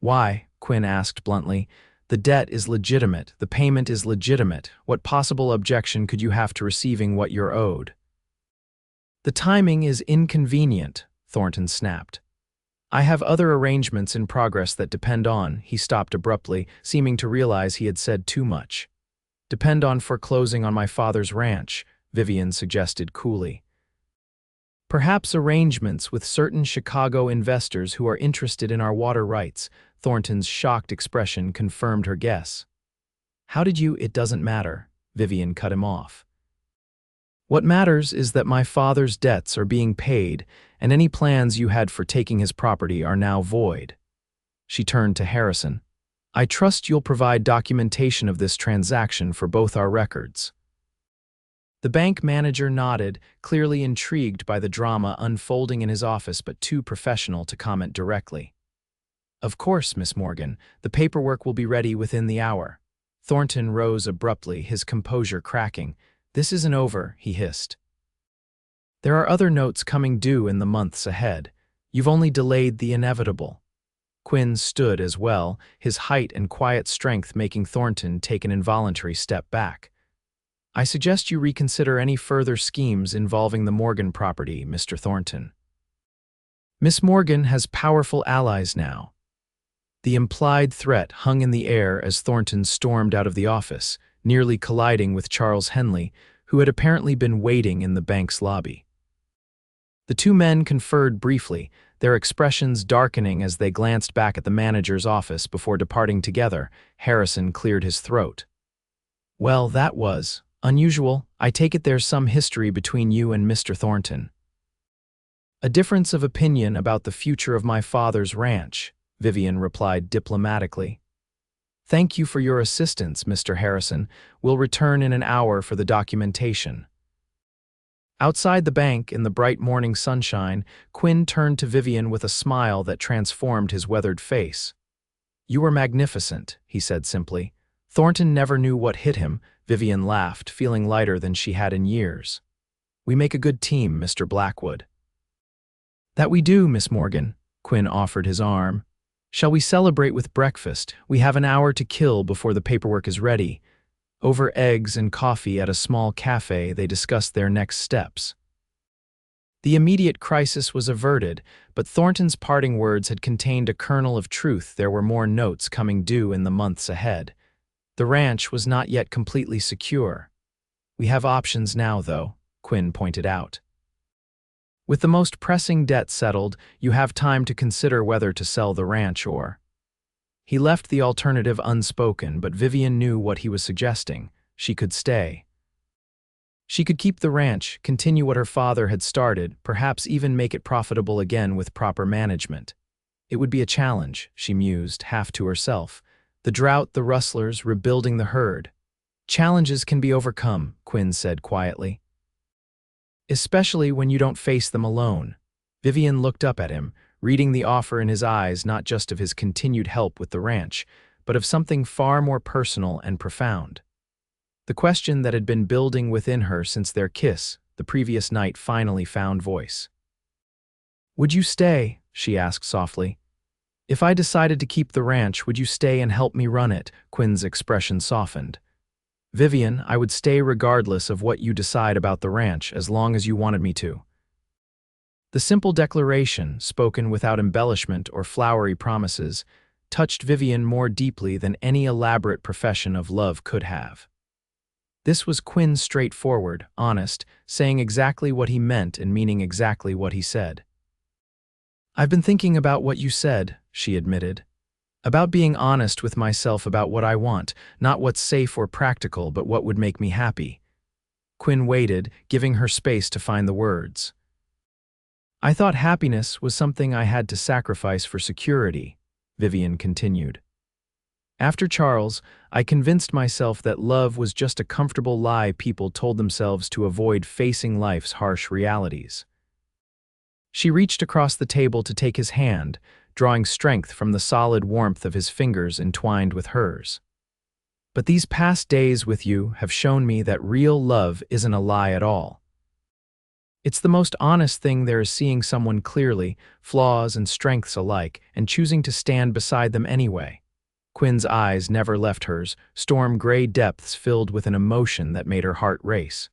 "Why?" Quinn asked bluntly. "The debt is legitimate. The payment is legitimate. What possible objection could you have to receiving what you're owed?" "The timing is inconvenient," Thornton snapped. "I have other arrangements in progress that depend on." He stopped abruptly, seeming to realize he had said too much. Depend on foreclosing on my father's ranch, Vivian suggested coolly. Perhaps arrangements with certain Chicago investors who are interested in our water rights. Thornton's shocked expression confirmed her guess. How did you? It doesn't matter, Vivian cut him off. What matters is that my father's debts are being paid, and any plans you had for taking his property are now void. She turned to Harrison. I trust you'll provide documentation of this transaction for both our records. The bank manager nodded, clearly intrigued by the drama unfolding in his office but too professional to comment directly. Of course, Miss Morgan, the paperwork will be ready within the hour. Thornton rose abruptly, his composure cracking. This isn't over, he hissed. There are other notes coming due in the months ahead. You've only delayed the inevitable. Quinn stood as well, his height and quiet strength making Thornton take an involuntary step back. I suggest you reconsider any further schemes involving the Morgan property, Mr. Thornton. Miss Morgan has powerful allies now. The implied threat hung in the air as Thornton stormed out of the office, nearly colliding with Charles Henley, who had apparently been waiting in the bank's lobby. The two men conferred briefly, their expressions darkening as they glanced back at the manager's office before departing together. Harrison cleared his throat. Well, that was unusual. I take it there's some history between you and Mr. Thornton. A difference of opinion about the future of my father's ranch, Vivian replied diplomatically. Thank you for your assistance, Mr. Harrison. We'll return in an hour for the documentation. Outside the bank, in the bright morning sunshine, Quinn turned to Vivian with a smile that transformed his weathered face. You were magnificent, he said simply. Thornton never knew what hit him. Vivian laughed, feeling lighter than she had in years. We make a good team, Mr. Blackwood. That we do, Miss Morgan. Quinn offered his arm. Shall we celebrate with breakfast? We have an hour to kill before the paperwork is ready. Over eggs and coffee at a small cafe, they discussed their next steps. The immediate crisis was averted, but Thornton's parting words had contained a kernel of truth. There were more notes coming due in the months ahead. The ranch was not yet completely secure. We have options now, though, Quinn pointed out. With the most pressing debt settled, you have time to consider whether to sell the ranch or... He left the alternative unspoken, but Vivian knew what he was suggesting. She could stay. She could keep the ranch, continue what her father had started, perhaps even make it profitable again with proper management. It would be a challenge, she mused, half to herself. The drought, the rustlers, rebuilding the herd. Challenges can be overcome, Quinn said quietly. Especially when you don't face them alone. Vivian looked up at him, reading the offer in his eyes not just of his continued help with the ranch, but of something far more personal and profound. The question that had been building within her since their kiss the previous night finally found voice. Would you stay? She asked softly. If I decided to keep the ranch, would you stay and help me run it? Quinn's expression softened. Vivian, I would stay regardless of what you decide about the ranch, as long as you wanted me to. The simple declaration, spoken without embellishment or flowery promises, touched Vivian more deeply than any elaborate profession of love could have. This was Quinn straightforward, honest, saying exactly what he meant and meaning exactly what he said. I've been thinking about what you said, she admitted. About being honest with myself about what I want, not what's safe or practical, but what would make me happy. Quinn waited, giving her space to find the words. I thought happiness was something I had to sacrifice for security, Vivian continued. After Charles, I convinced myself that love was just a comfortable lie people told themselves to avoid facing life's harsh realities. She reached across the table to take his hand, drawing strength from the solid warmth of his fingers entwined with hers. But these past days with you have shown me that real love isn't a lie at all. It's the most honest thing there is, seeing someone clearly, flaws and strengths alike, and choosing to stand beside them anyway. Quinn's eyes never left hers, storm-gray depths filled with an emotion that made her heart race.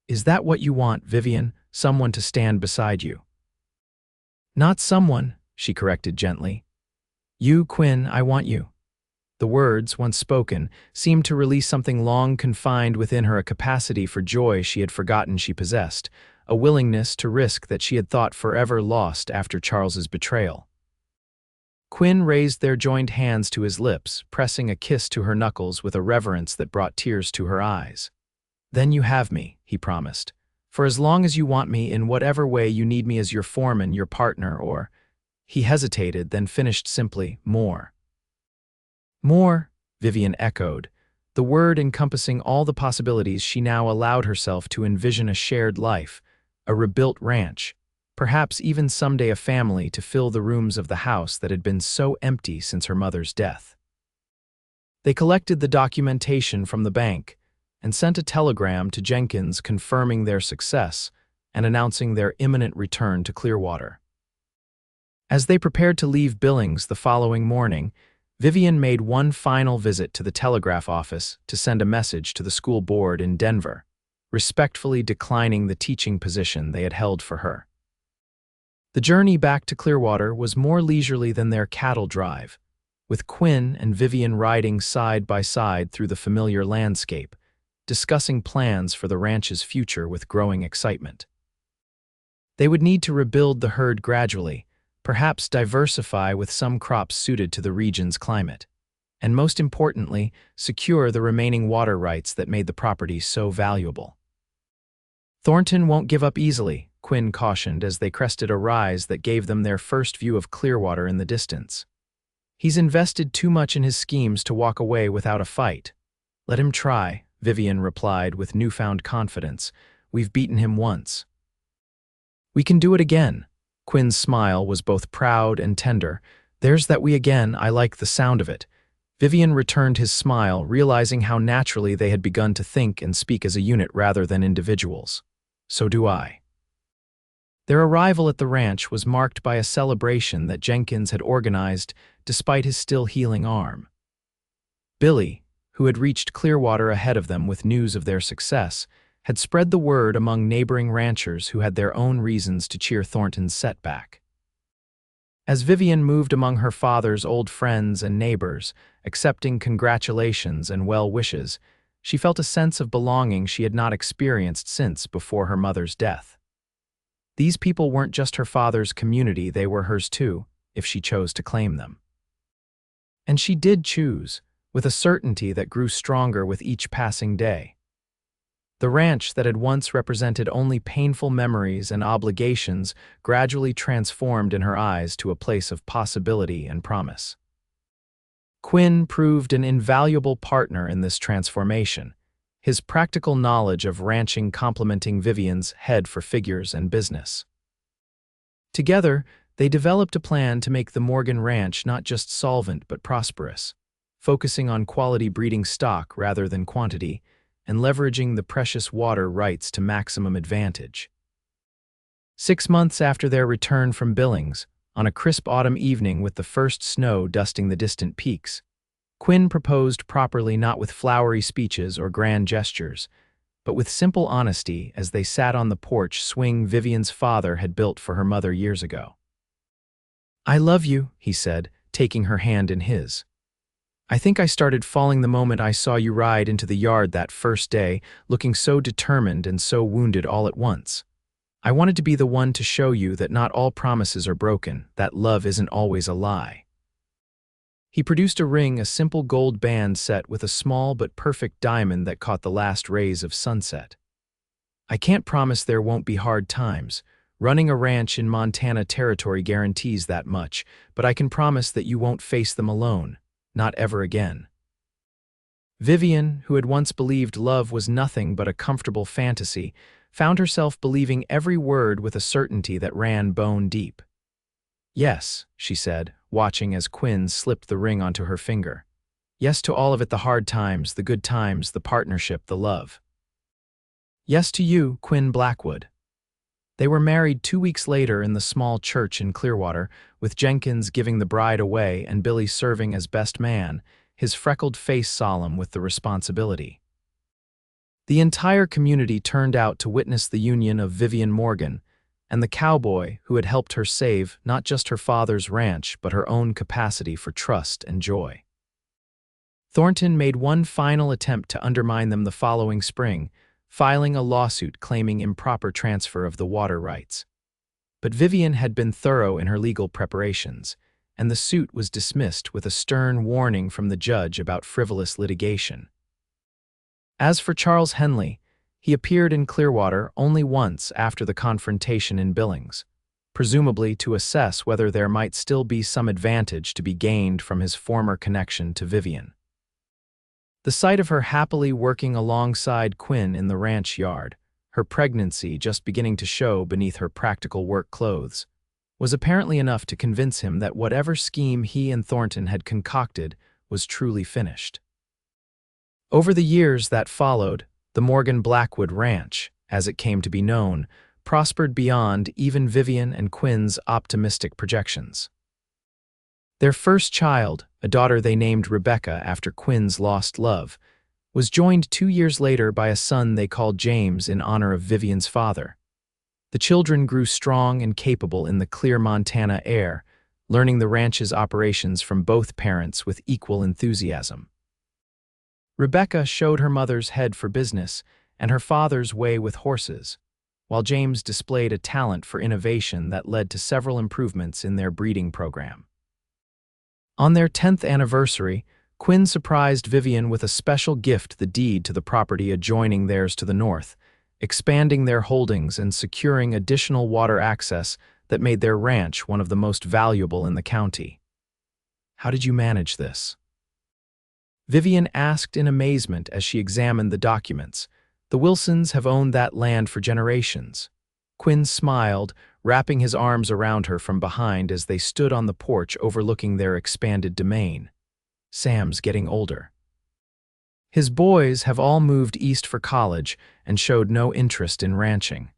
Is that what you want, Vivian? Someone to stand beside you? Not someone, she corrected gently. You, Quinn, I want you. The words, once spoken, seemed to release something long confined within her, a capacity for joy she had forgotten she possessed, a willingness to risk that she had thought forever lost after Charles's betrayal. Quinn raised their joined hands to his lips, pressing a kiss to her knuckles with a reverence that brought tears to her eyes. "Then you have me," he promised. "For as long as you want me, in whatever way you need me, as your foreman, your partner, or—" He hesitated, then finished simply, "more." "More," Vivian echoed, the word encompassing all the possibilities she now allowed herself to envision: a shared life, a rebuilt ranch, perhaps even someday a family to fill the rooms of the house that had been so empty since her mother's death. They collected the documentation from the bank and sent a telegram to Jenkins confirming their success and announcing their imminent return to Clearwater. As they prepared to leave Billings the following morning, Vivian made one final visit to the telegraph office to send a message to the school board in Denver, respectfully declining the teaching position they had held for her. The journey back to Clearwater was more leisurely than their cattle drive, with Quinn and Vivian riding side by side through the familiar landscape, discussing plans for the ranch's future with growing excitement. They would need to rebuild the herd gradually, perhaps diversify with some crops suited to the region's climate, and most importantly, secure the remaining water rights that made the property so valuable. "Thornton won't give up easily," Quinn cautioned as they crested a rise that gave them their first view of Clearwater in the distance. "He's invested too much in his schemes to walk away without a fight." "Let him try," Vivian replied with newfound confidence. "We've beaten him once." "We can do it again." Quinn's smile was both proud and tender. "There's that we again, I like the sound of it." Vivian returned his smile, realizing how naturally they had begun to think and speak as a unit rather than individuals. "So do I." Their arrival at the ranch was marked by a celebration that Jenkins had organized despite his still healing arm. Billy, who had reached Clearwater ahead of them with news of their success, had spread the word among neighboring ranchers who had their own reasons to cheer Thornton's setback. As Vivian moved among her father's old friends and neighbors, accepting congratulations and well wishes, she felt a sense of belonging she had not experienced since before her mother's death. These people weren't just her father's community, they were hers too, if she chose to claim them. And she did choose, with a certainty that grew stronger with each passing day. The ranch that had once represented only painful memories and obligations gradually transformed in her eyes to a place of possibility and promise. Quinn proved an invaluable partner in this transformation, his practical knowledge of ranching complementing Vivian's head for figures and business. Together, they developed a plan to make the Morgan Ranch not just solvent but prosperous, focusing on quality breeding stock rather than quantity, and leveraging the precious water rights to maximum advantage. 6 months after their return from Billings, on a crisp autumn evening with the first snow dusting the distant peaks, Quinn proposed properly, not with flowery speeches or grand gestures, but with simple honesty as they sat on the porch swing Vivian's father had built for her mother years ago. "I love you," he said, taking her hand in his. "I think I started falling the moment I saw you ride into the yard that first day, looking so determined and so wounded all at once. I wanted to be the one to show you that not all promises are broken, that love isn't always a lie." He produced a ring, a simple gold band set with a small but perfect diamond that caught the last rays of sunset. "I can't promise there won't be hard times. Running a ranch in Montana territory guarantees that much, but I can promise that you won't face them alone. Not ever again." Vivian, who had once believed love was nothing but a comfortable fantasy, found herself believing every word with a certainty that ran bone deep. "Yes," she said, watching as Quinn slipped the ring onto her finger. "Yes to all of it, the hard times, the good times, the partnership, the love." "Yes to you, Quinn Blackwood." They were married 2 weeks later in the small church in Clearwater, with Jenkins giving the bride away and Billy serving as best man, his freckled face solemn with the responsibility. The entire community turned out to witness the union of Vivian Morgan and the cowboy who had helped her save not just her father's ranch but her own capacity for trust and joy. Thornton made one final attempt to undermine them the following spring, filing a lawsuit claiming improper transfer of the water rights. But Vivian had been thorough in her legal preparations, and the suit was dismissed with a stern warning from the judge about frivolous litigation. As for Charles Henley, he appeared in Clearwater only once after the confrontation in Billings, presumably to assess whether there might still be some advantage to be gained from his former connection to Vivian. The sight of her happily working alongside Quinn in the ranch yard, her pregnancy just beginning to show beneath her practical work clothes, was apparently enough to convince him that whatever scheme he and Thornton had concocted was truly finished. Over the years that followed, the Morgan Blackwood Ranch, as it came to be known, prospered beyond even Vivian and Quinn's optimistic projections. Their first child, a daughter they named Rebecca after Quinn's lost love, was joined 2 years later by a son they called James in honor of Vivian's father. The children grew strong and capable in the clear Montana air, learning the ranch's operations from both parents with equal enthusiasm. Rebecca showed her mother's head for business and her father's way with horses, while James displayed a talent for innovation that led to several improvements in their breeding program. On their 10th anniversary, Quinn surprised Vivian with a special gift, the deed to the property adjoining theirs to the north, expanding their holdings and securing additional water access that made their ranch one of the most valuable in the county. "How did you manage this?" Vivian asked in amazement as she examined the documents. "The Wilsons have owned that land for generations." Quinn smiled, wrapping his arms around her from behind as they stood on the porch overlooking their expanded domain. "Sam's getting older. His boys have all moved east for college and showed no interest in ranching.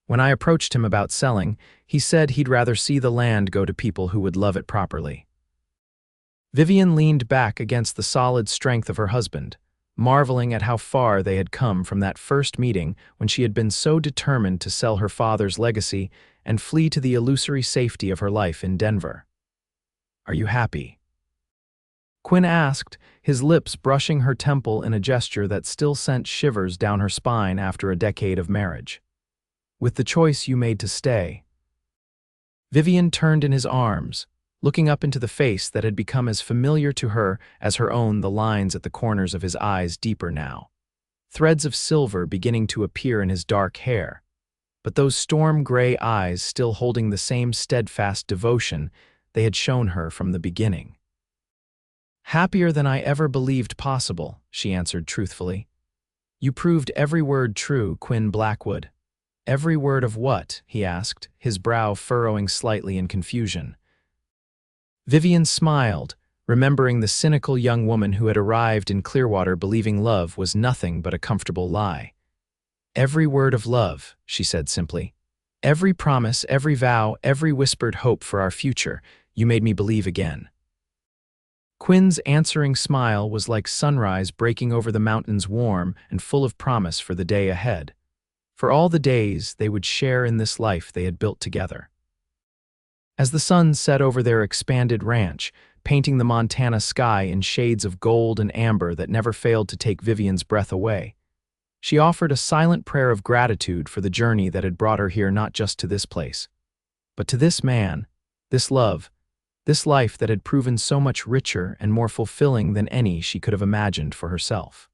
When I approached him about selling, he said he'd rather see the land go to people who would love it properly." Vivian leaned back against the solid strength of her husband, marveling at how far they had come from that first meeting when she had been so determined to sell her father's legacy and flee to the illusory safety of her life in Denver. "Are you happy?" Quinn asked, his lips brushing her temple in a gesture that still sent shivers down her spine after a decade of marriage. "With the choice you made to stay?" Vivian turned in his arms, looking up into the face that had become as familiar to her as her own, the lines at the corners of his eyes deeper now, threads of silver beginning to appear in his dark hair, but those storm-gray eyes still holding the same steadfast devotion they had shown her from the beginning. "Happier than I ever believed possible," she answered truthfully. "You proved every word true, Quinn Blackwood." "Every word of what?" he asked, his brow furrowing slightly in confusion. Vivian smiled, remembering the cynical young woman who had arrived in Clearwater believing love was nothing but a comfortable lie. "Every word of love," she said simply. "Every promise, every vow, every whispered hope for our future, you made me believe again." Quinn's answering smile was like sunrise breaking over the mountains, warm and full of promise for the day ahead, for all the days they would share in this life they had built together. As the sun set over their expanded ranch, painting the Montana sky in shades of gold and amber that never failed to take Vivian's breath away, she offered a silent prayer of gratitude for the journey that had brought her here, not just to this place, but to this man, this love, this life that had proven so much richer and more fulfilling than any she could have imagined for herself.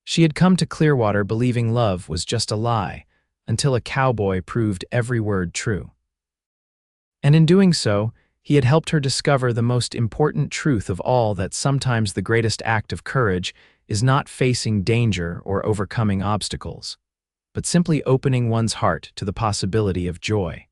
She had come to Clearwater believing love was just a lie, until a cowboy proved every word true. And in doing so, he had helped her discover the most important truth of all, that sometimes the greatest act of courage is not facing danger or overcoming obstacles, but simply opening one's heart to the possibility of joy.